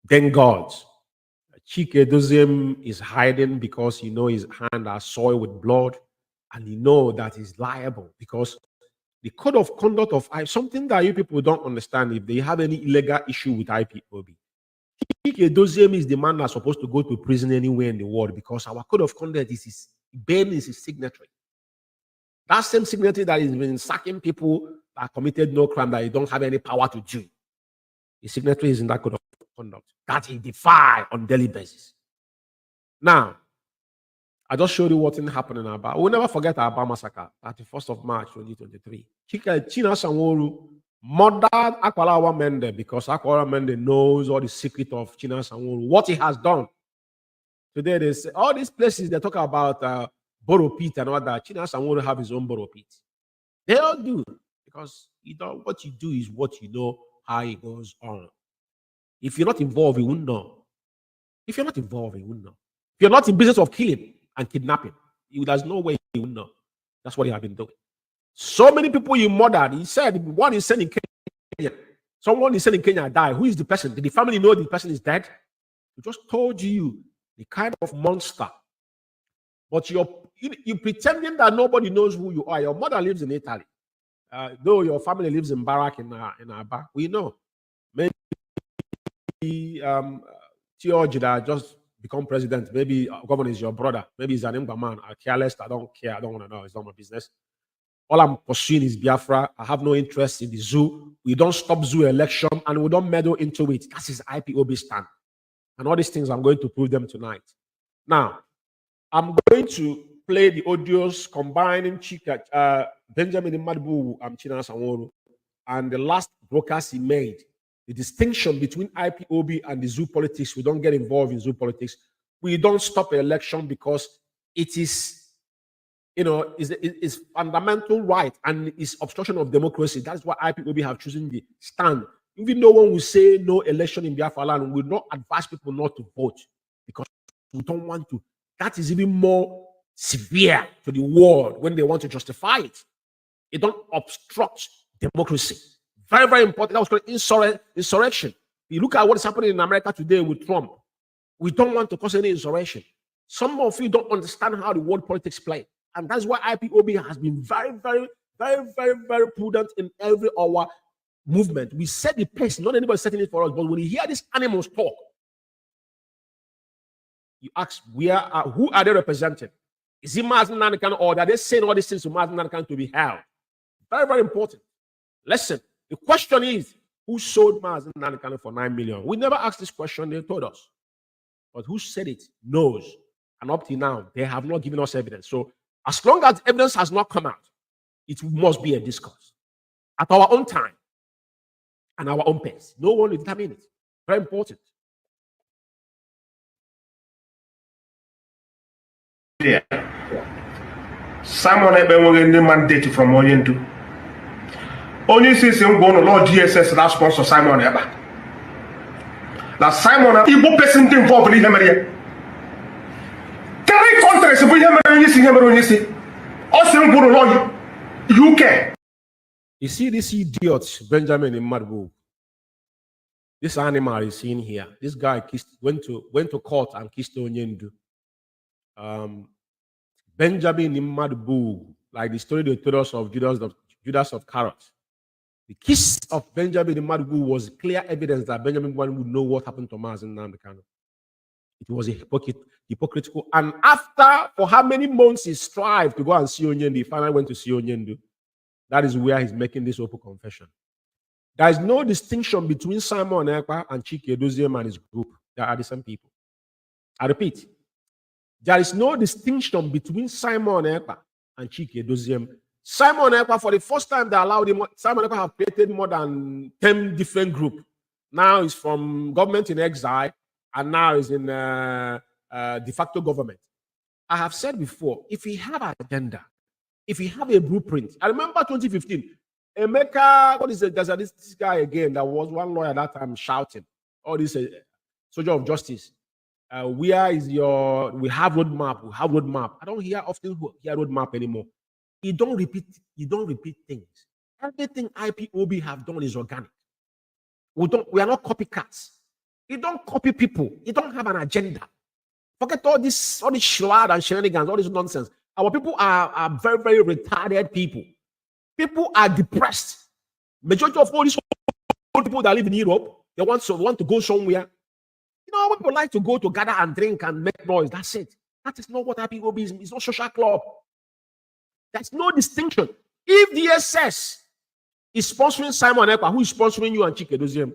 [SPEAKER 4] then gods. Chike Doziem is hiding because his hand are soiled with blood, and that he's liable because the code of conduct of something that you people don't understand. If they have any illegal issue with IPOB, Chike Doziem is the man that's supposed to go to prison anywhere in the world because our code of conduct is his signatory. That same signatory that has been sacking people that committed no crime that he don't have any power to do. His signatory is in that code of conduct that he defy on daily basis. Now, I just showed you what's happening in Aba. We'll never forget Aba massacre, 31st of March 2023. China Sanworu murdered Akwalawa Mende because Akwalawa Mende knows all the secret of China Sanworu, what he has done. Today they say all these places they talk about Boro Pit and all that. China Sanworu have his own Boro Pit. They all do because what you do is what you know how it goes on. If you're not involved, you wouldn't know. If you're not involved, you wouldn't know. If you're not in business of killing and kidnapping, there's no way you would know. That's what he has been doing. So many people you murdered. He said one is sent in Kenya. Someone is sent in Kenya died. Who is the person? Did the family know the person is dead? He just told you the kind of monster. But you pretending that nobody knows who you are. Your mother lives in Italy. Though your family lives in Barak in Aba. We know. Maybe Theoji that just become president. Maybe governor is your brother. Maybe he's an Imba man. I care less. I don't care. I don't want to know. It's not my business. All I'm pursuing is Biafra. I have no interest in the zoo. We don't stop zoo election and we don't meddle into it. That's his IPOB stand. And all these things, I'm going to prove them tonight. Now, I'm going to play the audios combining Benjamin Madbu and China Sanworu and the last broadcast he made. The distinction between IPOB and the zoo politics. We don't get involved in zoo politics. We don't stop an election because it is, is fundamental right and is obstruction of democracy. That's why IPOB have chosen the stand. Even though when we say no election in Biafra land, we will not advise people not to vote because we don't want to. That is even more severe to the world when they want to justify it. It don't obstruct democracy. Very, very important. That was called insurrection. You look at what is happening in America today with Trump. We don't want to cause any insurrection. Some of you don't understand how the world politics play. And that's why IPOB has been very, very, very, very, very prudent in every our movement. We set the pace, not anybody setting it for us. But when you hear these animals talk, you ask, who are they representing? Is it Mazen Nanakan or are they saying all these things to Mazen Nanakan to be held? Very, very important. Listen, the question is, who sold Mazen Nanakan for 9 million? We never asked this question, they told us. But who said it knows. And up to now, they have not given us evidence. So as long as evidence has not come out, it must be a discourse. At our own time and our own pace. No one will determine it. Very important.
[SPEAKER 9] Yeah. Simon Ebe the mandate from Oriental. Only since I'm going to Lord GSS that sponsor Simon Eba. Now Simon Igbo person involved in him here. 3 countries we have see. Also I'm going to Lord UK.
[SPEAKER 4] You see this idiot Benjamin in Madbu. This animal is seen here. This guy went to court and kissed Onyendu. Benjamin in Madbu, like the story they told us of Judas of Carrot. The kiss of Benjamin in Madbu was clear evidence that Benjamin would know what happened to Mazen Nanakan. It was a hypocritical. And after, for how many months he strived to go and see Onyendu, he finally went to see Onyendu. That is where he's making this open confession. There is no distinction between Simon Ekpa and Chike Edoziem and his group. They are the same people. I repeat, there is no distinction between Simon Ekpa and Chike Edoziem. Simon Ekpa, for the first time they allowed him, Simon Ekpa have created more than 10 different groups. Now he's from government in exile, and now he's in de facto government. I have said before, if we have an agenda, if we have a blueprint, I remember 2015, Emeka, what is it? There's this guy again that was one lawyer that time shouting, all this soldier of justice. Where is your, we have roadmap. I don't often hear roadmap anymore. You don't repeat things. Everything IPOB have done is organic. We are not copycats. You don't copy people. You don't have an agenda. Forget all this schlad and shenanigans, all this nonsense. Our people are very, very retarded people. People are depressed. Majority of all these old people that live in Europe, they want to go somewhere. You know, people like to go to gather and drink and make noise. That's it. That is not what IPOB is. It's not social club. There's no distinction. If the SS is sponsoring Simon Ekpa, who is sponsoring you and Chike Edoziem?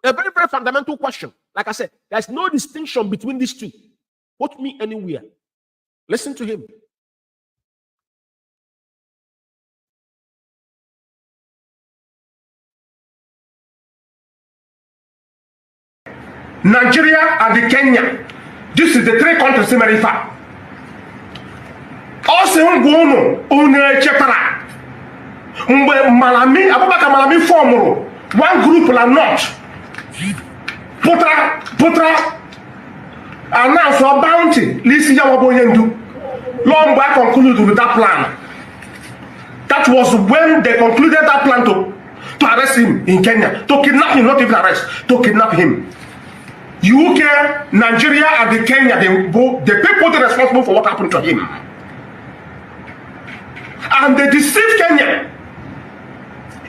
[SPEAKER 4] A very, very fundamental question. Like I said, there's no distinction between these two. Put me anywhere. Listen to him.
[SPEAKER 9] Nigeria and the Kenya. This is the 3 countries in America. Also, Malami, Abubakar Malami form one group la not. Putra announce for bounty. Listen, Yawaboyendu. Long back concluded with that plan. That was when they concluded that plan to arrest him in Kenya, to kidnap him, not even arrest, to kidnap him. UK, Nigeria, and the Kenya, the people that are responsible for what happened to him. And they deceive Kenya.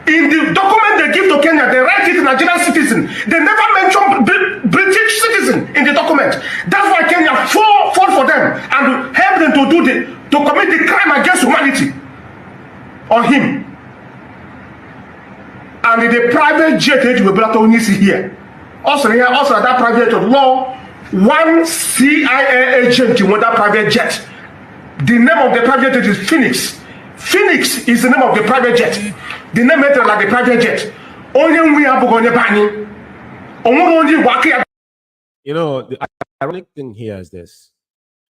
[SPEAKER 9] In the document they give to Kenya, they write it Nigerian citizen. They never mention British citizen in the document. That's why Kenya fall for them and help them to commit the crime against humanity on him. And the private jet we brought on here. Also that private jet law, one CIA agent with that private jet. The name of the private jet is Phoenix. Phoenix is the name of the private jet. The name is like the private jet.
[SPEAKER 4] You know, the ironic thing here is this.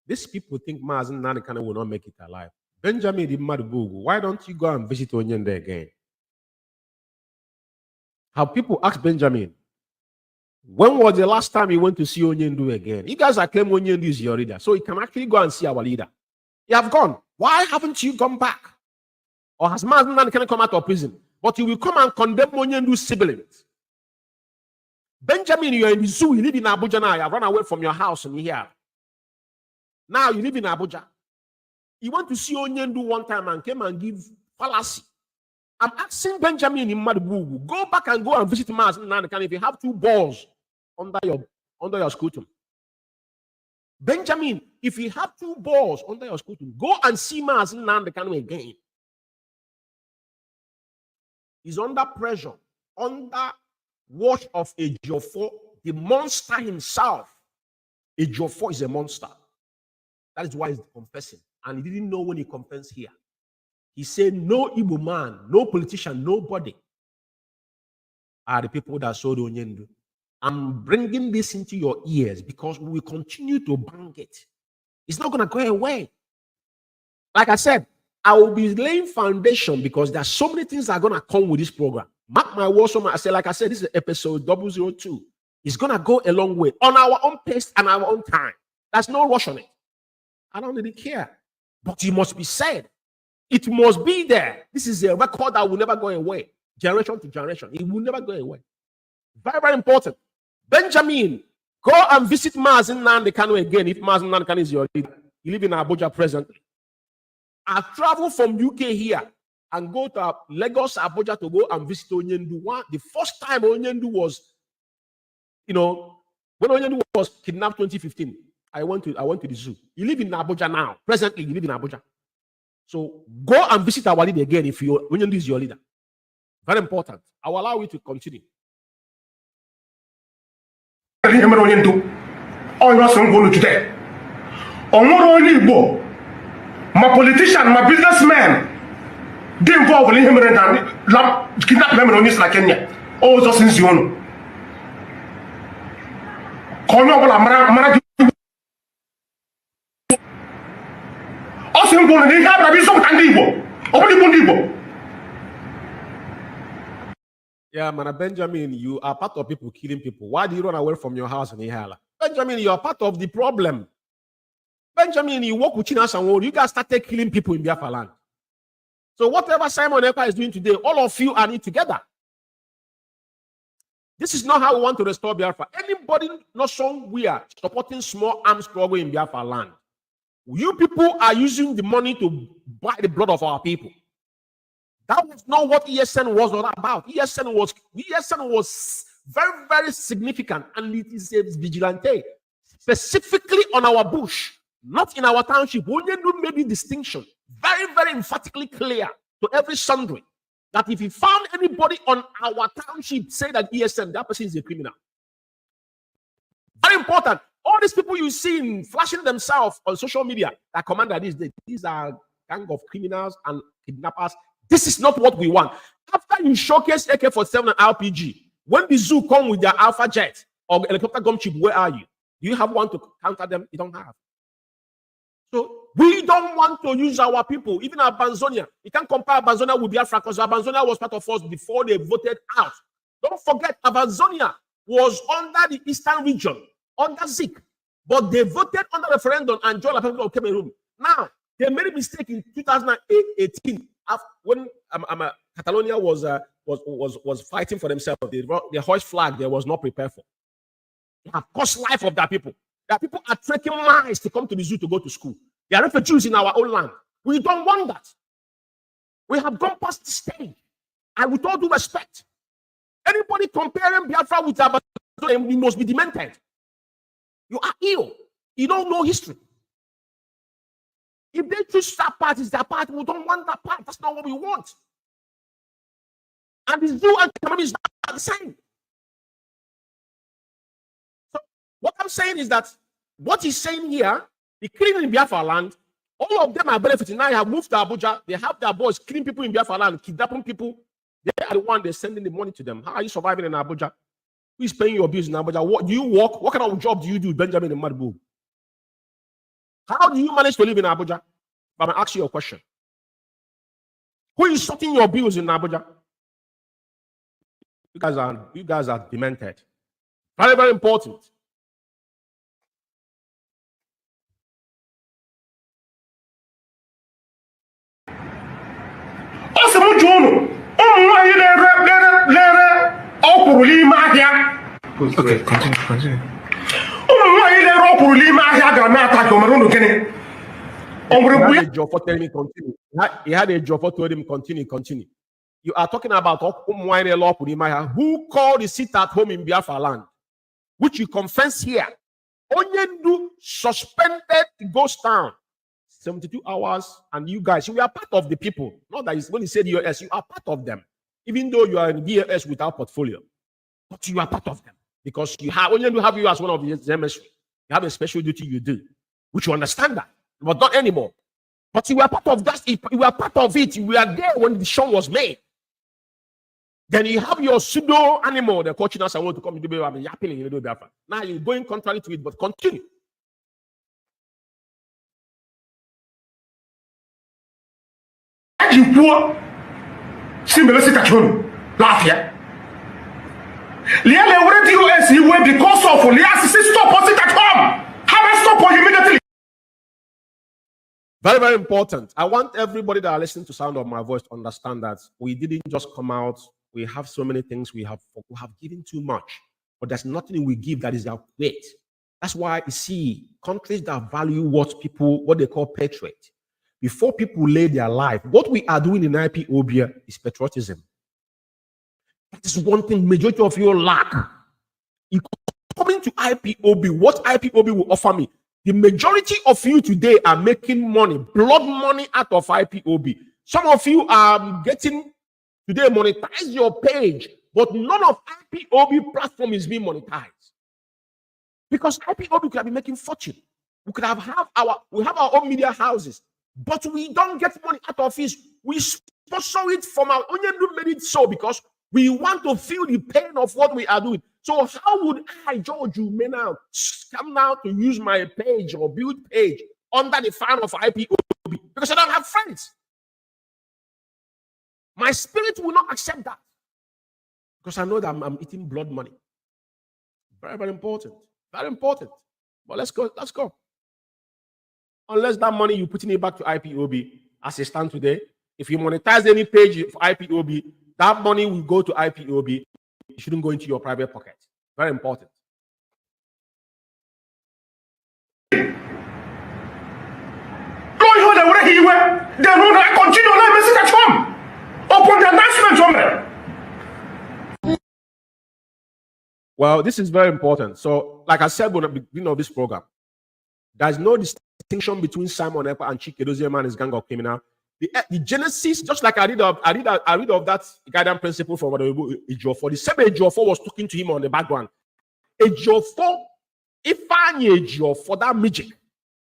[SPEAKER 4] These people think Mazen Nanikana will not make it alive. Benjamin the Madubugu, why don't you go and visit Onyende again? How people ask Benjamin, when was the last time you went to see Onyendu again? You guys are claiming Onyendu is your leader, so you can actually go and see our leader. You have gone. Why haven't you gone back? Or has Mazen Nanikana come out of prison? But you will come and condemn Onyendu's siblings. Benjamin, you're in the zoo, you live in Abuja now, you have run away from your house and here. Now you live in Abuja. You went to see Onyendu one time and came and give fallacy. I'm asking Benjamin in Madubugu, go back and go and visit Mazen Nanikana if you have 2 balls under your scrotum. Benjamin, if you have 2 balls under your scrotum, go and see Mazen Nanikana again. He's under pressure, under watch of Ejiofor, the monster himself. Ejiofor is a monster. That is why he's confessing. And he didn't know when he confessed here. He said, no Igbo man, no politician, nobody are the people that sold Onyendu. I'm bringing this into your ears because we will continue to bang it. It's not going to go away. Like I said, I will be laying foundation because there are so many things that are going to come with this program. Mark my words, like I said, this is episode 002. It's going to go a long way on our own pace and our own time. There's no rush on it. I don't really care. But it must be said. It must be there. This is a record that will never go away. Generation to generation. It will never go away. Very, very important. Benjamin, go and visit Mazen Nanikana again if Mazen Nanikana is your leader. You live in Abuja presently. I travel from UK here and go to Lagos, Abuja to go and visit Onyendu. The first time Onyendu was, when Onyendu was kidnapped 2015, I went to the zoo. You live in Abuja now. Presently, you live in Abuja. So go and visit our leader again if Onyendu is your leader. Very important. I will allow you to continue.
[SPEAKER 9] My politician, my businessman, they involved in him and kidnap them in Kenya. Oh, just since you know.
[SPEAKER 4] Yeah, man, Benjamin, you are part of people killing people. Why do you run away from your house in Ihala? Benjamin, you are part of the problem. Benjamin, you work with China and you guys started killing people in Biafra land. So whatever Simon Ekpa is doing today, all of you are in it together. This is not how we want to restore Biafra. Anybody not somewhere supporting small arms struggle in Biafra land. You people are using the money to buy the blood of our people. That was not what ESN was all about. ESN was very, very significant, and it is a vigilante, specifically on our bush. Not in our township. Onyendu made the distinction very, very emphatically clear to every sundry that if he found anybody on our township say that ESN, that person is a criminal. Very important. All these people you see flashing themselves on social media that command that these are gang of criminals and kidnappers. This is not what we want. After you showcase AK-47 and RPG, when the zoo come with their Alpha jet or helicopter gunship, where are you? Do you have one to counter them? You don't have. So we don't want to use our people, even Abanzonia. You can't compare Abanzonia with Biafra because Abanzonia was part of us before they voted out. Don't forget, Abanzonia was under the Eastern region, under Zik, but they voted on the referendum and joined the people of Cameroon. Now, they made a mistake in 2018 when Catalonia was fighting for themselves. The hoist flag they was not prepared for. They have cost life of their people. That people are trekking miles to come to the zoo to go to school. They are refugees in our own land. We don't want that. We have gone past the stage. And with all due respect, anybody comparing Biafra with Abadan, you must be demented. You are ill. You don't know history. If they choose that part, it's their part. We don't want that part. That's not what we want. And the zoo and Cameroon is not the same. So what I'm saying is that what he's saying here, the killing in Biafra land, all of them are benefiting. Now they have moved to Abuja. They have their boys killing people in Biafra land, kidnapping people. They are the one they're sending the money to them. How are you surviving in Abuja? Who is paying your bills in Abuja? What do you work? What kind of job do you do, Benjamin and Madbu? How do you manage to live in Abuja? But I'm asking you a question. Who is sorting your bills in Abuja? You guys are demented. Very, very important.
[SPEAKER 9] Okay, continue.
[SPEAKER 4] He had a job for telling me continue. He had a job for telling him continue. You are talking about who called the sit at home in Biafra land, which you confess here. Onyendu suspended ghost town 72 hours, and you guys, you are part of the people. Not that when he said US, you are part of them, even though you are in BAS without portfolio, but you are part of them because you have Onyendu have you as one of the MSU. You have a special duty you do, which you understand that, but not anymore. But you were part of that. You were part of it. You were there when the show was made. Then you have your pseudo animal, the coaching us. I want to come to be yapping in the Biafra. Now you're going contrary to it, but continue.
[SPEAKER 9] You poor, similar situation. Laugh here. Liale already US you were because of Lias stop sit at home. Have I stop immediately?
[SPEAKER 4] Very, very important. I want everybody that are listening to sound of my voice to understand that we didn't just come out. We have so many things we have given too much, but there's nothing we give that is our weight. That's why you see countries that value what they call patriot. Before people lay their life, what we are doing in IPOB is patriotism. That is one thing majority of you lack. You coming to IPOB, what IPOB will offer me? The majority of you today are making money, blood money out of IPOB. Some of you are getting today monetize your page, but none of IPOB platform is being monetized. Because IPOB could have been making fortune. We could have our own media houses, but we don't get money out of it. We sponsor it from our own made it so because we want to feel the pain of what we are doing. So how would I, George, you may now come now to use my page or build page under the fan of IPOB? Because I don't have friends. My spirit will not accept that. Because I know that I'm eating blood money. Very, very important. Very important. But let's go. Unless that money you're putting it back to IPOB as it stands today, if you monetize any page for IPOB, that money will go to IPOB. It shouldn't go into your private pocket. Very important. Well, this is very important. So, like I said when at the beginning of this program, there's no distinction between Simon Ekpa and Chike Dozier and his gang of criminals. The genesis, just like I read of that guidance principle from Ejiofor. The same Ejiofor was talking to him on the background. Ejiofor, Ifeanyi Ejiofor, that magic,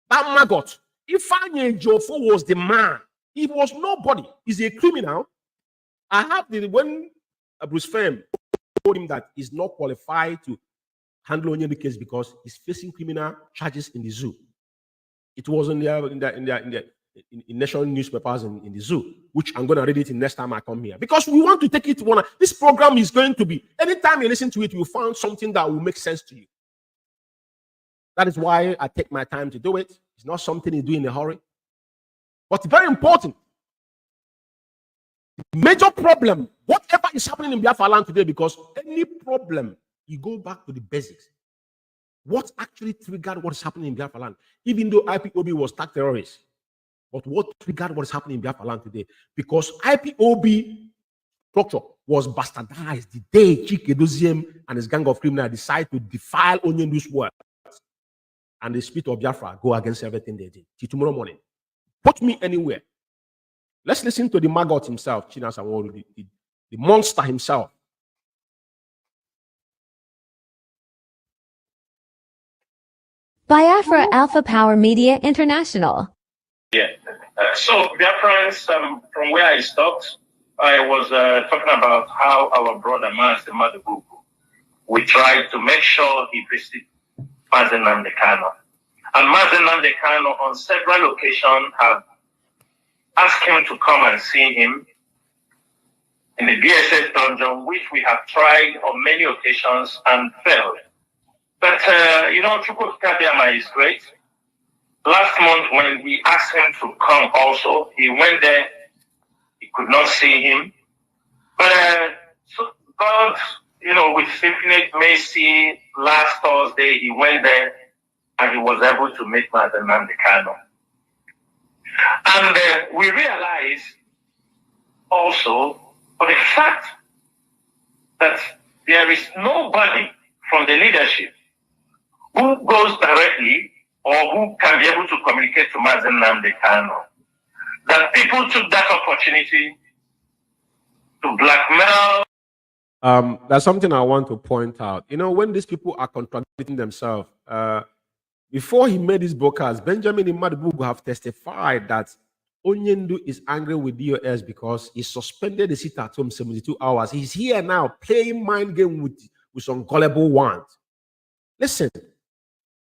[SPEAKER 4] that maggot. Ifeanyi Ejiofor was the man. He was nobody. He's a criminal. I have when Bruce Femme told him that he's not qualified to handle the case because he's facing criminal charges in the zoo. It was in national newspapers in the zoo, which I'm going to read it in next time I come here. Because we want to take it one. This program is going to be, anytime you listen to it, you find something that will make sense to you. That is why I take my time to do it. It's not something you do in a hurry. But very important. Major problem, whatever is happening in Biafra land today, because any problem, you go back to the basics. What actually triggered what is happening in Biafra land? Even though IPOB was tagged terrorists, But what triggered what is happening in Biafra land today? Because IPOB structure was bastardized the day Chike Doziem and his gang of criminals decide to defile Onyendu's words. And the spirit of Biafra go against everything they did. Till tomorrow morning. Put me anywhere. Let's listen to the maggot himself, Chinas Anworu, the monster himself.
[SPEAKER 12] Biafra Alpha Power Media International.
[SPEAKER 10] Yeah. So, Biafrans, from where I stopped, I was talking about how our brother Mazi Madubugu, we tried to make sure he visited Mazi Nnamdi Kanu. And Mazi Nnamdi Kanu on several occasions have asked him to come and see him in the DSS dungeon, which we have tried on many occasions and failed. But, Chukwu Kabiama is great. Last month, when we asked him to come also, he went there. He could not see him. But so God, with infinite mercy, last Thursday, he went there and he was able to meet Mazi Nnamdi Kanu. And we realized also for the fact that there is nobody from the leadership who goes directly or who can be able to communicate to Mazi Nnamdi Kanu, that people took that opportunity to blackmail.
[SPEAKER 4] There's something I want to point out. When these people are contradicting themselves, before he made his broadcast, Benjamin Madubugu have testified that Onyendu is angry with DOS because he suspended the sit at home 72 hours. He's here now playing mind game with some gullible ones. Listen,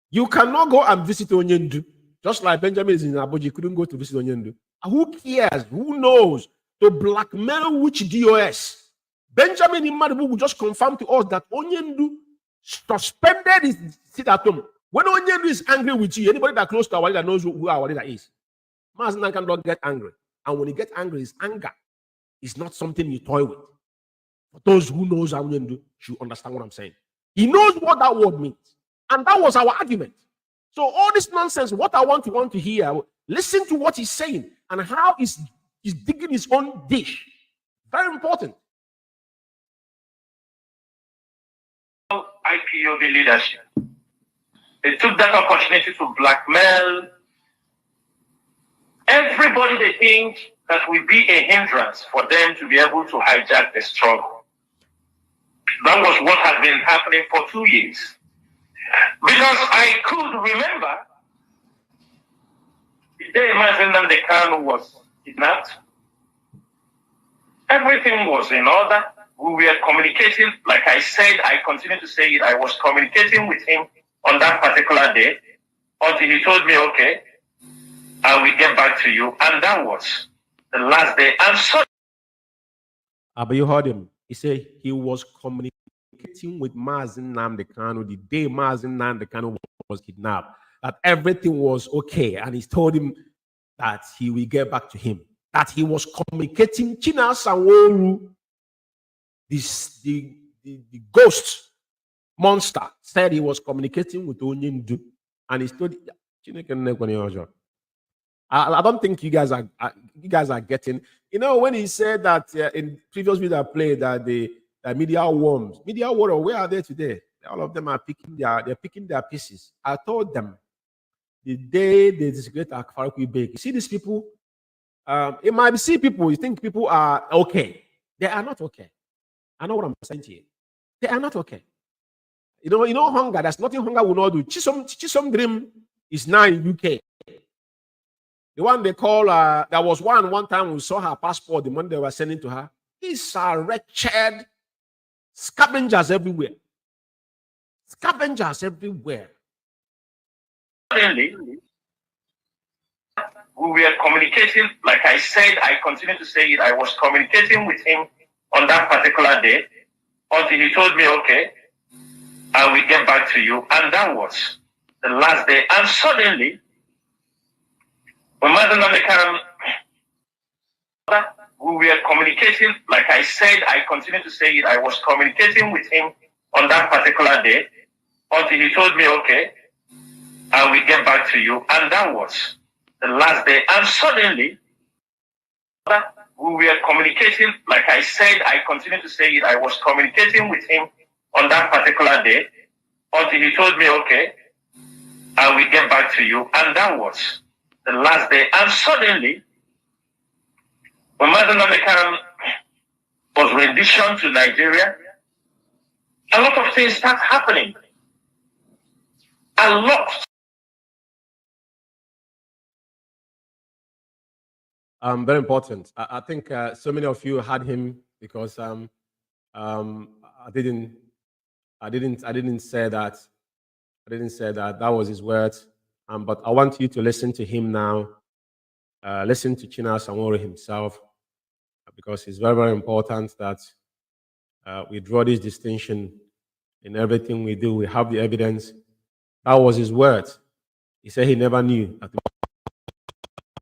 [SPEAKER 4] you cannot go and visit Onyendu. Just like Benjamin is in Abuja, you couldn't go to visit Onyendu. Who cares? Who knows? To blackmail which DOS? Benjamin Madubugu just confirmed to us that Onyendu suspended his sit at home. When Onyendu is angry with you, anybody that close to our leader knows who our leader is. Mazi Nnamdi Kanu don't get angry. And when he gets angry, his anger is not something you toy with. For those who knows Onyendu should understand what I'm saying. He knows what that word means. And that was our argument. So all this nonsense, what I want to hear, listen to what he's saying and how he's digging his own dish. Very important.
[SPEAKER 10] IPOB leadership. They took that opportunity to blackmail everybody they think that will be a hindrance for them to be able to hijack the struggle. That was what has been happening for 2 years. Because I could remember the day Mazi Nnamdi Kanu was kidnapped. Everything was in order. We were communicating, like I said, I continue to say it, I was communicating with him on that particular day until he told me, okay, I will get back to you. And that was the last day. And so.
[SPEAKER 4] But you heard him. He said he was communicating with Mazi Nnamdi Kanu the day Mazi Nnamdi Kanu was kidnapped, that everything was okay. And he told him that he will get back to him. That he was communicating. Chinas Anworu, the ghost monster, said he was communicating with Onyendu. And he told I don't think you guys are getting. When he said that in previous video I played that the media worms, where are they today? All of them are picking their pieces. I told them the day they disagree at Farouk Beg. You see these people. It might be people. You think people are okay. They are not okay. I know what I'm saying to you. They are not okay. Hunger. There's nothing hunger will not do. Chisom Dream is now in UK. The one they call, there was one time we saw her passport, the money they were sending to her. These are wretched scavengers everywhere. Scavengers everywhere.
[SPEAKER 10] Suddenly, we were communicating, like I said, I continue to say it, I was communicating with him on that particular day until he told me, okay, I will get back to you. And that was the last day. And suddenly, when Mazi Nnamdi Kanu, we were communicating, like I said, I continue to say it, I was communicating with him on that particular day until he told me, okay, I will get back to you. And that was the last day, and suddenly we were communicating. Like I said, I continue to say it. I was communicating with him on that particular day until he told me, okay, I will get back to you. And that was the last day. And suddenly, when Mazen Khan was renditioned to Nigeria, a lot of things start happening. A lot.
[SPEAKER 4] Very important. I think so many of you had him because I didn't say that. I didn't say that. That was his words. But I want you to listen to him now. Listen to China Samori himself, because it's very, very important that we draw this distinction in everything we do. We have the evidence. That was his words. He said he never knew that what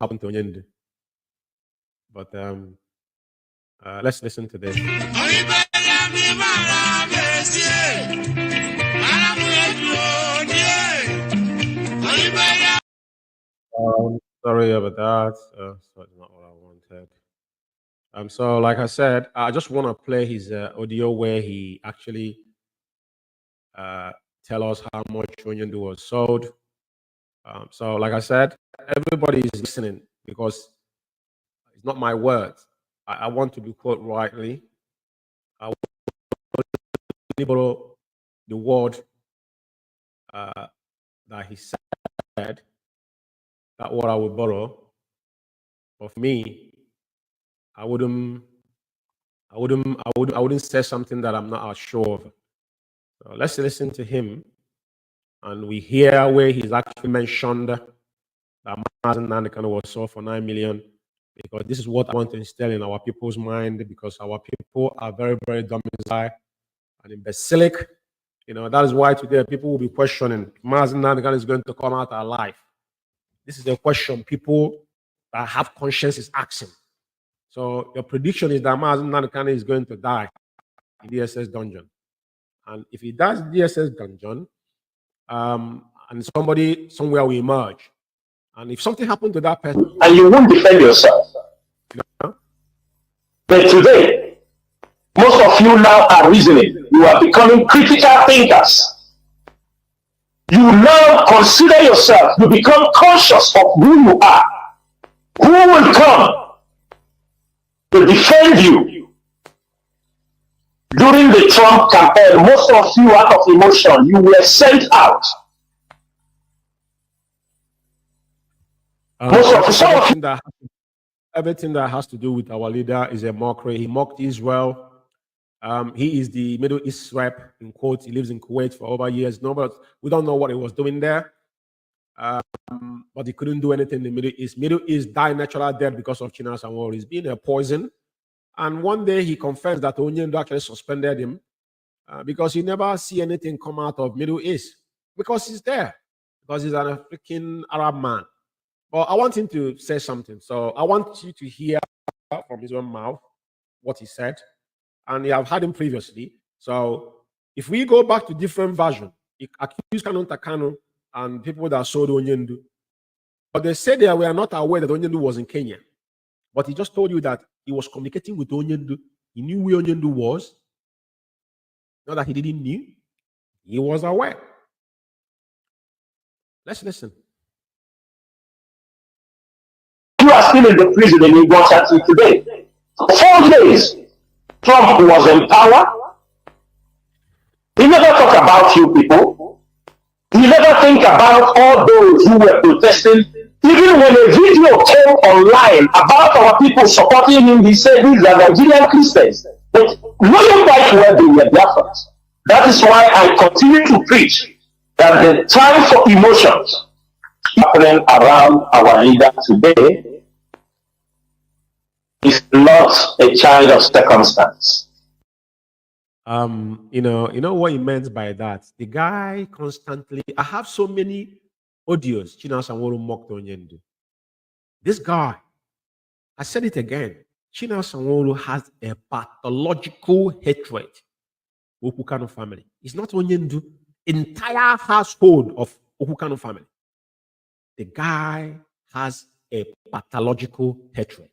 [SPEAKER 4] happened to Onyendu. But let's listen to this. Sorry about that. So it's not what I wanted. So like I said, I just want to play his audio where he actually tell us how much Onyendu was sold. So like I said, everybody is listening because it's not my words. I want to be quoted rightly. I want to borrow the word that he said, that what I would borrow. But for me, I wouldn't say something that I'm not sure of. So let's listen to him, and we hear where he's actually mentioned that Mazen Khan was sold for 9 million, because this is what I want to instill in our people's mind, because our people are very, very domiciled and imbecilic. You know, that is why today people will be questioning Mazen Khan is going to come out alive. This is a question people that have conscience is asking. So your prediction is that Mazen Khan is going to die in DSS dungeon. And if he does DSS dungeon, and somebody somewhere will emerge, and if something happened to that person,
[SPEAKER 10] and you won't defend yourself.
[SPEAKER 4] You know?
[SPEAKER 10] But today, most of you now are reasoning. You are becoming critical thinkers. You now consider yourself. You become conscious of who you are. Who will come to defend you? During the Trump campaign, most of you, out of emotion, you were sent out.
[SPEAKER 4] Everything that has to do with our leader is a mockery. He mocked Israel. He is the Middle East rep, in quotes. He lives in Kuwait for over years. No, but we don't know what he was doing there. But he couldn't do anything in the Middle East. Middle East died natural death because of China Samori. He's been a poison. And one day he confessed that Onyendu actually suspended him because he never see anything come out of Middle East, because he's there, because he's an African Arab man. But I want him to say something. So I want you to hear from his own mouth what he said. And you have had him previously. So if we go back to different versions, he accused Kanu and people that sold Onyendu. But they said they were not aware that Onyendu was in Kenya. But he just told you that he was communicating with Onyendu. He knew where Onyendu was. Not that he didn't know. He was aware. Let's listen.
[SPEAKER 10] You are still in the prison in Washington today. For 4 days, Trump was in power. He never talked about you people. He never think about all those who were protesting. Even when a video came online about our people supporting him, he said these are Nigerian Christians. But knowing quite well they were Biafrans. That is why I continue to preach that the time for emotions happening around our leader today is not a child of circumstance.
[SPEAKER 4] You know what he meant by that. The guy constantly, I have so many audios. China Sanwo-Olu mocked Onyendu. This guy, I said it again. China Sanwo-Olu has a pathological hatred for Okukano family. It's not Onyendu. Entire household of Okukano family. The guy has a pathological hatred.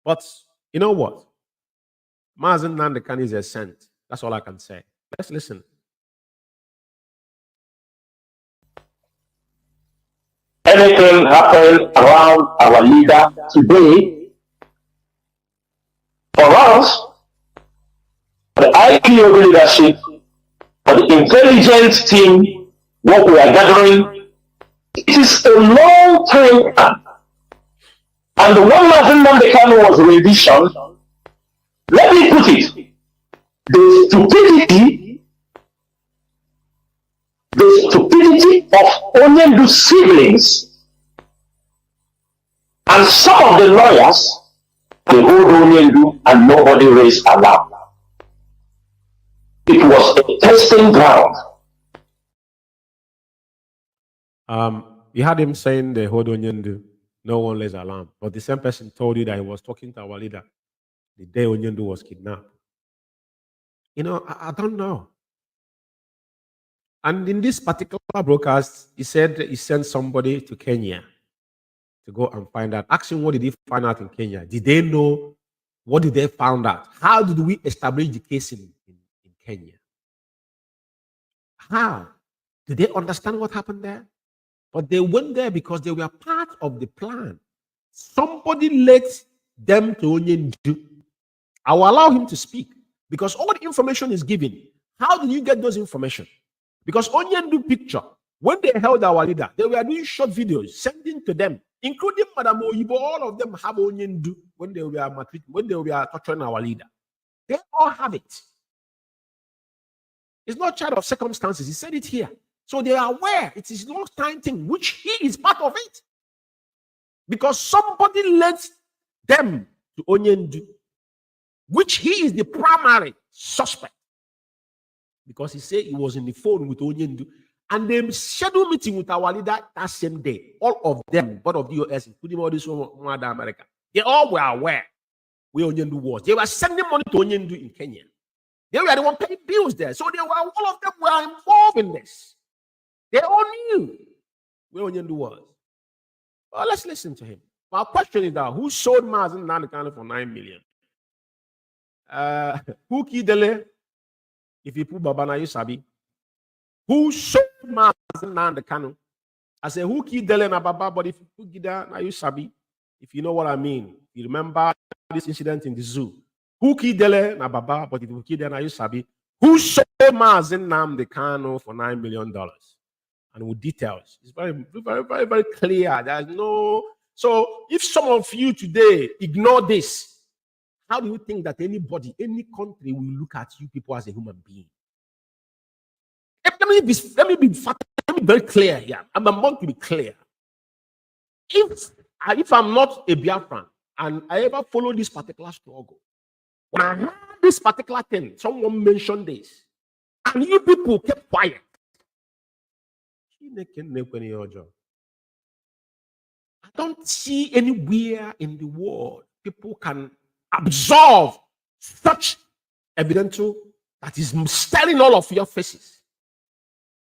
[SPEAKER 4] But you know what? Mazen Nandekan is a saint. That's all I can say. Let's listen.
[SPEAKER 10] Anything happen around our leader today, for us, the IPOB leadership, for the intelligence team, what we are gathering, it is a long time. And the one Mazen Nandekan was rendition, let me put it, the stupidity of Onyendu siblings and some of the lawyers, they hold Onyendu and nobody raised alarm. It was a testing ground.
[SPEAKER 4] You had him saying they hold Onyendu, no one raised alarm. But the same person told you that he was talking to our leader the day Onyendu was kidnapped. You know, I don't know. And in this particular broadcast, he said he sent somebody to Kenya to go and find out. Ask him, what did he find out in Kenya? Did they know? What did they find out? How did we establish the case in Kenya? How? Did they understand what happened there? But they went there because they were part of the plan. Somebody led them to Onyendu. I will allow him to speak because all the information is given. How did you get those information? Because Onyendu picture, when they held our leader, they were doing short videos, sending to them, including Madam Oyibo. All of them have Onyendu when they were torturing our leader. They all have it. It's not child of circumstances. He said it here. So they are aware it is long time thing, which he is part of it. Because somebody led them to Onyendu, which he is the primary suspect. Because he said he was in the phone with Onyendu, and they scheduled meeting with our leader that same day. All of them, both of the US, including all this one America, they all were aware where Onyendu was. They were sending money to Onyendu in Kenya. They were the one paying bills there. So all of them were involved in this. They all knew where Onyendu was. Well, let's listen to him. My question is that who sold Mazen Nandekan for 9 million? Who Kidele? If you put Babana, you sabi. Who sold Mazen Nandekan? I say, who Kidele na Baba? But if you put Gida, now you sabi. If you know what I mean. You remember this incident in the zoo. Who Kidele na Baba? But if you Kidele, now you sabi. Who sold Mazen Nandekan for $9 million? And with details. It's very, very, very, very clear. There's no. So if some of you today ignore this, how do you think that anybody, any country will look at you people as a human being? Let me be very clear here. I'm about to be clear. If I'm not a Biafran and I ever follow this particular struggle, when I heard this particular thing, someone mentioned this, and you people kept quiet. I don't see anywhere in the world people can absorb such evidential that is staring all of your faces.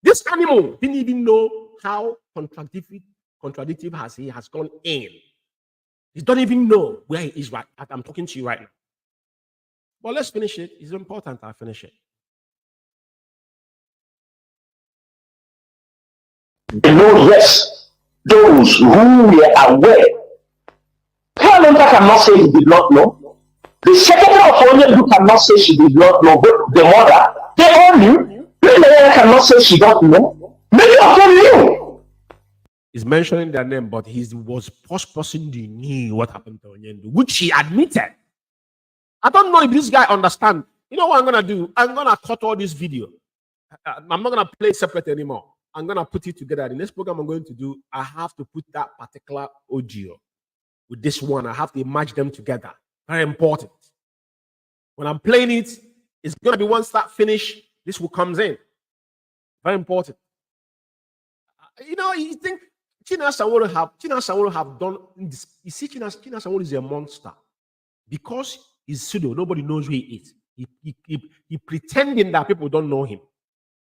[SPEAKER 4] This animal didn't even know how contradictive has he has gone in. He don't even know where he is right. I'm talking to you right now. But let's finish it. It's important I finish it.
[SPEAKER 10] They know, yes, those who were aware. Parliament cannot say he did not know. The secretary of Onyendu cannot say she did not know. But the mother, they all knew. The cannot say she don't know. Many of them knew.
[SPEAKER 4] He's mentioning their name, but he was the first person who knew what happened to Onyendu, which he admitted. I don't know if this guy understands. You know what I'm going to do? I'm going to cut all this video. I'm not going to play separate anymore. I'm going to put it together. The next program I'm going to do, I have to put that particular audio with this one. I have to merge them together. Very important. When I'm playing it, it's going to be one start finish. This will comes in. Very important. You know, you think China Saworo have done this. You see, China Saworo is a monster because he's pseudo. Nobody knows who he is. He pretending that people don't know him.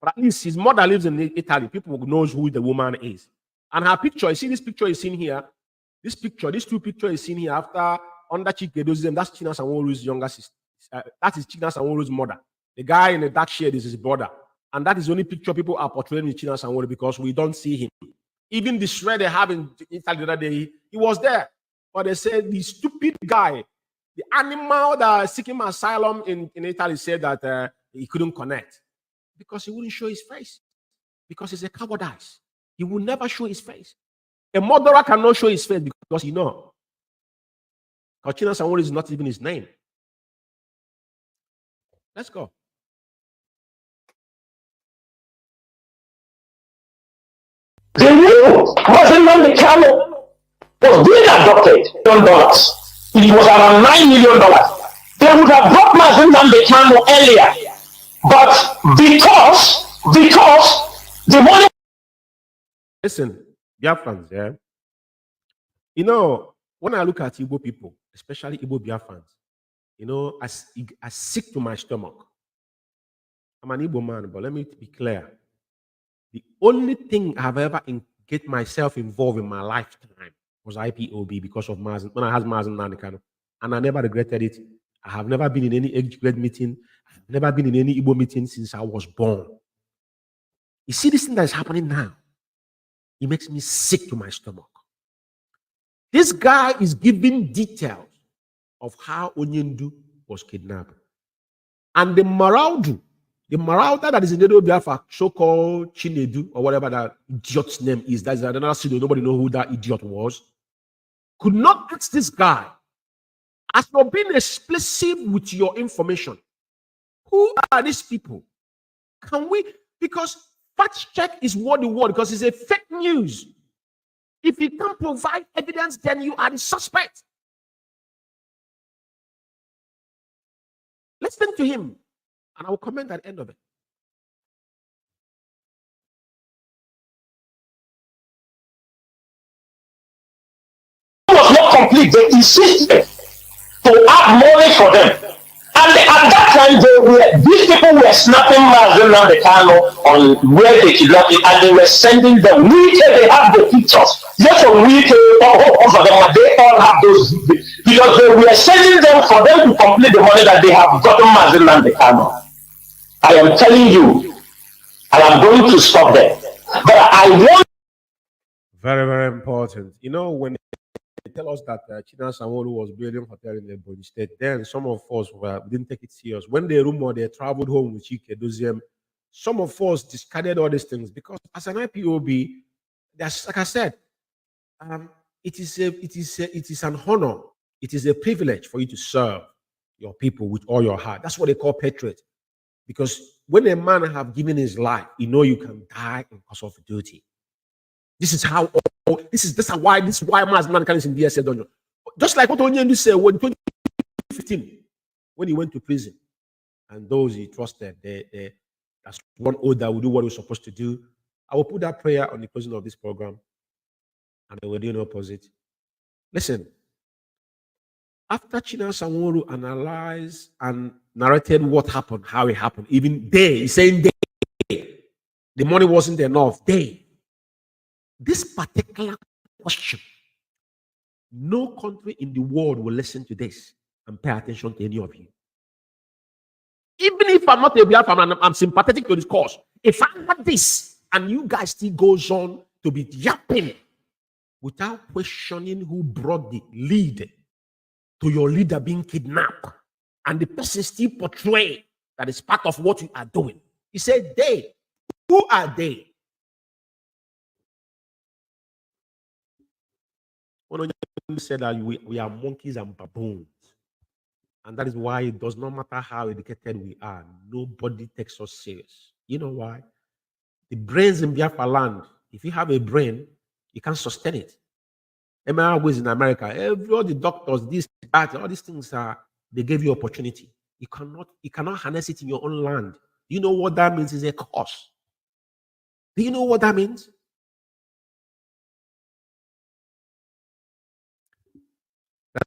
[SPEAKER 4] But at least his mother lives in Italy. People knows who the woman is. And her picture, you see this picture is in here. This picture, these two pictures is seen here after under Chikedozium. That's China Sanwo-Olu's younger sister. That is China Sanwo-Olu's mother. The guy in the dark shade is his brother. And that is the only picture people are portraying in China Sanwo-Olu because we don't see him. Even the shred they have in Italy the other day, he was there. But they said the stupid guy, the animal that seeking asylum in Italy said that he couldn't connect because he wouldn't show his face. Because he's a cowardice. He will never show his face. A murderer cannot show his face because you know. Because China Sanwo-Olu is not even his name. Let's go.
[SPEAKER 10] The new Muslim Nnamdi was being adopted $1 million. It was around $9 million. They would have brought Muslim Nnamdi earlier. But because the money.
[SPEAKER 4] Listen, Biafrans, yeah. You know, when I look at Igbo people, especially Igbo Biafrans, you know, I sick to my stomach. I'm an Igbo man, but let me be clear. The only thing I've ever get myself involved in my lifetime was IPOB because of Mazen, when I had Mazen Nnamdi, and I never regretted it. I have never been in any age grade meeting. I've never been in any Igbo meeting since I was born. You see this thing that is happening now? It makes me sick to my stomach. This guy is giving details of how Onyendu was kidnapped. And the Maraudu that is in the Biafra, so-called Chinedu, or whatever that idiot's name is, that's another pseudo, nobody knows who that idiot was, could not ask this guy, as you're being explicit with your information, who are these people? Can we, because fact check is what the word, because it's a fake news. If you can't provide evidence, then you are the suspect. Listen to him, and I will comment at the end of it.
[SPEAKER 10] It was not complete. They insisted to add money for them. And at that time, these people were snapping Mazen Nnamdi on where they kidnapped it, and they were sending them. They have the pictures. Just from all of them, they all have those, because they were sending them for them to complete the money that they have gotten Mazen Nnamdi. I am telling you, and I'm going to stop there. But I want.
[SPEAKER 4] Very, very important. You know, when they tell us that China Sanwo-Olu was building hotel in the Ebonyi State, then some of us didn't take it serious. When they rumor they traveled home with Chikedozium, some of us discarded all these things because as an IPOB, that's like I said, it is an honor, it is a privilege for you to serve your people with all your heart. That's what they call patriot. Because when a man have given his life, you know you can die in cause of duty. This is why Mazen Nnamdi is in DSA dungeon. Just like what Onyendu said when 2015, when he went to prison, and those he trusted, that's one oath that will do what we're supposed to do. I will put that prayer on the closing of this program, and they will do the opposite. Listen, after China Sanwo-Olu analyzed and narrated what happened, how it happened, even he's saying the money wasn't enough. This particular question, no country in the world will listen to this and pay attention to any of you. Even if I'm not a Biafran, I'm sympathetic to this cause. If I had this and you guys still goes on to be yapping without questioning who brought the lead to your leader being kidnapped, and the person still portray that is part of what you are doing. He said, who are they? When you said that we are monkeys and baboons, and that is why it does not matter how educated we are, nobody takes us serious. You know why? The brains in Biafra land, if you have a brain, you can sustain it. MRI ways in America, all the doctors, this, that, all these things they gave you opportunity. You cannot harness it in your own land. You know what that means? Is a curse. Do you know what that means?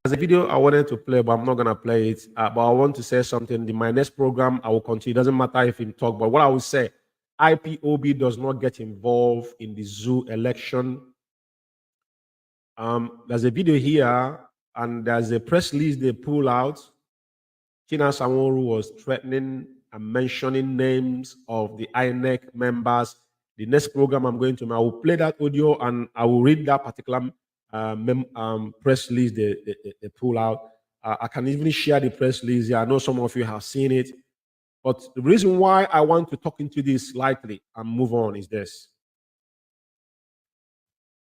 [SPEAKER 4] There's a video I wanted to play, but I'm not going to play it. But I want to say something. In my next program, I will continue. It doesn't matter if in talk, but what I will say, IPOB does not get involved in the zoo election. There's a video here, and there's a press release they pull out. China Samoru was threatening and mentioning names of the INEC members. The next program I'm going to, I will play that audio and I will read that particular press release they pull out. I can even share the press release here. I know some of you have seen it. But the reason why I want to talk into this slightly and move on is this.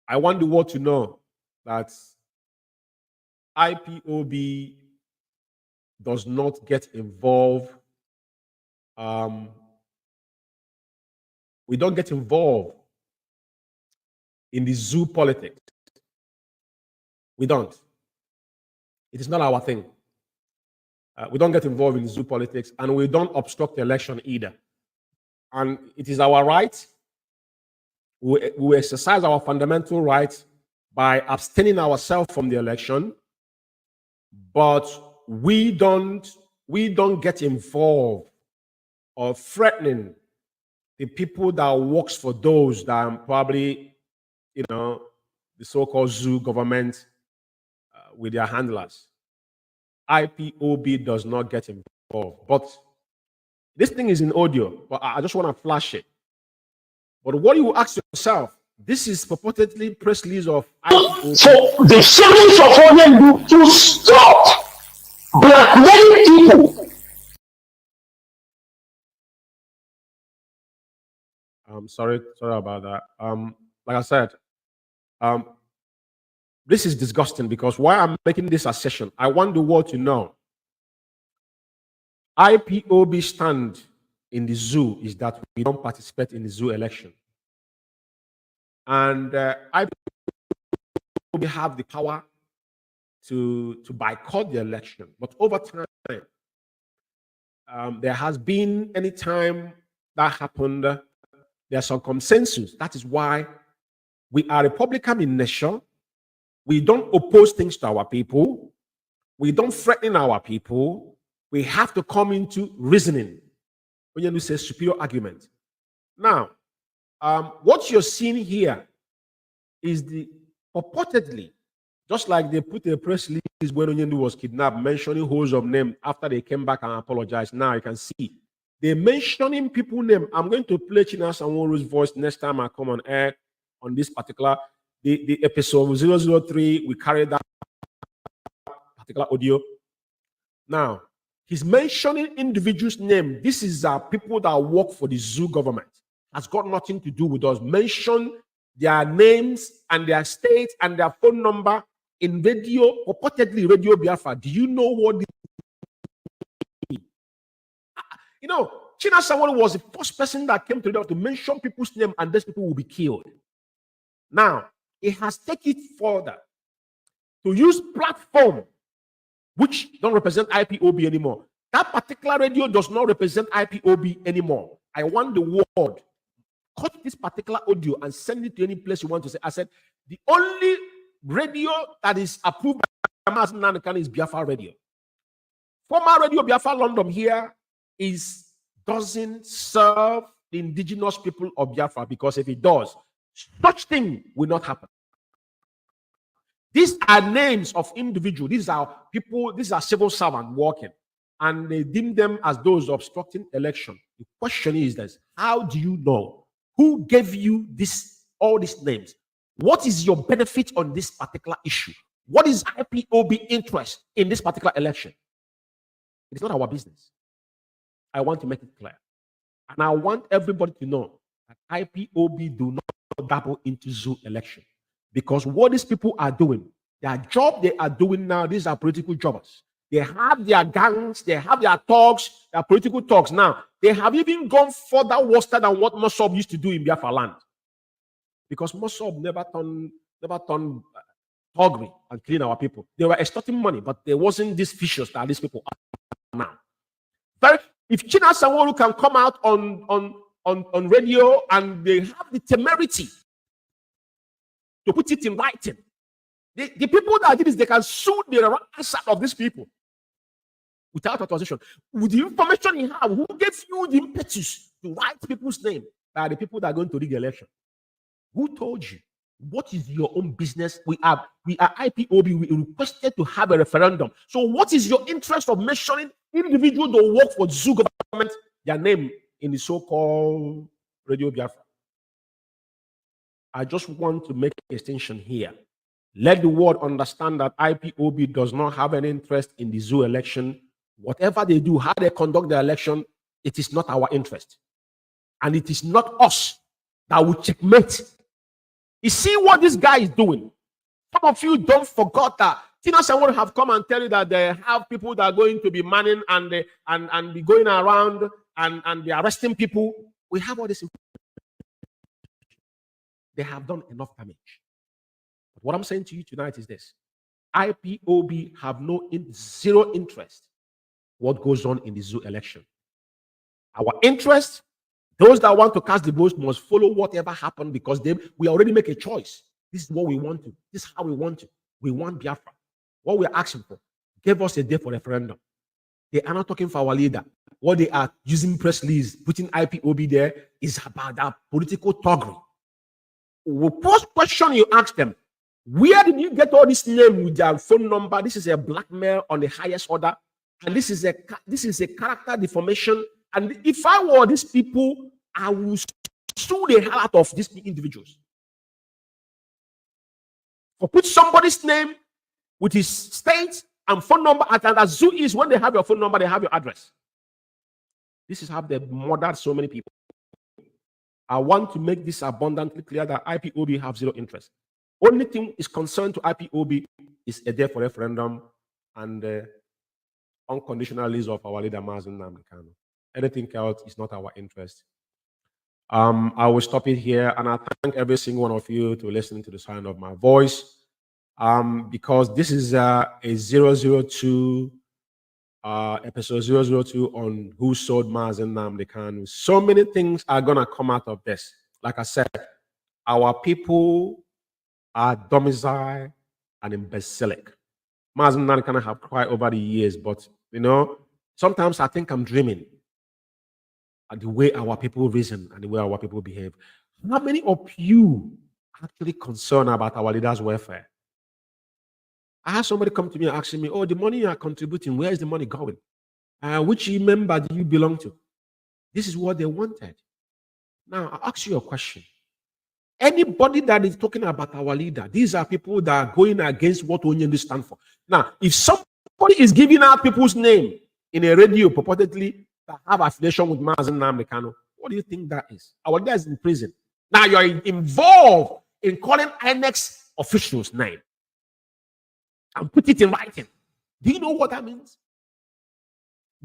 [SPEAKER 4] I want the world to know that IPOB does not get involved. We don't get involved in the zoo politics. We don't. It is not our thing. We don't get involved in zoo politics, and we don't obstruct the election either. And it is our right. We exercise our fundamental right by abstaining ourselves from the election, but we don't get involved or threatening the people that works for those that are probably, the so-called zoo government with their handlers. IPOB does not get involved. But this thing is in audio, but I just want to flash it. But what you ask yourself, this is purportedly press release of IPOB.
[SPEAKER 13] So the service of Onyendu to stop blackmailing people.
[SPEAKER 4] I'm sorry about that. Like I said, this is disgusting because why I'm making this assertion, I want the world to know IPOB stand in the zoo is that we don't participate in the zoo election. And IPOB have the power to boycott the election. But over time, there has been, any time that happened, there's some consensus. That is why we are Republican in nature. We don't oppose things to our people. We don't threaten our people. We have to come into reasoning. When you say superior argument. Now, what you're seeing here is the purportedly, just like they put a press release when Onyendu was kidnapped, mentioning holes of name after they came back and apologized. Now you can see they're mentioning people name. I'm going to play China Samoru's voice next time I come on air on this particular the episode 003. We carried that particular audio. Now he's mentioning individuals' name. This is people that work for the zoo government. Has got nothing to do with us. Mention their names and their state and their phone number in radio, purportedly Radio Biafra. Do you know what this means? China Samoru was the first person that came to mention people's name, and these people will be killed. Now, it has taken it further to use platform which don't represent IPOB anymore. That particular radio does not represent IPOB anymore. I want the world, cut this particular audio and send it to any place you want to say. I said, the only radio that is approved by Mazen Nankan is Biafra Radio. Former Radio Biafra London here doesn't serve the indigenous people of Biafra, because if it does, such thing will not happen. These are names of individuals. These are people, these are civil servants working, and they deem them as those obstructing election. The question is this: how do you know who gave you all these names? What is your benefit on this particular issue? What is IPOB interest in this particular election? It's not our business. I want to make it clear. And I want everybody to know that IPOB do not dabble into zoo election. Because what these people are doing, their job they are doing now, these are political jobbers. They have their gangs, they have their talks, their political talks. Now, they have even gone further worse than what Mossab used to do in Biafra land. Because Mossab never turned hungry and clean our people. They were extorting money, but there wasn't this vicious that these people are now. So if China Samoru can come out on radio and they have the temerity to put it in writing, the people that did this, they can sue the answer of these people without authorization. With the information you have, who gave you the impetus to write people's name? Are the people that are going to rig the election. Who told you? What is your own business? We are IPOB. We requested to have a referendum. So what is your interest of mentioning individuals that work for Zoo government, their name in the so-called Radio Biafra? I just want to make a distinction here. Let the world understand that IPOB does not have an interest in the Zoo election. Whatever they do, how they conduct the election, it is not our interest. And it is not us that will checkmate. You see what this guy is doing? Some of you don't forget that Tina Sawori have come and tell you that they have people that are going to be manning and be going around and be arresting people. We have all this information. They have done enough damage. But what I'm saying to you tonight is this. IPOB have zero interest what goes on in the Zoo election. Our interest, those that want to cast the vote must follow whatever happened because we already make a choice. This is what we want to. This is how we want to. We want Biafra. What we are asking for, give us a day for referendum. They are not talking for our leader. What they are using press release, putting IPOB there is about that political toggery. The first question you ask them, where did you get all this name with their phone number? This is a blackmail on the highest order. And this is a character deformation. And if I were these people, I would sue the hell out of these individuals. Or put somebody's name with his state and phone number. And as Zoo is, when they have your phone number, they have your address. This is how they murdered so many people. I want to make this abundantly clear that IPOB have zero interest. Only thing is concerned to IPOB is a day for referendum and unconditional release of our leader, Mazen Namdekano. Anything else is not our interest. I will stop it here, and I thank every single one of you to listen to the sound of my voice. Because this is a 002 episode 002 on who sold Mazen Namdekano. So many things are gonna come out of this. Like I said, our people are domiciled and in Basilic. Mazen Namdekano have cried over the years, but you know, sometimes I think I'm dreaming at the way our people reason and the way our people behave. How many of you are actually concerned about our leaders' welfare? I had somebody come to me and asking me, oh, the money you are contributing, where is the money going? Which member do you belong to? This is what they wanted. Now, I'll ask you a question. Anybody that is talking about our leader, these are people that are going against what Onyendu stand for. Now, if somebody is giving out people's name in a radio purportedly that have affiliation with Mazen Namdekano, what do you think that is? Our leader is in prison. Now, you're involved in calling INEX officials' name and put it in writing. Do you know what that means?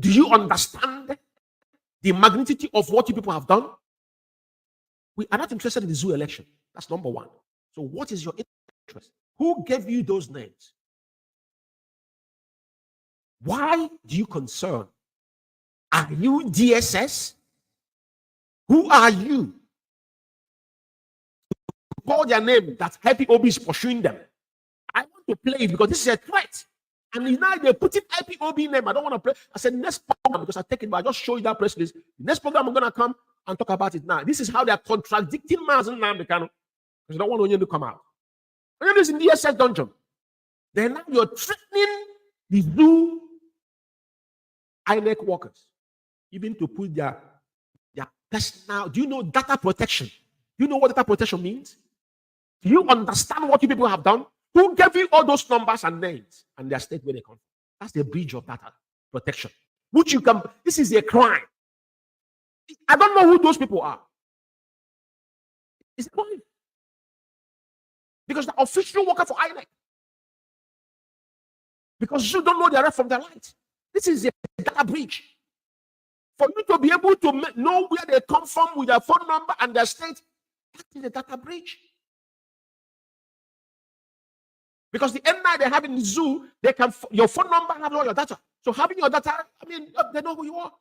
[SPEAKER 4] Do you understand the magnitude of what you people have done? We are not interested in the Zoo election. That's number one. So what is your interest? Who gave you those names? Why do you concern? Are you DSS? Who are you? Call their name that IPOB is pursuing them. I want to play it because this is a threat. And now they're putting IPOB name. I don't want to play. I said next program because I take it, but I just show you that press list. Next program, I'm going to come and talk about it now. This is how they're contradicting Mazen Namdekano because they don't want Onyendu to come out. Onyendu is in the DSS dungeon. Then now you're threatening the Zoo INEC workers, even to put their personal. Do you know data protection? Do you know what data protection means? Do you understand what you people have done? Who gave you all those numbers and names and their state where they come from? That's the breach of data protection, which you can. This is a crime. I don't know who those people are. It's a crime because the official worker for INEC. Because you don't know their left from their right. This is a data breach. For you to be able to know where they come from with their phone number and their state, that is a data breach. Because the NI they have in the Zoo, they can your phone number have all your data. So having your data, I mean, they know who you are.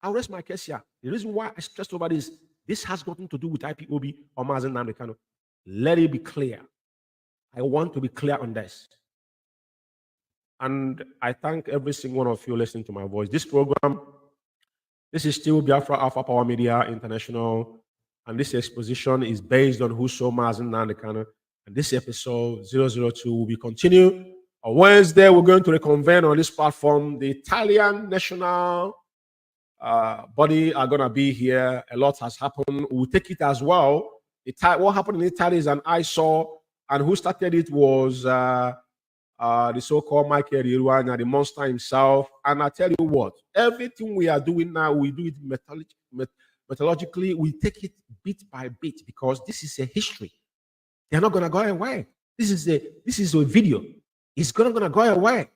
[SPEAKER 4] I'll rest my case here. The reason why I stressed over this has nothing to do with IPOB or Mazen Namdekano. Let it be clear. I want to be clear on this. And I thank every single one of you listening to my voice. This program, this is still Biafra Alpha Power Media International. And this exposition is based on Whoso Mazen Nandekano. And this episode 002 will be continued. On Wednesday, we're going to reconvene on this platform. The Italian national body are going to be here. A lot has happened. We'll take it as well. What happened in Italy is an eyesore. And who started it was the so-called Michael Iruana, the monster himself. And I tell you what, everything we are doing now, we do it methodologically. We take it bit by bit because this is a history. They're not going to go away. This is a video. It's not going to go away.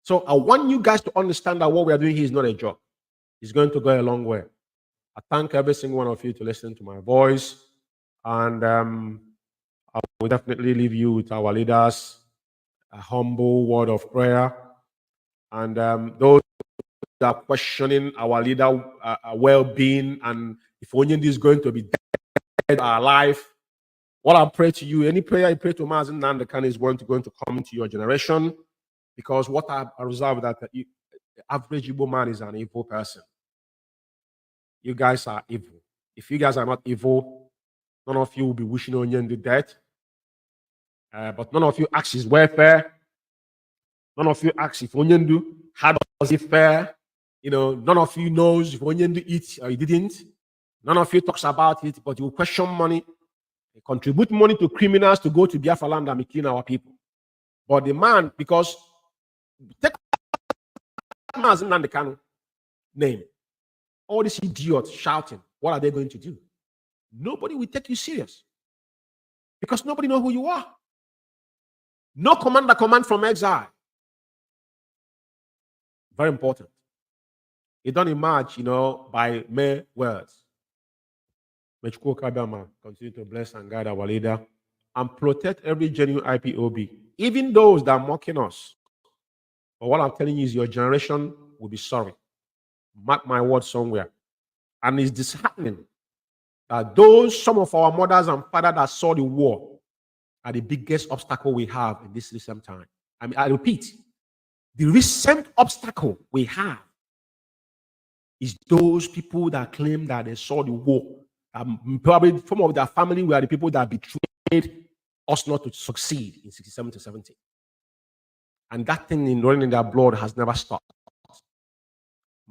[SPEAKER 4] So I want you guys to understand that what we are doing here is not a joke. It's going to go a long way. I thank every single one of you to listen to my voice. And I will definitely leave you with our leaders, a humble word of prayer. And those that are questioning our leader well-being and if Onyendi is going to be dead or alive, what I pray to you, any prayer I pray to Mazen Nandekan is going to come into your generation, because what I observe that the average Igbo man is an evil person. You guys are evil. If you guys are not evil, none of you will be wishing Onyendi death. But none of you ask his welfare. None of you ask if Onyendi how does it fare. You know, none of you knows if Onyendi eats or he didn't. None of you talks about it, but you question money. They contribute money to criminals to go to Biafra land and kill our people. But the man, because take Mazen Nandekano name, all these idiots shouting, what are they going to do? Nobody will take you serious because nobody knows who you are. No commander command from exile. Very important. It don't emerge, by mere words. May Chukwu Kabiyama continue to bless and guide our leader and protect every genuine IPOB, even those that are mocking us. But what I'm telling you is your generation will be sorry. Mark my word somewhere. And it's disheartening that some of our mothers and fathers that saw the war are the biggest obstacle we have in this recent time. I repeat, the recent obstacle we have is those people that claim that they saw the war. Probably some of their family were the people that betrayed us not to succeed in 67 to 70. And that thing in running in their blood has never stopped.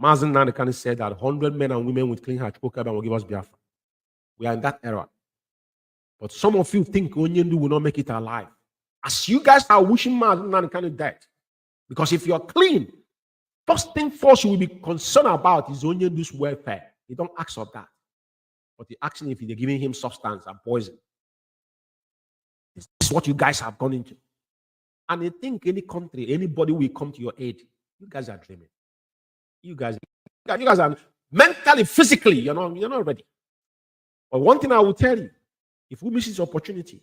[SPEAKER 4] Mazen Nandekano said that 100 men and women with clean hearts will give us Biafra. We are in that era. But some of you think Onyendi will not make it alive. As you guys are wishing Mazen Nandekano dead. Because if you're clean, first thing first you will be concerned about is Onyendi's welfare. You don't ask of that. But you're asking if they're giving him substance and poison. This is what you guys have gone into. And I think any country, anybody will come to your aid. You guys are dreaming. You guys are mentally, physically, you're not ready. But one thing I will tell you, if we miss this opportunity,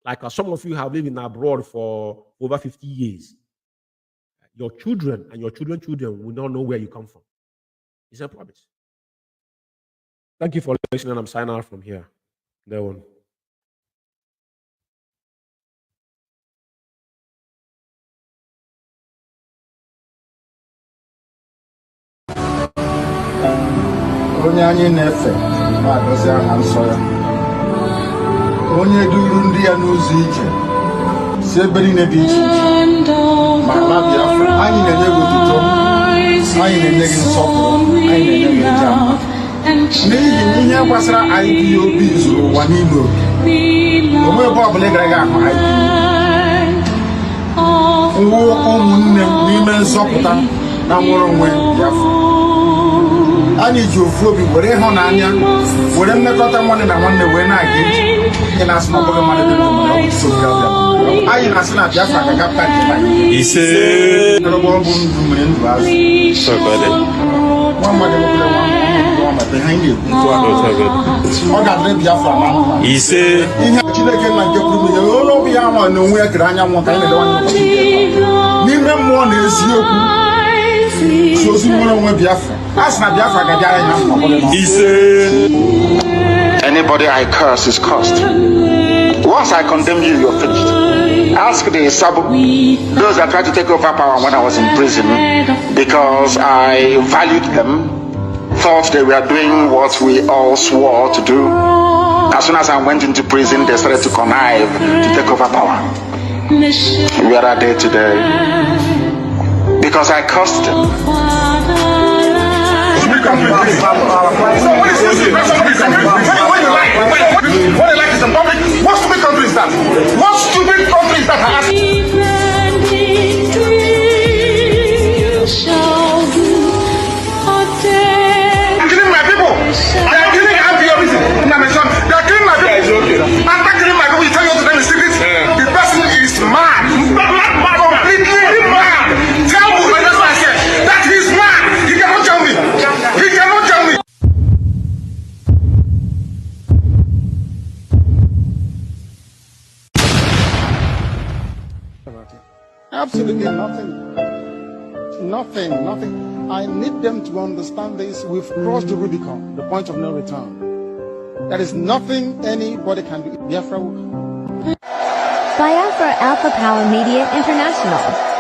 [SPEAKER 4] like some of you have lived in abroad for over 50 years, your children and your children's children will not know where you come from. It's a promise. Thank you for listening. I'm signing out from here. There one.
[SPEAKER 5] Onye anyị na-efe na-agọzi aha nsọ ya, onye duru ndị ya n'ụzọ ije si ebe niile dị iche iche ma ala Biafra. Anyị na-enye gị otuto, anyị na-enye gị nsọpụrụ, anyị na-enye gị eja n'ihi na ihe gbasara IPOB zuru ụwa niile oke. Onwe ebe ọbụla ị gara gị ahụ IPOB nwụ ụmụnne m n'ime nzọpụta na nwere onwe Biafra. Anyị ji ofu obi were ịhụnanya were mmekọta nwanne na nwanne wee na-aga ije. Anyị na-asị na ọ bụghị mmadụ dị n'obodo anyị na-asị na Biafra ga-agapụta nke anyị ise ndọrọgbọ bụ ndụ mere ndụ azụ nwa mmadụ nwoke nwa mmadụ ha anyị na-ekwu ọ ga-adịrị Biafra na mma ise ihe Chineke na nke pụrụ ihe onye obi ya nwa na onwe ya kere anyanwụ ka anyị na-edewa n'ime mmụọ na eziokwu sozi nwere onwe Biafra.
[SPEAKER 13] Anybody I curse is cursed. Once I condemn you, you're finished. Ask the Sabu, those that tried to take over power when I was in prison, because I valued them thought they were doing what we all swore to do. As soon as I went into prison, they started to connive to take over power. Where are they today? Because I cursed them. What they like is in public. What stupid country is that? What stupid country is that? I ask. I'm killing my people. They are killing IPOB. They are killing my people. After killing my people, you tell you to them in secret. The person is mad. Completely mad. Tell me, that's what I said. That he's mad. He cannot tell me. He cannot tell me.
[SPEAKER 5] Absolutely nothing. Nothing. I need them to understand this. We've crossed the Rubicon, the point of no return. There is nothing anybody can do. Biafra will come.
[SPEAKER 12] Biafra Alpha Power Media International.